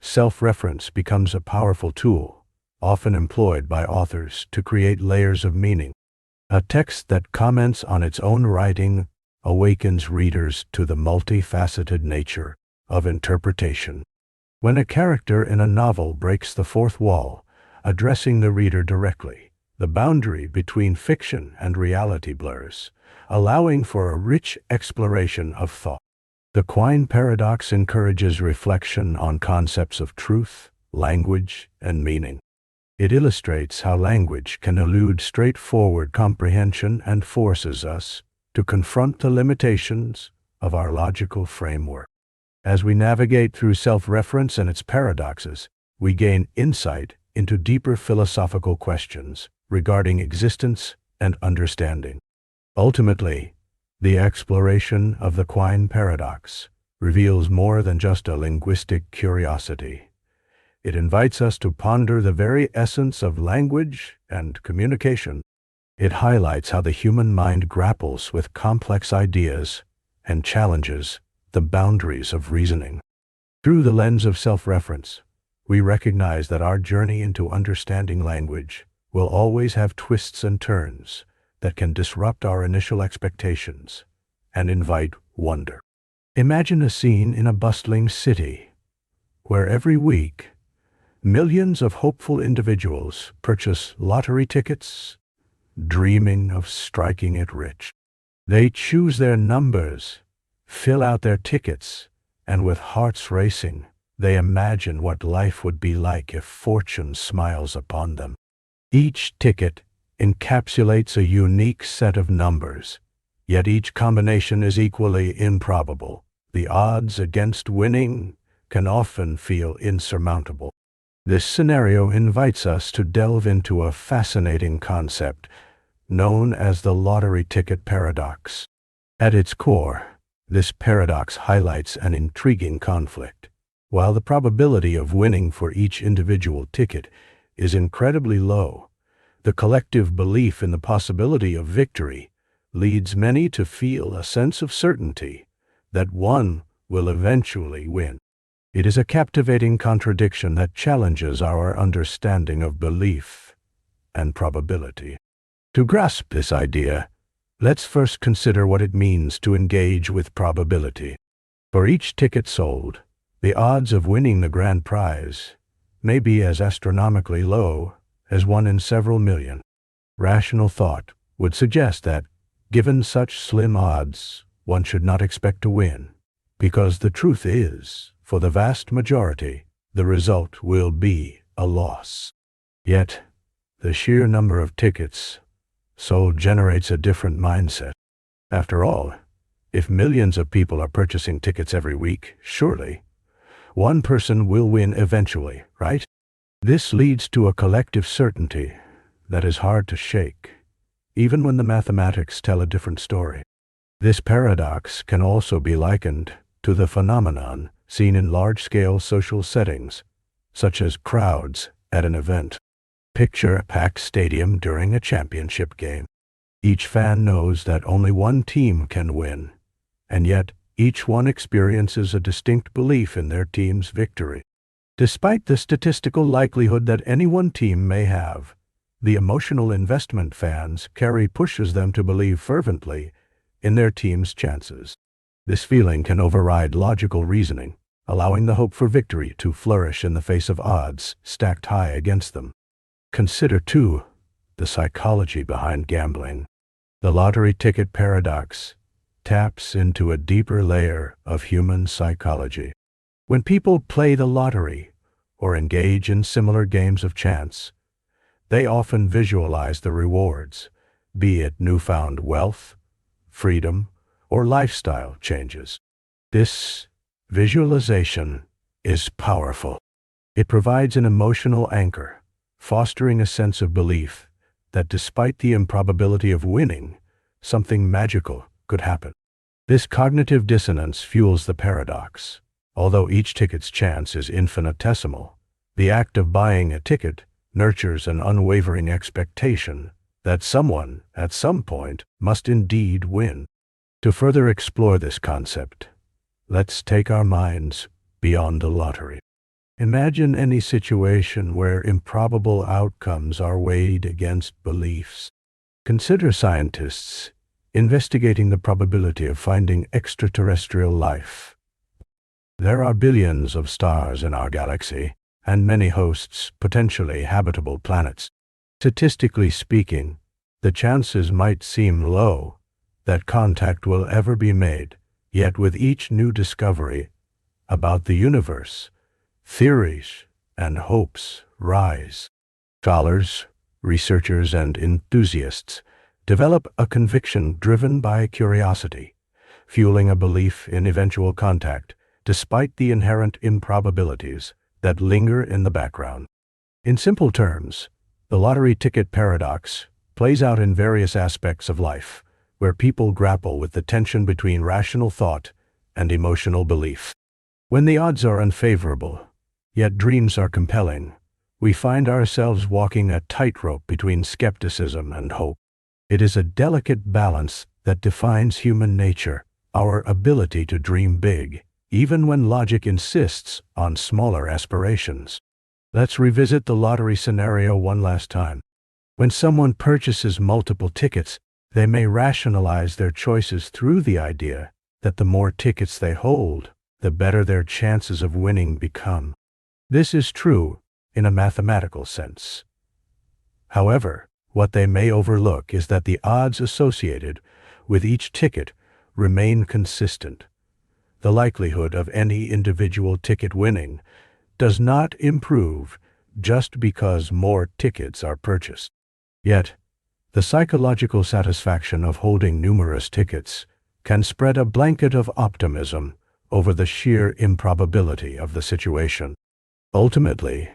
self-reference becomes a powerful tool, often employed by authors to create layers of meaning. A text that comments on its own writing awakens readers to the multifaceted nature of interpretation. When a character in a novel breaks the fourth wall, addressing the reader directly, the boundary between fiction and reality blurs, allowing for a rich exploration of thought. The Quine Paradox encourages reflection on concepts of truth, language, and meaning. It illustrates how language can elude straightforward comprehension and forces us to confront the limitations of our logical framework. As we navigate through self-reference and its paradoxes, we gain insight into deeper philosophical questions regarding existence and understanding. Ultimately, the exploration of the Quine Paradox reveals more than just a linguistic curiosity. It invites us to ponder the very essence of language and communication. It highlights how the human mind grapples with complex ideas and challenges the boundaries of reasoning. Through the lens of self-reference, we recognize that our journey into understanding language will always have twists and turns that can disrupt our initial expectations and invite wonder. Imagine a scene in a bustling city where every week millions of hopeful individuals purchase lottery tickets, dreaming of striking it rich. They choose their numbers, fill out their tickets, and with hearts racing, they imagine what life would be like if fortune smiles upon them. Each ticket encapsulates a unique set of numbers, yet each combination is equally improbable. The odds against winning can often feel insurmountable. This scenario invites us to delve into a fascinating concept known as the lottery ticket paradox. At its core, this paradox highlights an intriguing conflict. While the probability of winning for each individual ticket is incredibly low, the collective belief in the possibility of victory leads many to feel a sense of certainty that one will eventually win. It is a captivating contradiction that challenges our understanding of belief and probability. To grasp this idea, let's first consider what it means to engage with probability. For each ticket sold, the odds of winning the grand prize may be as astronomically low as 1 in several million. Rational thought would suggest that, given such slim odds, one should not expect to win, because the truth is, for the vast majority, the result will be a loss. Yet, the sheer number of tickets sold generates a different mindset. After all, if millions of people are purchasing tickets every week, surely one person will win eventually, right? This leads to a collective certainty that is hard to shake, even when the mathematics tell a different story. This paradox can also be likened to the phenomenon seen in large-scale social settings, such as crowds at an event. Picture a packed stadium during a championship game. Each fan knows that only one team can win, and yet each one experiences a distinct belief in their team's victory. Despite the statistical likelihood that any one team may have, the emotional investment fans carry pushes them to believe fervently in their team's chances. This feeling can override logical reasoning, allowing the hope for victory to flourish in the face of odds stacked high against them. Consider, too, the psychology behind gambling. The lottery ticket paradox taps into a deeper layer of human psychology. When people play the lottery or engage in similar games of chance, they often visualize the rewards, be it newfound wealth, freedom, or lifestyle changes. This visualization is powerful. It provides an emotional anchor, fostering a sense of belief that despite the improbability of winning, something magical could happen. This cognitive dissonance fuels the paradox. Although each ticket's chance is infinitesimal, the act of buying a ticket nurtures an unwavering expectation that someone, at some point, must indeed win. To further explore this concept, let's take our minds beyond the lottery. Imagine any situation where improbable outcomes are weighed against beliefs. Consider scientists investigating the probability of finding extraterrestrial life. There are billions of stars in our galaxy, and many hosts, potentially habitable planets. Statistically speaking, the chances might seem low that contact will ever be made, yet with each new discovery about the universe, theories and hopes rise. Scholars, researchers, and enthusiasts develop a conviction driven by curiosity, fueling a belief in eventual contact, despite the inherent improbabilities that linger in the background. In simple terms, the lottery ticket paradox plays out in various aspects of life, where people grapple with the tension between rational thought and emotional belief. When the odds are unfavorable, yet dreams are compelling, we find ourselves walking a tightrope between skepticism and hope. It is a delicate balance that defines human nature, our ability to dream big, even when logic insists on smaller aspirations. Let's revisit the lottery scenario one last time. When someone purchases multiple tickets, they may rationalize their choices through the idea that the more tickets they hold, the better their chances of winning become. This is true in a mathematical sense. However, what they may overlook is that the odds associated with each ticket remain consistent. The likelihood of any individual ticket winning does not improve just because more tickets are purchased. Yet, the psychological satisfaction of holding numerous tickets can spread a blanket of optimism over the sheer improbability of the situation. Ultimately,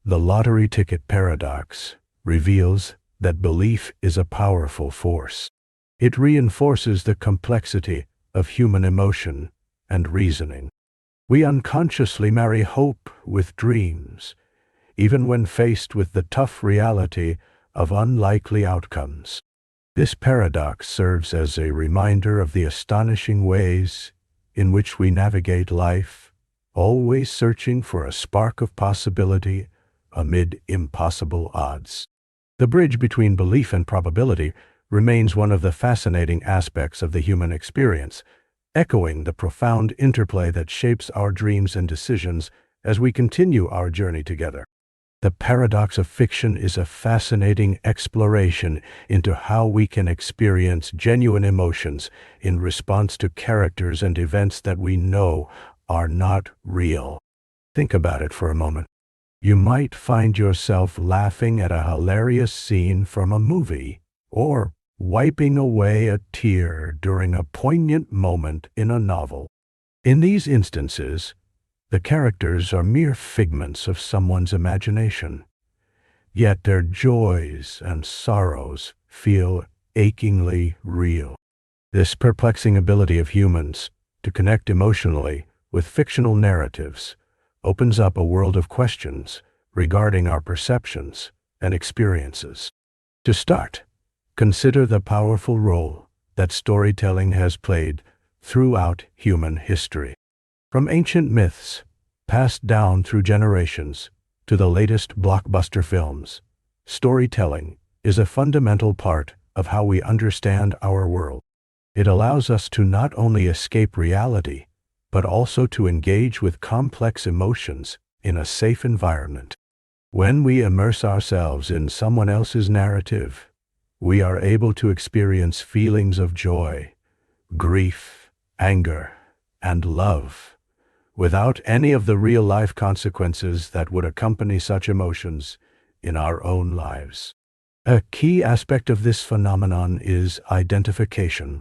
the lottery ticket paradox reveals that belief is a powerful force. It reinforces the complexity of human emotion and reasoning. We unconsciously marry hope with dreams, even when faced with the tough reality of unlikely outcomes. This paradox serves as a reminder of the astonishing ways in which we navigate life, always searching for a spark of possibility amid impossible odds. The bridge between belief and probability remains one of the fascinating aspects of the human experience, echoing the profound interplay that shapes our dreams and decisions as we continue our journey together. The paradox of fiction is a fascinating exploration into how we can experience genuine emotions in response to characters and events that we know are not real. Think about it for a moment. You might find yourself laughing at a hilarious scene from a movie, or wiping away a tear during a poignant moment in a novel. In these instances, the characters are mere figments of someone's imagination, yet their joys and sorrows feel achingly real. This perplexing ability of humans to connect emotionally with fictional narratives opens up a world of questions regarding our perceptions and experiences. To start, consider the powerful role that storytelling has played throughout human history. From ancient myths, passed down through generations, to the latest blockbuster films, storytelling is a fundamental part of how we understand our world. It allows us to not only escape reality, but also to engage with complex emotions in a safe environment. When we immerse ourselves in someone else's narrative, we are able to experience feelings of joy, grief, anger, and love, without any of the real-life consequences that would accompany such emotions in our own lives. A key aspect of this phenomenon is identification.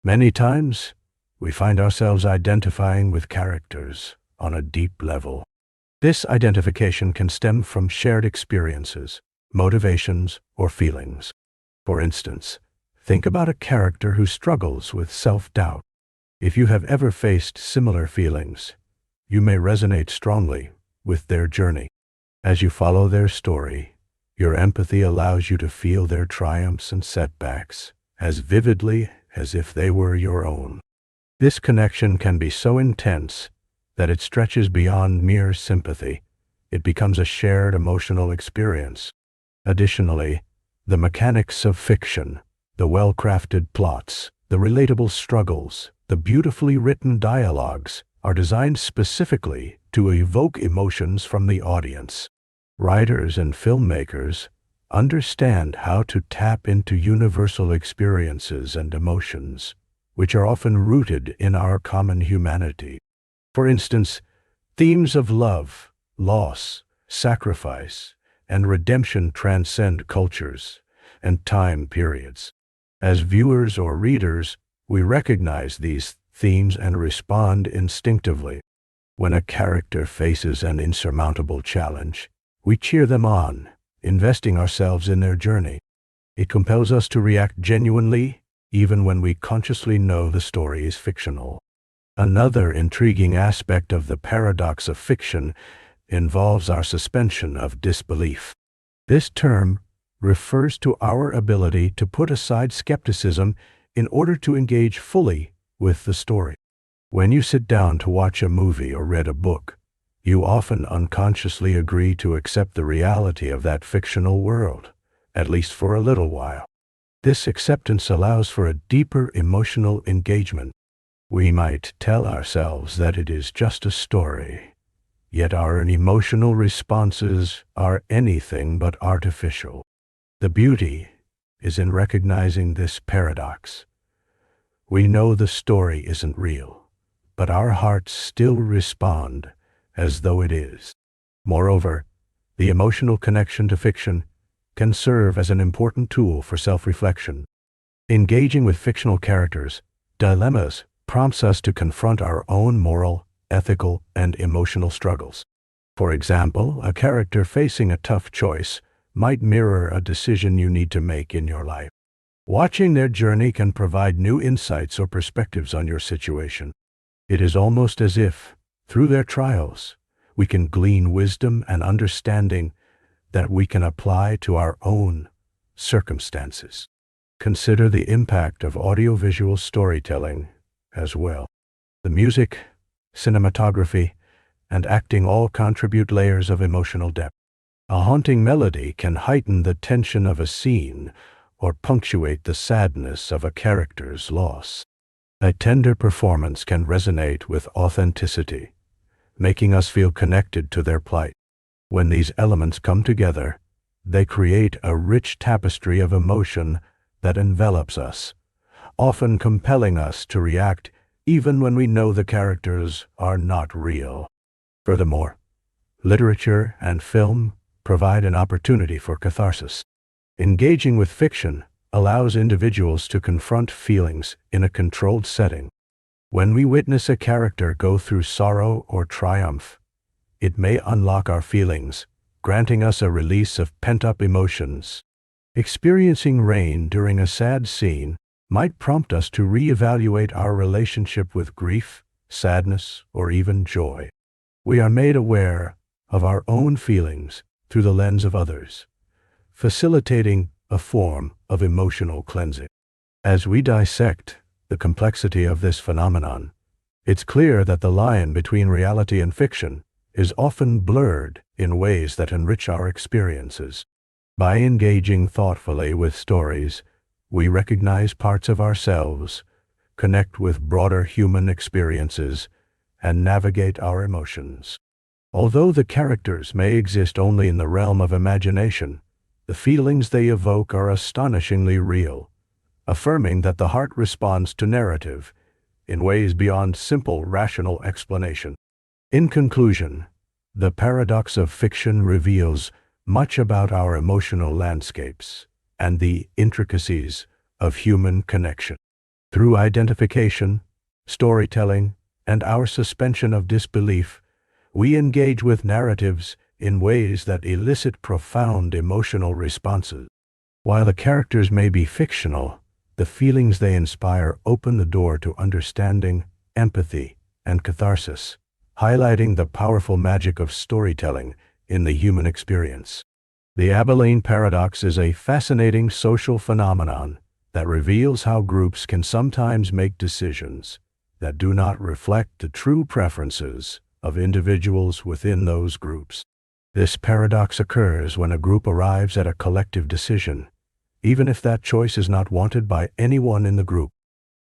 Many times, we find ourselves identifying with characters on a deep level. This identification can stem from shared experiences, motivations, or feelings. For instance, think about a character who struggles with self-doubt. If you have ever faced similar feelings, you may resonate strongly with their journey. As you follow their story, your empathy allows you to feel their triumphs and setbacks as vividly as if they were your own. This connection can be so intense that it stretches beyond mere sympathy. It becomes a shared emotional experience. Additionally, the mechanics of fiction, the well-crafted plots, the relatable struggles, the beautifully written dialogues are designed specifically to evoke emotions from the audience. Writers and filmmakers understand how to tap into universal experiences and emotions, which are often rooted in our common humanity. For instance, themes of love, loss, sacrifice, and redemption transcend cultures and time periods. As viewers or readers, we recognize these themes and respond instinctively. When a character faces an insurmountable challenge, we cheer them on, investing ourselves in their journey. It compels us to react genuinely, even when we consciously know the story is fictional. Another intriguing aspect of the paradox of fiction involves our suspension of disbelief. This term refers to our ability to put aside skepticism in order to engage fully with the story. When you sit down to watch a movie or read a book, you often unconsciously agree to accept the reality of that fictional world, at least for a little while. This acceptance allows for a deeper emotional engagement. We might tell ourselves that it is just a story, yet our emotional responses are anything but artificial. The beauty is in recognizing this paradox. We know the story isn't real, but our hearts still respond as though it is. Moreover, the emotional connection to fiction can serve as an important tool for self-reflection. Engaging with fictional characters' dilemmas prompts us to confront our own moral, ethical, and emotional struggles. For example, a character facing a tough choice might mirror a decision you need to make in your life. Watching their journey can provide new insights or perspectives on your situation. It is almost as if, through their trials, we can glean wisdom and understanding that we can apply to our own circumstances. Consider the impact of audiovisual storytelling as well. The music, cinematography, and acting all contribute layers of emotional depth. A haunting melody can heighten the tension of a scene or punctuate the sadness of a character's loss. A tender performance can resonate with authenticity, making us feel connected to their plight. When these elements come together, they create a rich tapestry of emotion that envelops us, often compelling us to react even when we know the characters are not real. Furthermore, literature and film provide an opportunity for catharsis. Engaging with fiction allows individuals to confront feelings in a controlled setting. When we witness a character go through sorrow or triumph, it may unlock our feelings, granting us a release of pent-up emotions. Experiencing rain during a sad scene might prompt us to reevaluate our relationship with grief, sadness, or even joy. We are made aware of our own feelings through the lens of others, facilitating a form of emotional cleansing. As we dissect the complexity of this phenomenon, it's clear that the line between reality and fiction is often blurred in ways that enrich our experiences. By engaging thoughtfully with stories, we recognize parts of ourselves, connect with broader human experiences, and navigate our emotions. Although the characters may exist only in the realm of imagination, the feelings they evoke are astonishingly real, affirming that the heart responds to narrative in ways beyond simple rational explanation. In conclusion, the paradox of fiction reveals much about our emotional landscapes and the intricacies of human connection. Through identification, storytelling, and our suspension of disbelief, we engage with narratives in ways that elicit profound emotional responses. While the characters may be fictional, the feelings they inspire open the door to understanding, empathy, and catharsis, highlighting the powerful magic of storytelling in the human experience. The Abilene Paradox is a fascinating social phenomenon that reveals how groups can sometimes make decisions that do not reflect the true preferences of individuals within those groups. This paradox occurs when a group arrives at a collective decision, even if that choice is not wanted by anyone in the group.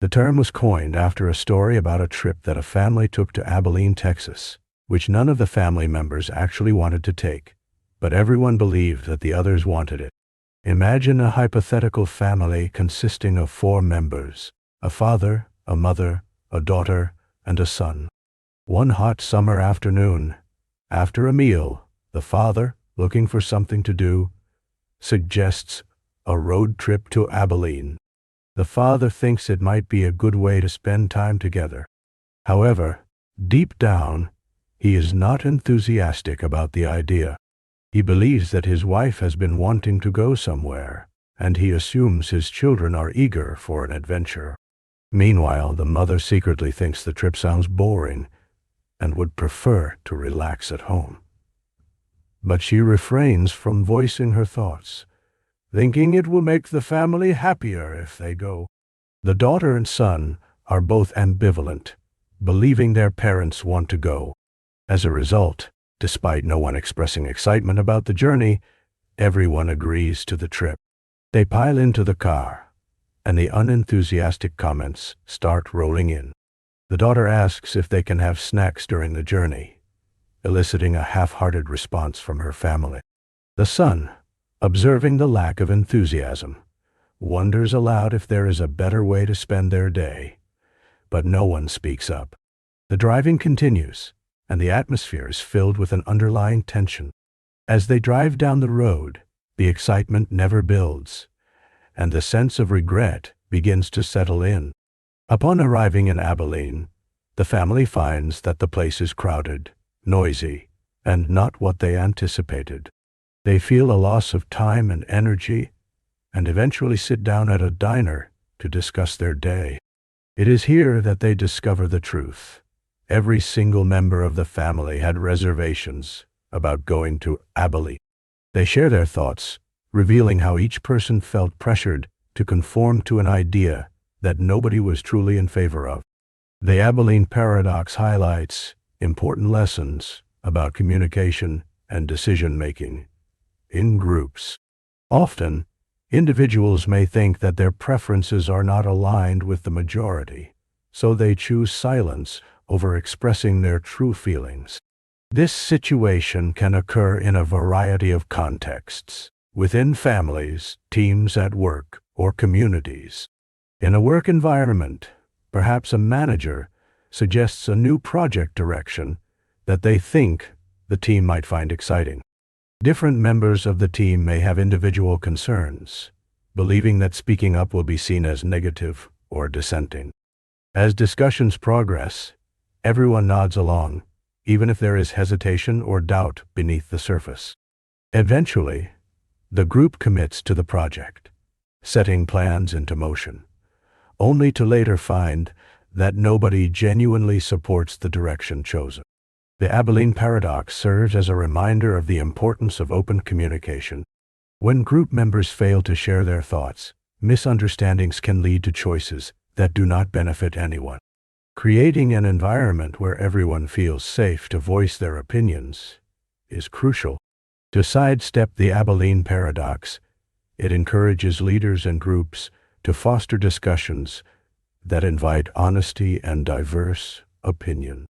The term was coined after a story about a trip that a family took to Abilene, Texas, which none of the family members actually wanted to take, but everyone believed that the others wanted it. Imagine a hypothetical family consisting of 4 members, a father, a mother, a daughter, and a son. One hot summer afternoon, after a meal, the father, looking for something to do, suggests a road trip to Abilene. The father thinks it might be a good way to spend time together. However, deep down, he is not enthusiastic about the idea. He believes that his wife has been wanting to go somewhere, and he assumes his children are eager for an adventure. Meanwhile, the mother secretly thinks the trip sounds boring and would prefer to relax at home. But she refrains from voicing her thoughts, thinking it will make the family happier if they go. The daughter and son are both ambivalent, believing their parents want to go. As a result, despite no one expressing excitement about the journey, everyone agrees to the trip. They pile into the car, and the unenthusiastic comments start rolling in. The daughter asks if they can have snacks during the journey, eliciting a half-hearted response from her family. The son, observing the lack of enthusiasm, wonders aloud if there is a better way to spend their day, but no one speaks up. The driving continues, and the atmosphere is filled with an underlying tension. As they drive down the road, the excitement never builds, and the sense of regret begins to settle in. Upon arriving in Abilene, the family finds that the place is crowded, noisy, and not what they anticipated. They feel a loss of time and energy, and eventually sit down at a diner to discuss their day. It is here that they discover the truth. Every single member of the family had reservations about going to Abilene. They share their thoughts, revealing how each person felt pressured to conform to an idea that nobody was truly in favor of. The Abilene Paradox highlights important lessons about communication and decision-making in groups. Often, individuals may think that their preferences are not aligned with the majority, so they choose silence over expressing their true feelings. This situation can occur in a variety of contexts, within families, teams at work, or communities. In a work environment, perhaps a manager suggests a new project direction that they think the team might find exciting. Different members of the team may have individual concerns, believing that speaking up will be seen as negative or dissenting. As discussions progress, everyone nods along, even if there is hesitation or doubt beneath the surface. Eventually, the group commits to the project, setting plans into motion, only to later find that nobody genuinely supports the direction chosen. The Abilene Paradox serves as a reminder of the importance of open communication. When group members fail to share their thoughts, misunderstandings can lead to choices that do not benefit anyone. Creating an environment where everyone feels safe to voice their opinions is crucial. To sidestep the Abilene Paradox, it encourages leaders and groups to foster discussions that invite honesty and diverse opinion.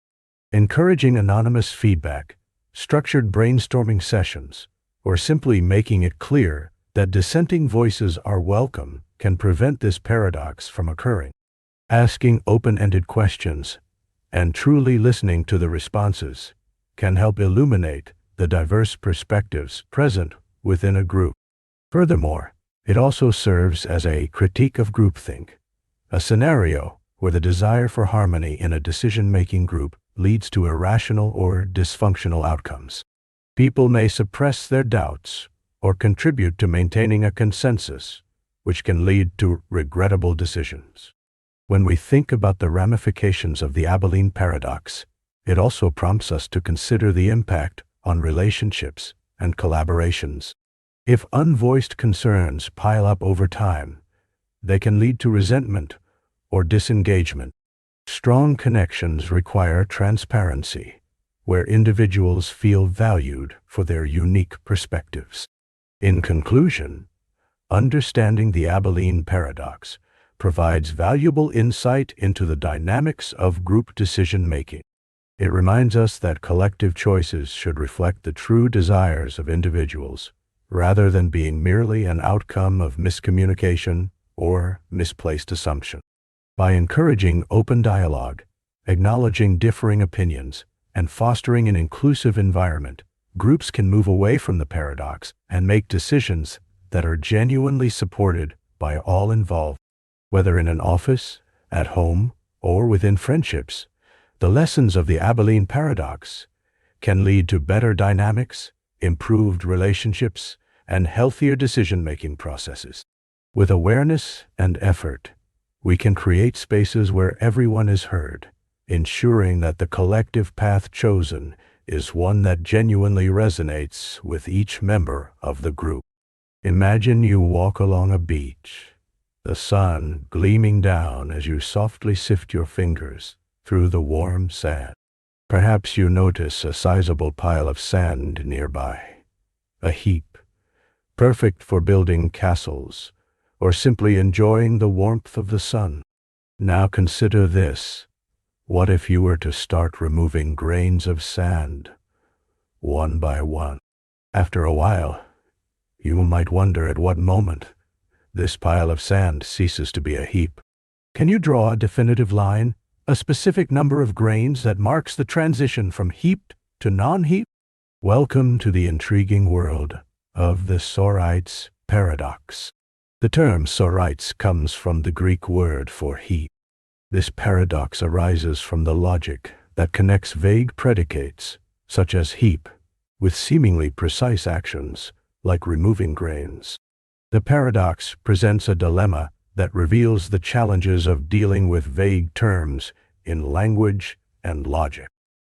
Encouraging anonymous feedback, structured brainstorming sessions, or simply making it clear that dissenting voices are welcome can prevent this paradox from occurring. Asking open-ended questions and truly listening to the responses can help illuminate the diverse perspectives present within a group. Furthermore, it also serves as a critique of groupthink, a scenario where the desire for harmony in a decision-making group leads to irrational or dysfunctional outcomes. People may suppress their doubts or contribute to maintaining a consensus, which can lead to regrettable decisions. When we think about the ramifications of the Abilene Paradox, it also prompts us to consider the impact on relationships and collaborations. If unvoiced concerns pile up over time, they can lead to resentment or disengagement. Strong connections require transparency, where individuals feel valued for their unique perspectives. In conclusion, understanding the Abilene Paradox provides valuable insight into the dynamics of group decision-making. It reminds us that collective choices should reflect the true desires of individuals, rather than being merely an outcome of miscommunication or misplaced assumption. By encouraging open dialogue, acknowledging differing opinions, and fostering an inclusive environment, groups can move away from the paradox and make decisions that are genuinely supported by all involved. Whether in an office, at home, or within friendships, the lessons of the Abilene Paradox can lead to better dynamics, improved relationships, and healthier decision-making processes. With awareness and effort, we can create spaces where everyone is heard, ensuring that the collective path chosen is one that genuinely resonates with each member of the group. Imagine you walk along a beach, the sun gleaming down as you softly sift your fingers through the warm sand. Perhaps you notice a sizable pile of sand nearby, a heap, perfect for building castles or simply enjoying the warmth of the sun. Now consider this. What if you were to start removing grains of sand, one by one? After a while, you might wonder at what moment this pile of sand ceases to be a heap. Can you draw a definitive line, a specific number of grains that marks the transition from heaped to non-heaped? Welcome to the intriguing world of the Sorites Paradox. The term Sorites comes from the Greek word for heap. This paradox arises from the logic that connects vague predicates, such as heap, with seemingly precise actions, like removing grains. The paradox presents a dilemma that reveals the challenges of dealing with vague terms in language and logic.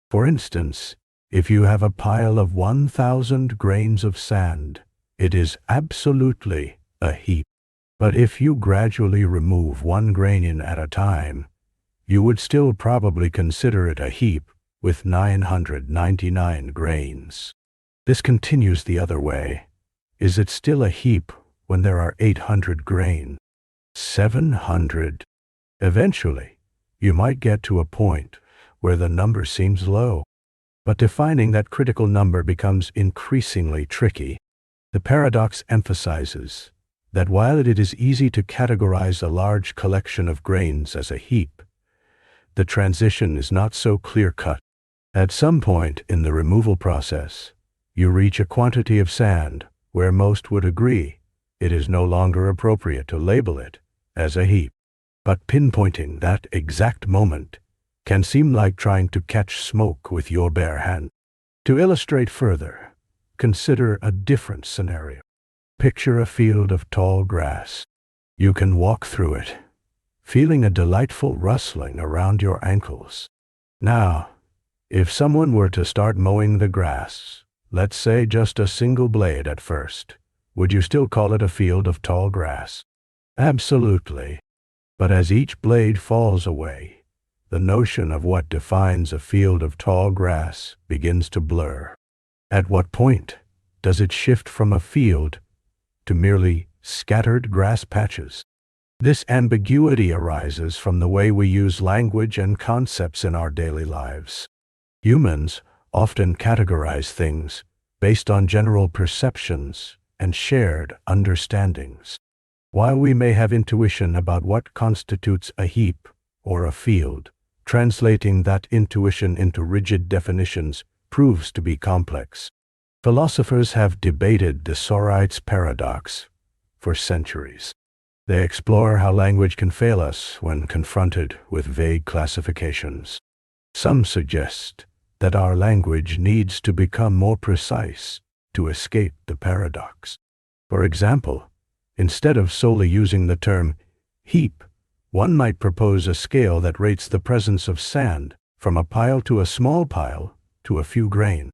For instance, if you have a pile of 1,000 grains of sand, it is absolutely a heap. But if you gradually remove one grain at a time, you would still probably consider it a heap with 999 grains. This continues the other way. Is it still a heap when there are 800 grains? 700? Eventually, you might get to a point where the number seems low. But defining that critical number becomes increasingly tricky. The paradox emphasizes that while it is easy to categorize a large collection of grains as a heap, the transition is not so clear-cut. At some point in the removal process, you reach a quantity of sand where most would agree it is no longer appropriate to label it as a heap. But pinpointing that exact moment can seem like trying to catch smoke with your bare hand. To illustrate further, consider a different scenario. Picture a field of tall grass. You can walk through it, feeling a delightful rustling around your ankles. Now, if someone were to start mowing the grass, let's say just a single blade at first, would you still call it a field of tall grass? Absolutely. But as each blade falls away, the notion of what defines a field of tall grass begins to blur. At what point does it shift from a field to merely scattered grass patches? This ambiguity arises from the way we use language and concepts in our daily lives. Humans often categorize things based on general perceptions and shared understandings. While we may have intuition about what constitutes a heap or a field, translating that intuition into rigid definitions proves to be complex. Philosophers have debated the Sorites Paradox for centuries. They explore how language can fail us when confronted with vague classifications. Some suggest that our language needs to become more precise to escape the paradox. For example, instead of solely using the term heap, one might propose a scale that rates the presence of sand from a pile to a small pile to a few grains.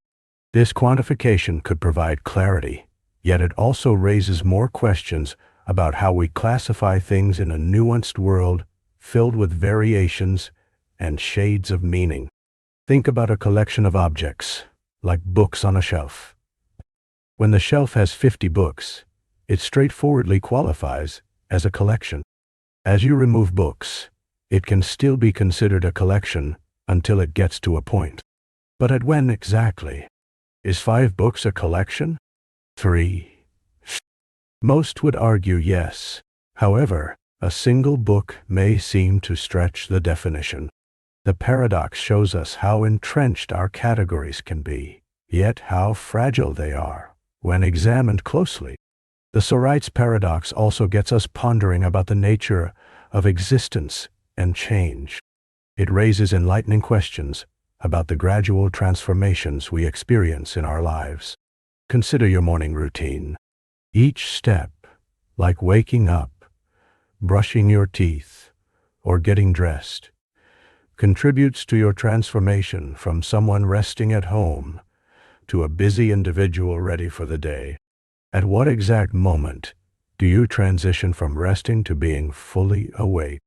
This quantification could provide clarity, yet it also raises more questions about how we classify things in a nuanced world filled with variations and shades of meaning. Think about a collection of objects, like books on a shelf. When the shelf has 50 books, it straightforwardly qualifies as a collection. As you remove books, it can still be considered a collection until it gets to a point. But at when exactly? Is 5 books a collection? 3? Most would argue yes. However, a single book may seem to stretch the definition. The paradox shows us how entrenched our categories can be. yet how fragile they are when examined closely. The Sorites Paradox also gets us pondering about the nature of existence and change. It raises enlightening questions about the gradual transformations we experience in our lives. Consider your morning routine. Each step, like waking up, brushing your teeth, or getting dressed, contributes to your transformation from someone resting at home to a busy individual ready for the day. At what exact moment do you transition from resting to being fully awake?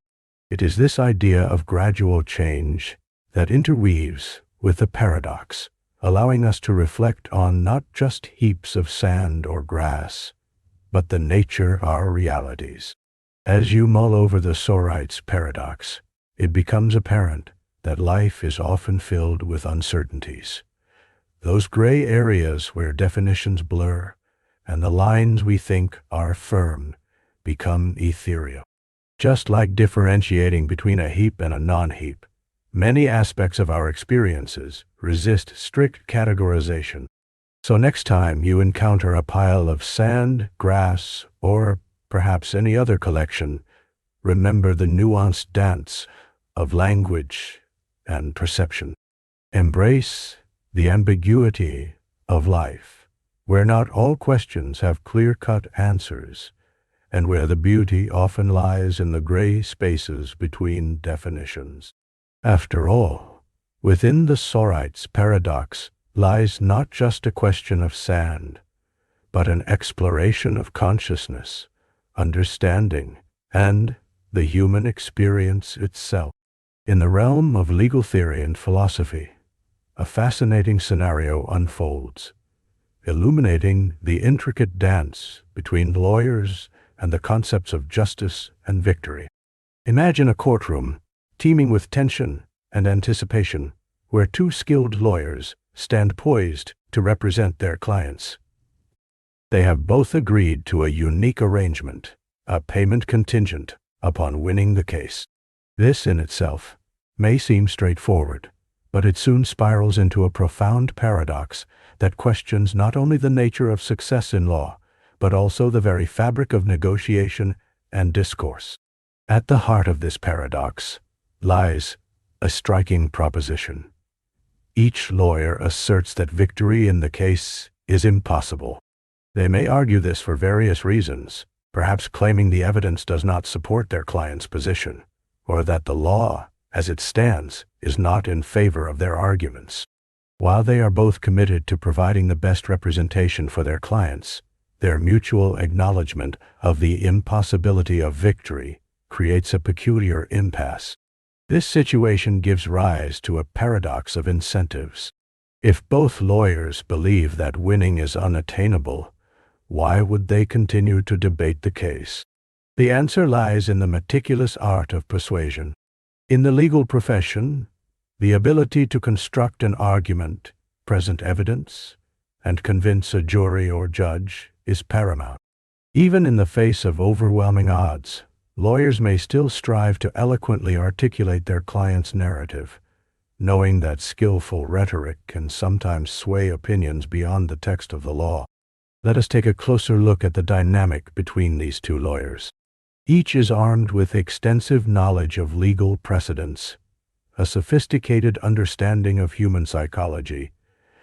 It is this idea of gradual change that interweaves with the paradox, allowing us to reflect on not just heaps of sand or grass, but the nature of our realities. As you mull over the Sorites Paradox, it becomes apparent that life is often filled with uncertainties. Those gray areas where definitions blur and the lines we think are firm become ethereal. Just like differentiating between a heap and a non-heap, many aspects of our experiences resist strict categorization. So next time you encounter a pile of sand, grass, or perhaps any other collection, remember the nuanced dance of language and perception. Embrace the ambiguity of life, where not all questions have clear-cut answers, and where the beauty often lies in the gray spaces between definitions. After all, within the Sorites Paradox lies not just a question of sand, but an exploration of consciousness, understanding, and the human experience itself. In the realm of legal theory and philosophy, a fascinating scenario unfolds, illuminating the intricate dance between lawyers and the concepts of justice and victory. Imagine a courtroom teeming with tension and anticipation, where two skilled lawyers stand poised to represent their clients. They have both agreed to a unique arrangement, a payment contingent upon winning the case. This in itself may seem straightforward, but it soon spirals into a profound paradox that questions not only the nature of success in law, but also the very fabric of negotiation and discourse. At the heart of this paradox lies a striking proposition. Each lawyer asserts that victory in the case is impossible. They may argue this for various reasons, perhaps claiming the evidence does not support their client's position, or that the law, as it stands, is not in favor of their arguments. While they are both committed to providing the best representation for their clients, their mutual acknowledgement of the impossibility of victory creates a peculiar impasse. This situation gives rise to a paradox of incentives. If both lawyers believe that winning is unattainable, why would they continue to debate the case? The answer lies in the meticulous art of persuasion. In the legal profession, the ability to construct an argument, present evidence, and convince a jury or judge is paramount. Even in the face of overwhelming odds, lawyers may still strive to eloquently articulate their client's narrative, knowing that skillful rhetoric can sometimes sway opinions beyond the text of the law. Let us take a closer look at the dynamic between these two lawyers. Each is armed with extensive knowledge of legal precedents, a sophisticated understanding of human psychology,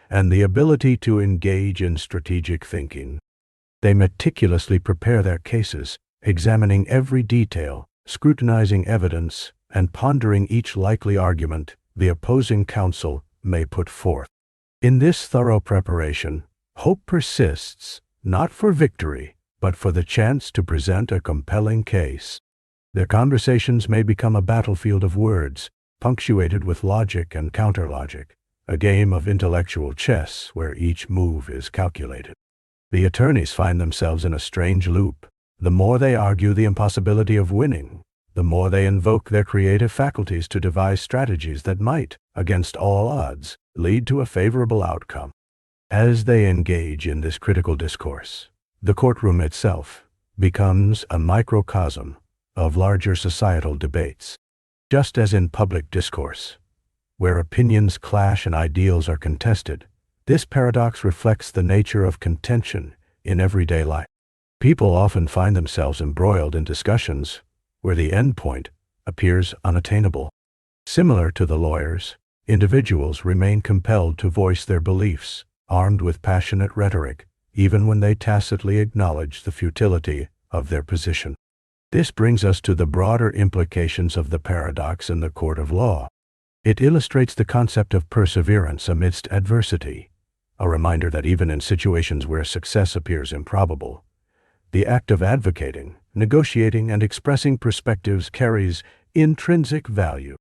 and the ability to engage in strategic thinking. They meticulously prepare their cases, examining every detail, scrutinizing evidence, and pondering each likely argument the opposing counsel may put forth. In this thorough preparation, hope persists, not for victory, but for the chance to present a compelling case. Their conversations may become a battlefield of words, punctuated with logic and counterlogic, a game of intellectual chess where each move is calculated. The attorneys find themselves in a strange loop. The more they argue the impossibility of winning, the more they invoke their creative faculties to devise strategies that might, against all odds, lead to a favorable outcome. As they engage in this critical discourse, the courtroom itself becomes a microcosm of larger societal debates. Just as in public discourse, where opinions clash and ideals are contested, This paradox reflects the nature of contention in everyday life. People often find themselves embroiled in discussions where the endpoint appears unattainable. Similar to the lawyers, individuals remain compelled to voice their beliefs, armed with passionate rhetoric, even when they tacitly acknowledge the futility of their position. This brings us to the broader implications of the paradox in the court of law. It illustrates the concept of perseverance amidst adversity, a reminder that even in situations where success appears improbable, the act of advocating, negotiating, and expressing perspectives carries intrinsic value.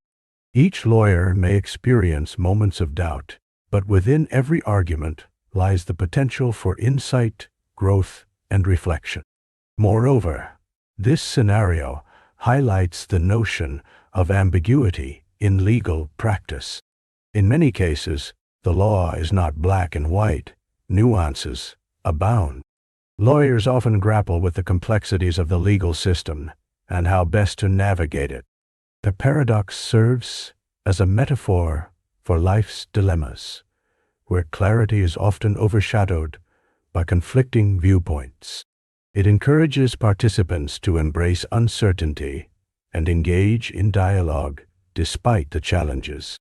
Each lawyer may experience moments of doubt, but within every argument lies the potential for insight, growth, and reflection. Moreover, this scenario highlights the notion of ambiguity in legal practice. In many cases, the law is not black and white. Nuances abound. Lawyers often grapple with the complexities of the legal system and how best to navigate it. The paradox serves as a metaphor for life's dilemmas, where clarity is often overshadowed by conflicting viewpoints. It encourages participants to embrace uncertainty and engage in dialogue despite the challenges.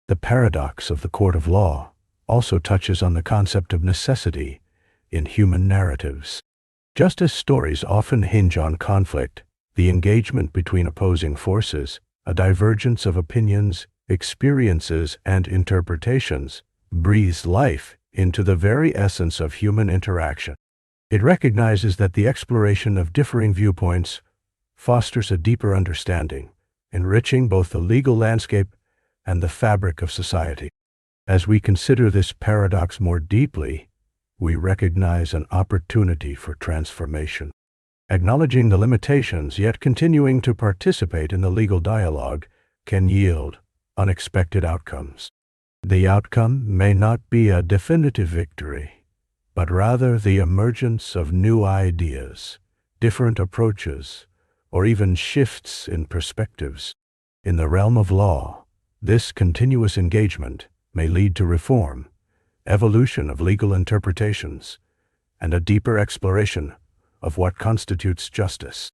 The paradox of the court of law also touches on the concept of necessity in human narratives. Just as stories often hinge on conflict, the engagement between opposing forces, a divergence of opinions, experiences, and interpretations, breathes life into the very essence of human interaction. It recognizes that the exploration of differing viewpoints fosters a deeper understanding, enriching both the legal landscape and the fabric of society. As we consider this paradox more deeply, we recognize an opportunity for transformation. Acknowledging the limitations yet continuing to participate in the legal dialogue can yield unexpected outcomes. The outcome may not be a definitive victory, but rather the emergence of new ideas, different approaches, or even shifts in perspectives. In the realm of law, this continuous engagement may lead to reform, evolution of legal interpretations, and a deeper exploration of what constitutes justice.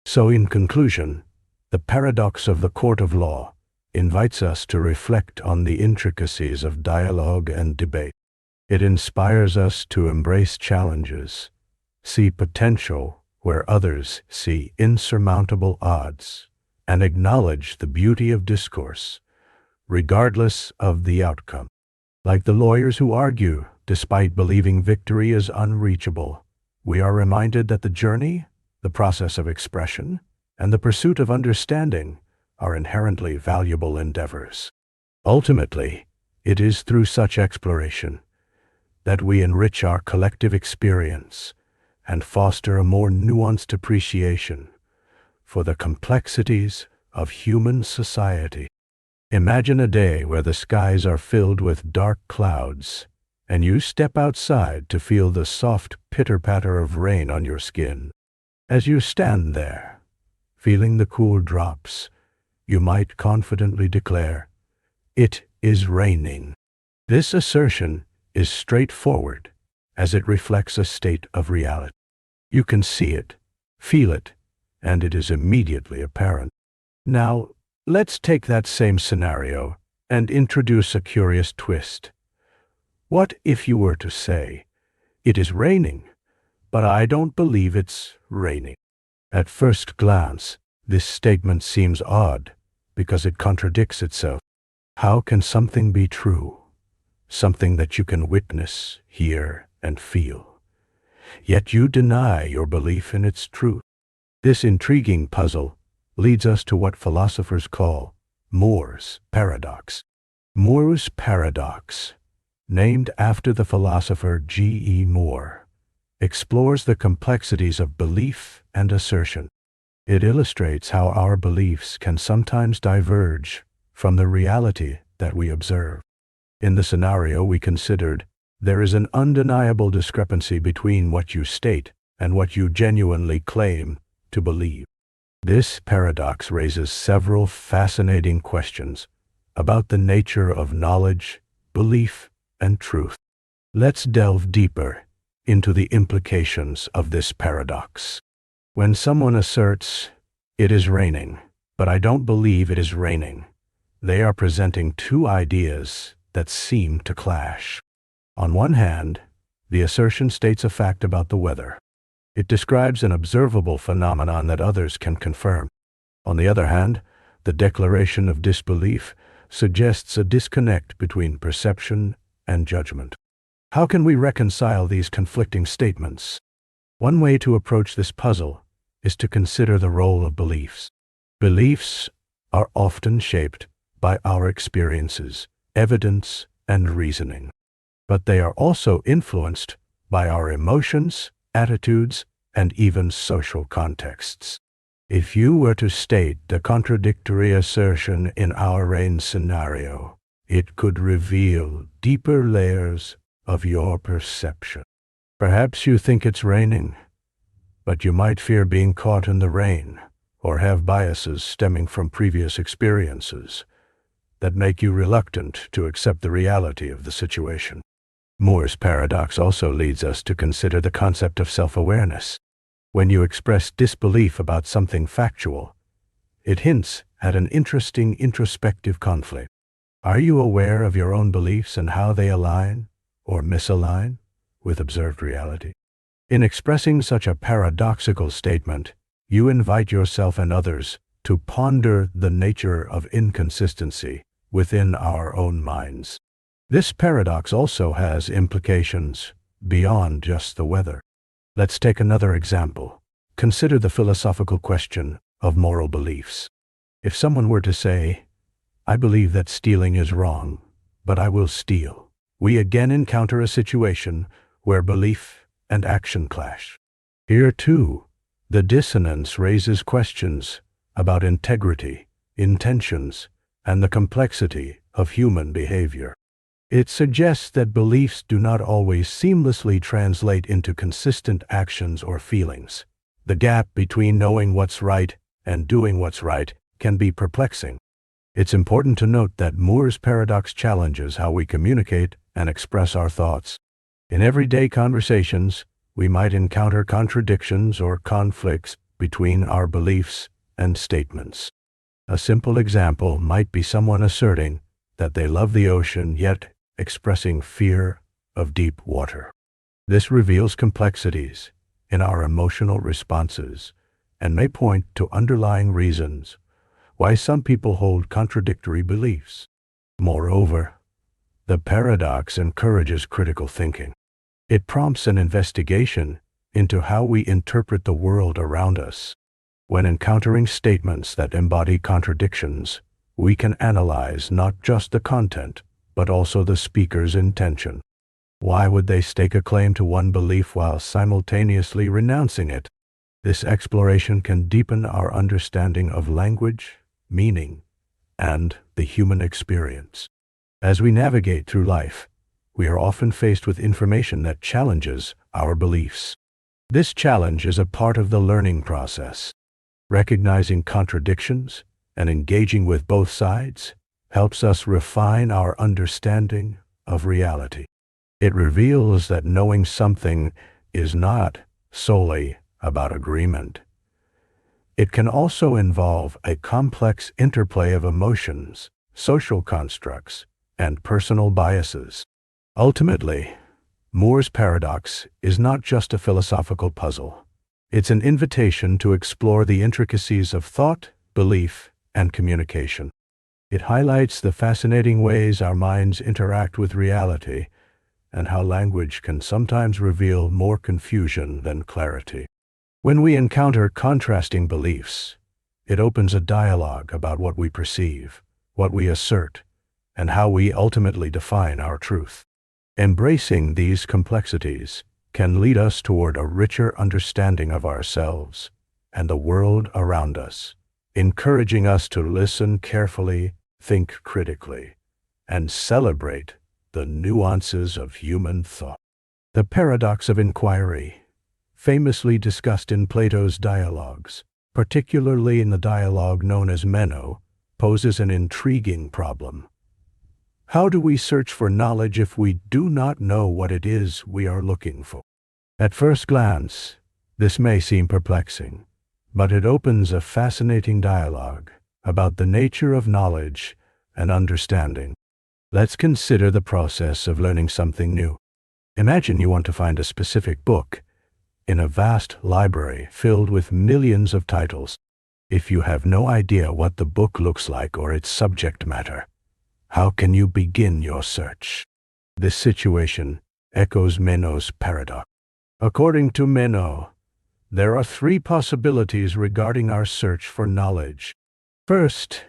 So in conclusion, the paradox of the court of law invites us to reflect on the intricacies of dialogue and debate. It inspires us to embrace challenges, see potential where others see insurmountable odds, and acknowledge the beauty of discourse, regardless of the outcome. Like the lawyers who argue, despite believing victory is unreachable, we are reminded that the journey, the process of expression, and the pursuit of understanding are inherently valuable endeavors. Ultimately, it is through such exploration that we enrich our collective experience and foster a more nuanced appreciation for the complexities of human society. Imagine a day where the skies are filled with dark clouds, and you step outside to feel the soft pitter-patter of rain on your skin. As you stand there, feeling the cool drops, you might confidently declare, "It is raining." This assertion is straightforward, as it reflects a state of reality. You can see it, feel it, and it is immediately apparent. Now, let's take that same scenario and introduce a curious twist. What if you were to say, "It is raining, but I don't believe it's raining"? At first glance, this statement seems odd because it contradicts itself. How can something be true, something that you can witness, hear, and feel, yet you deny your belief in its truth? This intriguing puzzle leads us to what philosophers call Moore's Paradox. Moore's Paradox, named after the philosopher G.E. Moore, explores the complexities of belief and assertion. It illustrates how our beliefs can sometimes diverge from the reality that we observe. In the scenario we considered, there is an undeniable discrepancy between what you state and what you genuinely claim to believe. This paradox raises several fascinating questions about the nature of knowledge, belief, and truth. Let's delve deeper into the implications of this paradox. When someone asserts, "It is raining, but I don't believe it is raining," they are presenting two ideas that seem to clash. On one hand, the assertion states a fact about the weather. It describes an observable phenomenon that others can confirm. On the other hand, the declaration of disbelief suggests a disconnect between perception and judgment. How can we reconcile these conflicting statements? One way to approach this puzzle is to consider the role of beliefs. Beliefs are often shaped by our experiences, evidence, and reasoning. But they are also influenced by our emotions, attitudes, and even social contexts. If you were to state a contradictory assertion in our rain scenario, it could reveal deeper layers of your perception. Perhaps you think it's raining, but you might fear being caught in the rain, or have biases stemming from previous experiences that make you reluctant to accept the reality of the situation. Moore's paradox also leads us to consider the concept of self-awareness. When you express disbelief about something factual, it hints at an interesting introspective conflict. Are you aware of your own beliefs and how they align or misalign with observed reality? In expressing such a paradoxical statement, you invite yourself and others to ponder the nature of inconsistency within our own minds. This paradox also has implications beyond just the weather. Let's take another example. Consider the philosophical question of moral beliefs. If someone were to say, "I believe that stealing is wrong, but I will steal," we again encounter a situation where belief and action clash. Here, too, the dissonance raises questions about integrity, intentions, and the complexity of human behavior. It suggests that beliefs do not always seamlessly translate into consistent actions or feelings. The gap between knowing what's right and doing what's right can be perplexing. It's important to note that Moore's paradox challenges how we communicate and express our thoughts. In everyday conversations, we might encounter contradictions or conflicts between our beliefs and statements. A simple example might be someone asserting that they love the ocean, yet expressing fear of deep water. This reveals complexities in our emotional responses and may point to underlying reasons why some people hold contradictory beliefs. Moreover, the paradox encourages critical thinking. It prompts an investigation into how we interpret the world around us. When encountering statements that embody contradictions, we can analyze not just the content, but also the speaker's intention. Why would they stake a claim to one belief while simultaneously renouncing it? This exploration can deepen our understanding of language, meaning, and the human experience. As we navigate through life, we are often faced with information that challenges our beliefs. This challenge is a part of the learning process. Recognizing contradictions and engaging with both sides helps us refine our understanding of reality. It reveals that knowing something is not solely about agreement. It can also involve a complex interplay of emotions, social constructs, and personal biases. Ultimately, Moore's paradox is not just a philosophical puzzle. It's an invitation to explore the intricacies of thought, belief, and communication. It highlights the fascinating ways our minds interact with reality and how language can sometimes reveal more confusion than clarity. When we encounter contrasting beliefs, it opens a dialogue about what we perceive, what we assert, and how we ultimately define our truth. Embracing these complexities can lead us toward a richer understanding of ourselves and the world around us, encouraging us to listen carefully, think critically, and celebrate the nuances of human thought. The paradox of inquiry, famously discussed in Plato's dialogues, particularly in the dialogue known as Meno, poses an intriguing problem. How do we search for knowledge if we do not know what it is we are looking for? At first glance, this may seem perplexing, but it opens a fascinating dialogue about the nature of knowledge and understanding. Let's consider the process of learning something new. Imagine you want to find a specific book in a vast library filled with millions of titles. If you have no idea what the book looks like or its subject matter, how can you begin your search? This situation echoes Meno's paradox. According to Meno, there are three possibilities regarding our search for knowledge. First,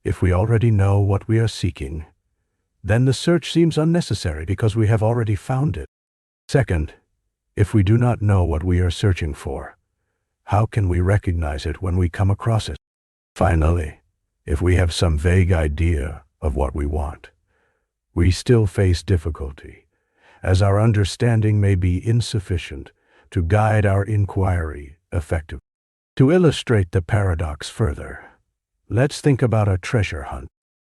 if we already know what we are seeking, then the search seems unnecessary because we have already found it. Second, if we do not know what we are searching for, how can we recognize it when we come across it? Finally, if we have some vague idea of what we want, we still face difficulty, as our understanding may be insufficient to guide our inquiry effectively. To illustrate the paradox further, let's think about a treasure hunt.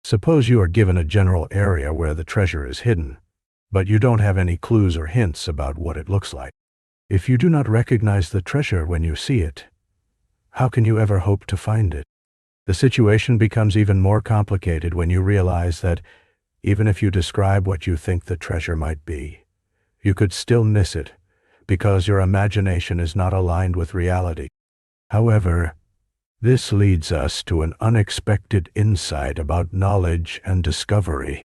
Suppose you are given a general area where the treasure is hidden, but you don't have any clues or hints about what it looks like. If you do not recognize the treasure when you see it, how can you ever hope to find it? The situation becomes even more complicated when you realize that even if you describe what you think the treasure might be, you could still miss it because your imagination is not aligned with reality. However, this leads us to an unexpected insight about knowledge and discovery.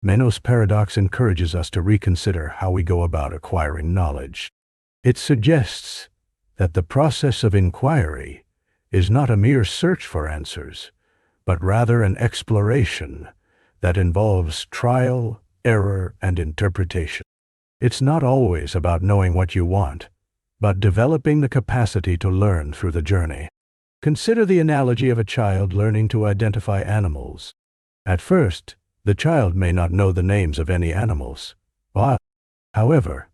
Meno's paradox encourages us to reconsider how we go about acquiring knowledge. It suggests that the process of inquiry is not a mere search for answers, but rather an exploration that involves trial, error, and interpretation. It's not always about knowing what you want, but developing the capacity to learn through the journey. Consider the analogy of a child learning to identify animals. At first, the child may not know the names of any animals. However,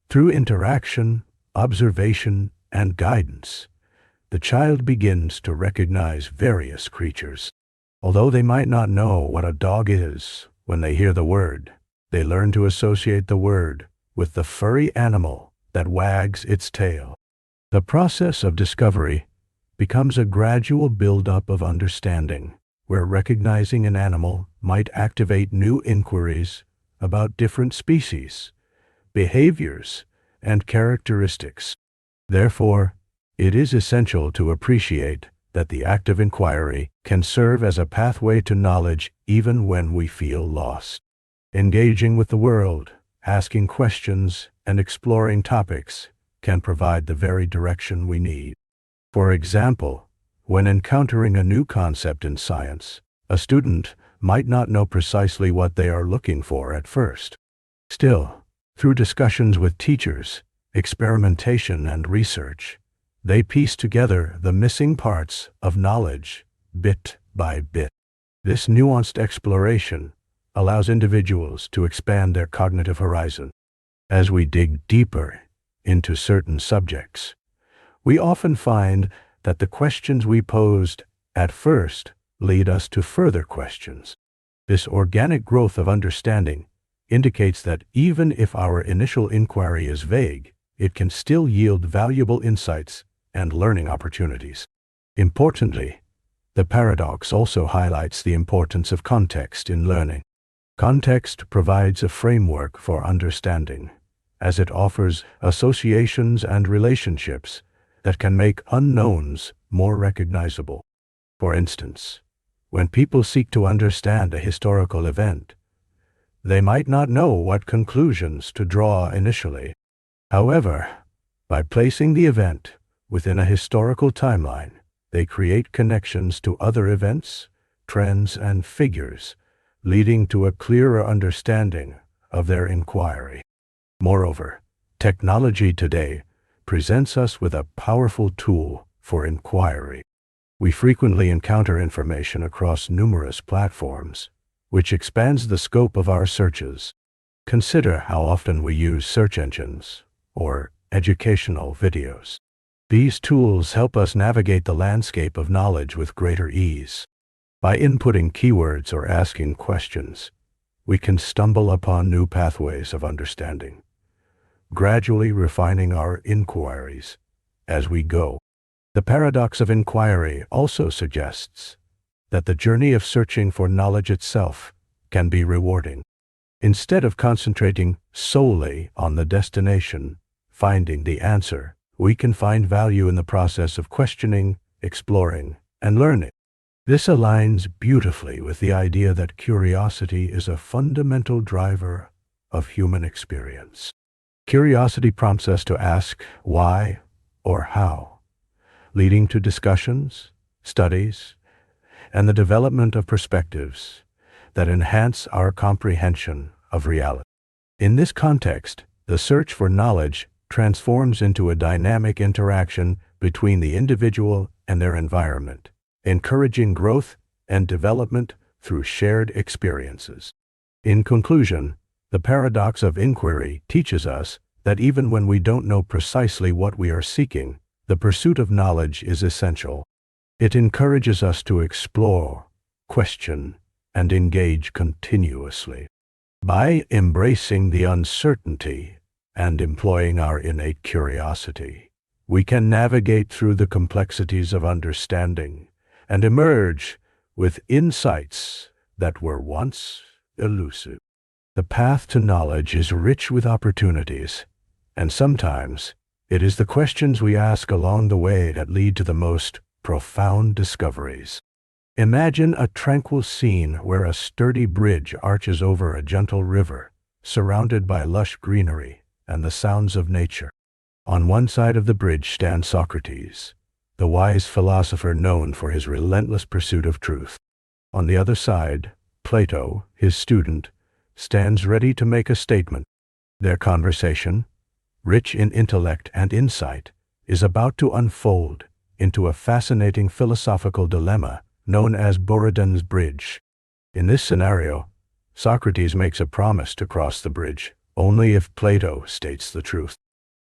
through interaction, observation, and guidance, the child begins to recognize various creatures. Although they might not know what a dog is when they hear the word, they learn to associate the word with the furry animal that wags its tail. The process of discovery becomes a gradual build-up of understanding, where recognizing an animal might activate new inquiries about different species, behaviors, and characteristics. Therefore, it is essential to appreciate that the act of inquiry can serve as a pathway to knowledge even when we feel lost. Engaging with the world, asking questions, and exploring topics can provide the very direction we need. For example, when encountering a new concept in science, a student might not know precisely what they are looking for at first. Still, through discussions with teachers, experimentation, and research, they piece together the missing parts of knowledge bit by bit. This nuanced exploration allows individuals to expand their cognitive horizon. As we dig deeper into certain subjects, we often find that the questions we posed at first lead us to further questions. This organic growth of understanding indicates that even if our initial inquiry is vague, it can still yield valuable insights and learning opportunities. Importantly, the paradox also highlights the importance of context in learning. Context provides a framework for understanding, as it offers associations and relationships that can make unknowns more recognizable. For instance, when people seek to understand a historical event, they might not know what conclusions to draw initially. However, by placing the event within a historical timeline, they create connections to other events, trends, and figures, leading to a clearer understanding of their inquiry. Moreover, technology today presents us with a powerful tool for inquiry. We frequently encounter information across numerous platforms, which expands the scope of our searches. Consider how often we use search engines or educational videos. These tools help us navigate the landscape of knowledge with greater ease. By inputting keywords or asking questions, we can stumble upon new pathways of understanding, gradually refining our inquiries as we go. The paradox of inquiry also suggests that the journey of searching for knowledge itself can be rewarding. Instead of concentrating solely on the destination, finding the answer, we can find value in the process of questioning, exploring, and learning. This aligns beautifully with the idea that curiosity is a fundamental driver of human experience. Curiosity prompts us to ask why or how, leading to discussions, studies, and the development of perspectives that enhance our comprehension of reality. In this context, the search for knowledge transforms into a dynamic interaction between the individual and their environment, encouraging growth and development through shared experiences. In conclusion, the paradox of inquiry teaches us that even when we don't know precisely what we are seeking, the pursuit of knowledge is essential. It encourages us to explore, question, and engage continuously. By embracing the uncertainty and employing our innate curiosity, we can navigate through the complexities of understanding and emerge with insights that were once elusive. The path to knowledge is rich with opportunities, and sometimes it is the questions we ask along the way that lead to the most profound discoveries. Imagine a tranquil scene where a sturdy bridge arches over a gentle river, surrounded by lush greenery and the sounds of nature. On one side of the bridge stands Socrates, the wise philosopher known for his relentless pursuit of truth. On the other side, Plato, his student, stands ready to make a statement. Their conversation, rich in intellect and insight, is about to unfold into a fascinating philosophical dilemma known as Buridan's bridge. In this scenario, Socrates makes a promise to cross the bridge only if Plato states the truth.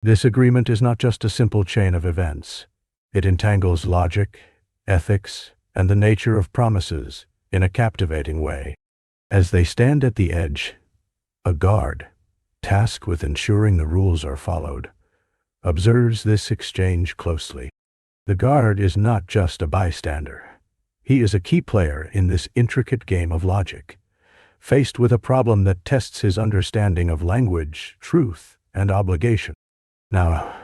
This agreement is not just a simple chain of events. It entangles logic, ethics, and the nature of promises in a captivating way. As they stand at the edge, a guard, tasked with ensuring the rules are followed, observes this exchange closely. The guard is not just a bystander. He is a key player in this intricate game of logic, faced with a problem that tests his understanding of language, truth, and obligation. Now,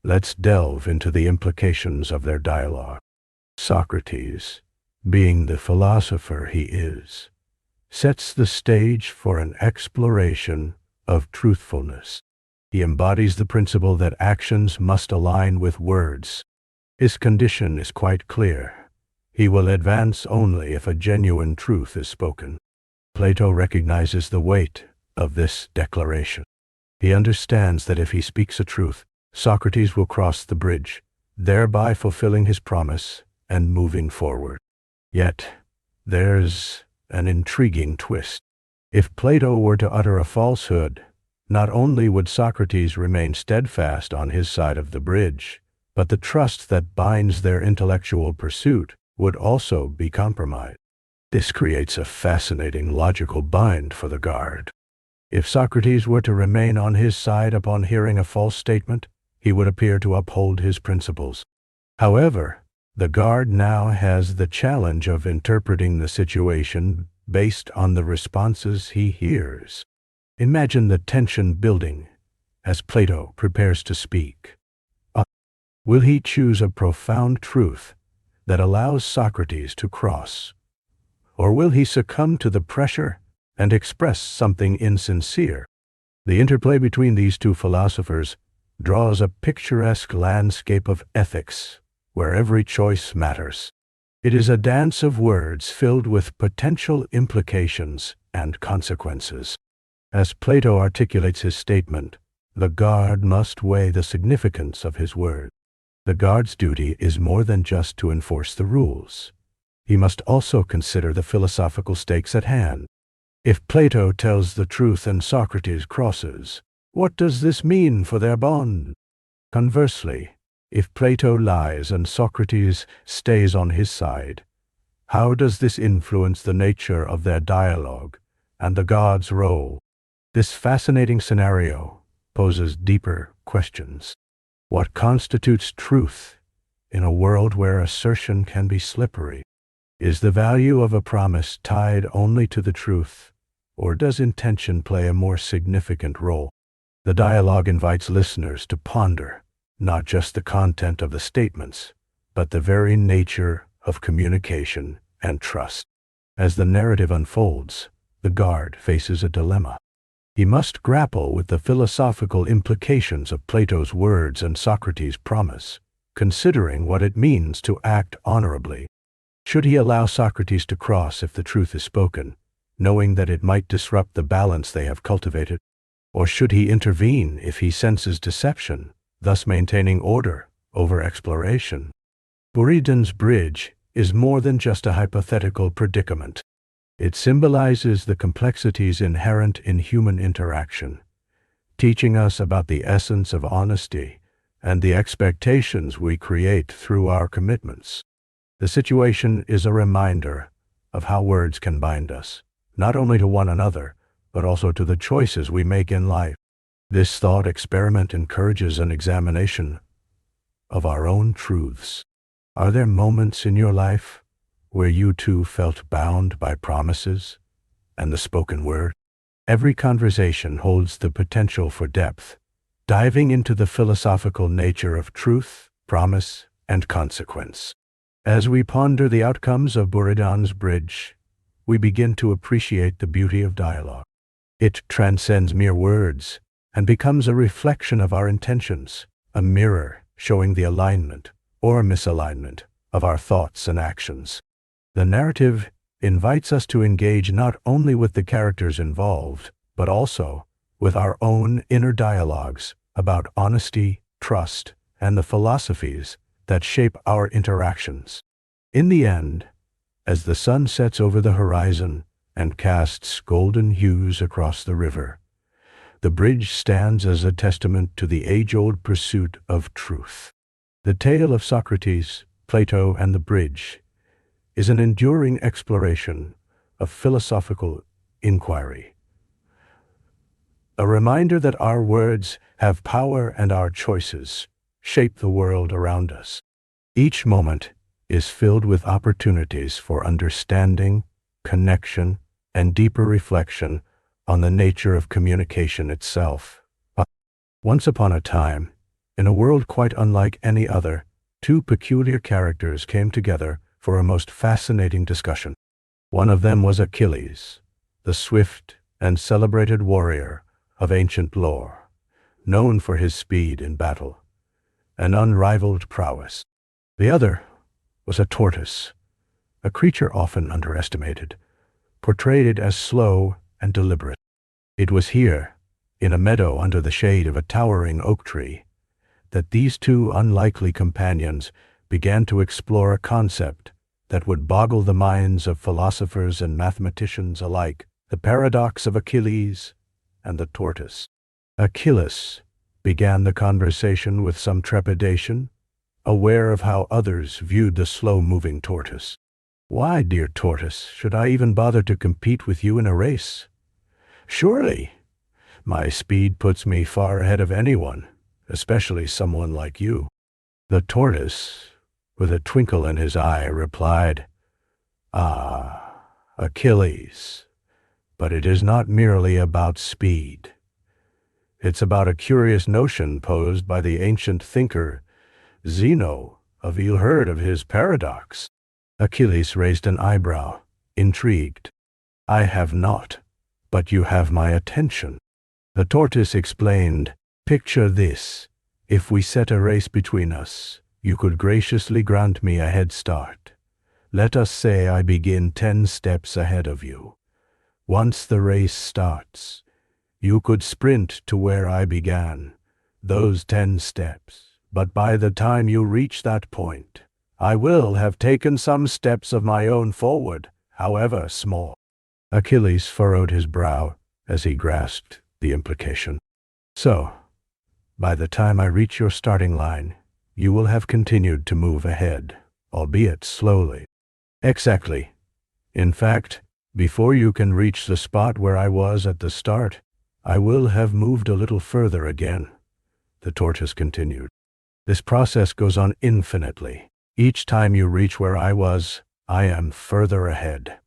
let's delve into the implications of their dialogue. Socrates, being the philosopher he is, sets the stage for an exploration of truthfulness. He embodies the principle that actions must align with words. His condition is quite clear. He will advance only if a genuine truth is spoken. Plato recognizes the weight of this declaration. He understands that if he speaks a truth, Socrates will cross the bridge, thereby fulfilling his promise and moving forward. Yet, there's an intriguing twist. If Plato were to utter a falsehood, not only would Socrates remain steadfast on his side of the bridge, but the trust that binds their intellectual pursuit would also be compromised. This creates a fascinating logical bind for the guard. If Socrates were to remain on his side upon hearing a false statement, he would appear to uphold his principles. However, the guard now has the challenge of interpreting the situation based on the responses he hears. Imagine the tension building as Plato prepares to speak. Will he choose a profound truth that allows Socrates to cross? Or will he succumb to the pressure and express something insincere? The interplay between these two philosophers draws a picturesque landscape of ethics where every choice matters. It is a dance of words filled with potential implications and consequences. As Plato articulates his statement, the guard must weigh the significance of his word. The guard's duty is more than just to enforce the rules. He must also consider the philosophical stakes at hand. If Plato tells the truth and Socrates crosses, what does this mean for their bond? Conversely, if Plato lies and Socrates stays on his side, how does this influence the nature of their dialogue and the gods' role. This fascinating scenario poses deeper questions. What constitutes truth in a world where assertion can be slippery? Is the value of a promise tied only to the truth, or does intention play a more significant role? The dialogue invites listeners to ponder not just the content of the statements, but the very nature of communication and trust. As the narrative unfolds, the guard faces a dilemma. He must grapple with the philosophical implications of Plato's words and Socrates' promise, considering what it means to act honorably. Should he allow Socrates to cross if the truth is spoken, knowing that it might disrupt the balance they have cultivated? Or should he intervene if he senses deception, thus maintaining order over exploration? Buridan's bridge is more than just a hypothetical predicament. It symbolizes the complexities inherent in human interaction, teaching us about the essence of honesty and the expectations we create through our commitments. The situation is a reminder of how words can bind us, not only to one another, but also to the choices we make in life. This thought experiment encourages an examination of our own truths. Are there moments in your life where you too felt bound by promises and the spoken word? Every conversation holds the potential for depth, diving into the philosophical nature of truth, promise, and consequence. As we ponder the outcomes of Buridan's bridge, we begin to appreciate the beauty of dialogue. It transcends mere words and becomes a reflection of our intentions, a mirror showing the alignment or misalignment of our thoughts and actions. The narrative invites us to engage not only with the characters involved, but also with our own inner dialogues about honesty, trust, and the philosophies that shape our interactions. In the end, as the sun sets over the horizon and casts golden hues across the river, the bridge stands as a testament to the age-old pursuit of truth. The tale of Socrates, Plato, and the bridge is an enduring exploration of philosophical inquiry, a reminder that our words have power and our choices shape the world around us. Each moment is filled with opportunities for understanding, connection, and deeper reflection on the nature of communication itself. Once upon a time, in a world quite unlike any other, two peculiar characters came together for a most fascinating discussion. One of them was Achilles, the swift and celebrated warrior of ancient lore, known for his speed in battle and unrivaled prowess. The other was a tortoise, a creature often underestimated, portrayed as slow and deliberate. It was here, in a meadow under the shade of a towering oak tree, that these two unlikely companions began to explore a concept that would boggle the minds of philosophers and mathematicians alike: the paradox of Achilles and the tortoise. Achilles began the conversation with some trepidation, aware of how others viewed the slow-moving tortoise. "Why, dear tortoise, should I even bother to compete with you in a race? Surely, my speed puts me far ahead of anyone, especially someone like you." The tortoise, with a twinkle in his eye, replied, "Ah, Achilles, but it is not merely about speed. It's about a curious notion posed by the ancient thinker Zeno. Have you heard of his paradox?" Achilles raised an eyebrow, intrigued. "I have not, but you have my attention." The tortoise explained, "Picture this. If we set a race between us, you could graciously grant me a head start. Let us say I begin 10 steps ahead of you. Once the race starts, you could sprint to where I began, those 10 steps. But by the time you reach that point, I will have taken some steps of my own forward, however small." Achilles furrowed his brow as he grasped the implication. "So, by the time I reach your starting line, you will have continued to move ahead, albeit slowly." "Exactly. In fact, Before you can reach the spot where I was at the start, I will have moved a little further again, the tortoise continued. This process goes on infinitely. Each time you reach where I was, I am further ahead.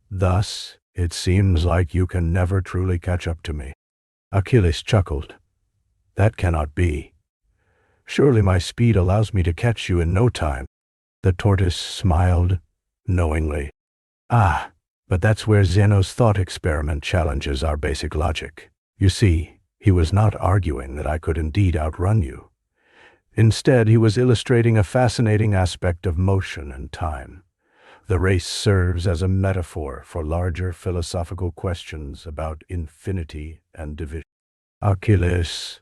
Thus, it seems like you can never truly catch up to me. Achilles chuckled. That cannot be. Surely my speed allows me to catch you in no time. The tortoise smiled knowingly. Ah, but that's where Zeno's thought experiment challenges our basic logic. You see, he was not arguing that I could indeed outrun you. Instead, he was illustrating a fascinating aspect of motion and time. The race serves as a metaphor for larger philosophical questions about infinity and division. Achilles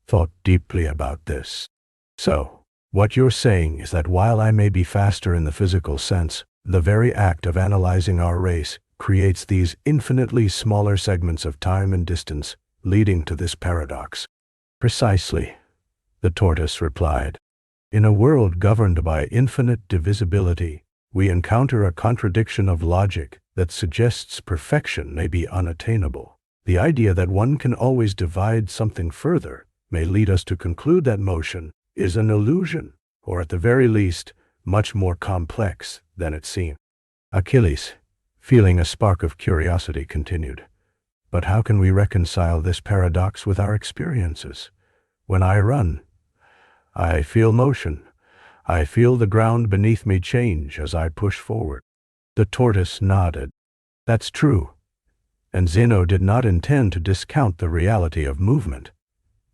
thought deeply about this. So, what you're saying is that while I may be faster in the physical sense, the very act of analyzing our race creates these infinitely smaller segments of time and distance, leading to this paradox. Precisely, the tortoise replied. In a world governed by infinite divisibility, we encounter a contradiction of logic that suggests perfection may be unattainable. The idea that one can always divide something further may lead us to conclude that motion is an illusion, or at the very least, much more complex than it seems. Achilles, feeling a spark of curiosity, continued. But how can we reconcile this paradox with our experiences? When I run, I feel motion. I feel the ground beneath me change as I push forward. The tortoise nodded. That's true. And Zeno did not intend to discount the reality of movement.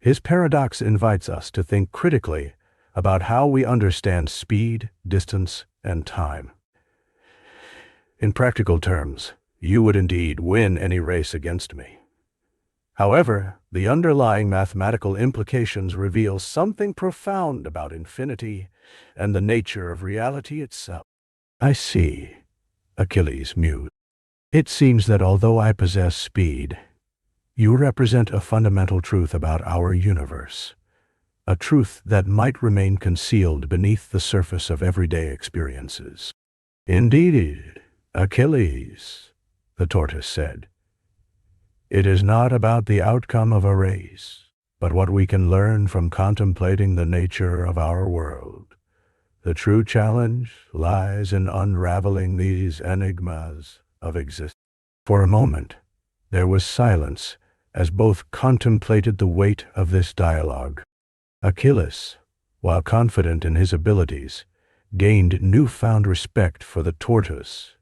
His paradox invites us to think critically about how we understand speed, distance, and time. In practical terms, you would indeed win any race against me. However, the underlying mathematical implications reveal something profound about infinity and the nature of reality itself. I see, Achilles mused. It seems that although I possess speed, you represent a fundamental truth about our universe, a truth that might remain concealed beneath the surface of everyday experiences. Indeed, Achilles, the tortoise said. It is not about the outcome of a race, but what we can learn from contemplating the nature of our world. The true challenge lies in unraveling these enigmas of existence. For a moment, there was silence as both contemplated the weight of this dialogue. Achilles, while confident in his abilities, gained newfound respect for the tortoise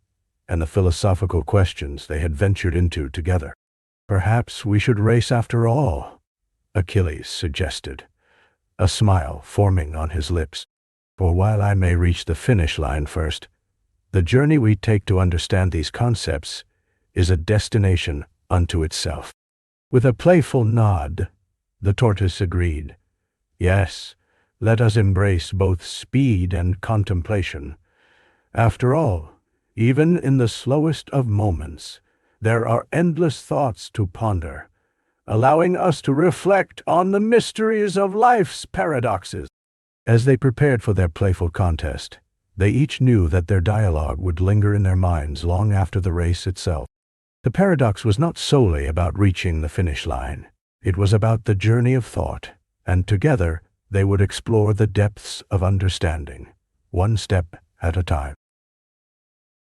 and the philosophical questions they had ventured into together. Perhaps we should race after all, Achilles suggested, a smile forming on his lips. For while I may reach the finish line first, the journey we take to understand these concepts is a destination unto itself. With a playful nod, the tortoise agreed. Yes, let us embrace both speed and contemplation. After all, even in the slowest of moments, there are endless thoughts to ponder, allowing us to reflect on the mysteries of life's paradoxes. As they prepared for their playful contest, they each knew that their dialogue would linger in their minds long after the race itself. The paradox was not solely about reaching the finish line. It was about the journey of thought, and together they would explore the depths of understanding, one step at a time.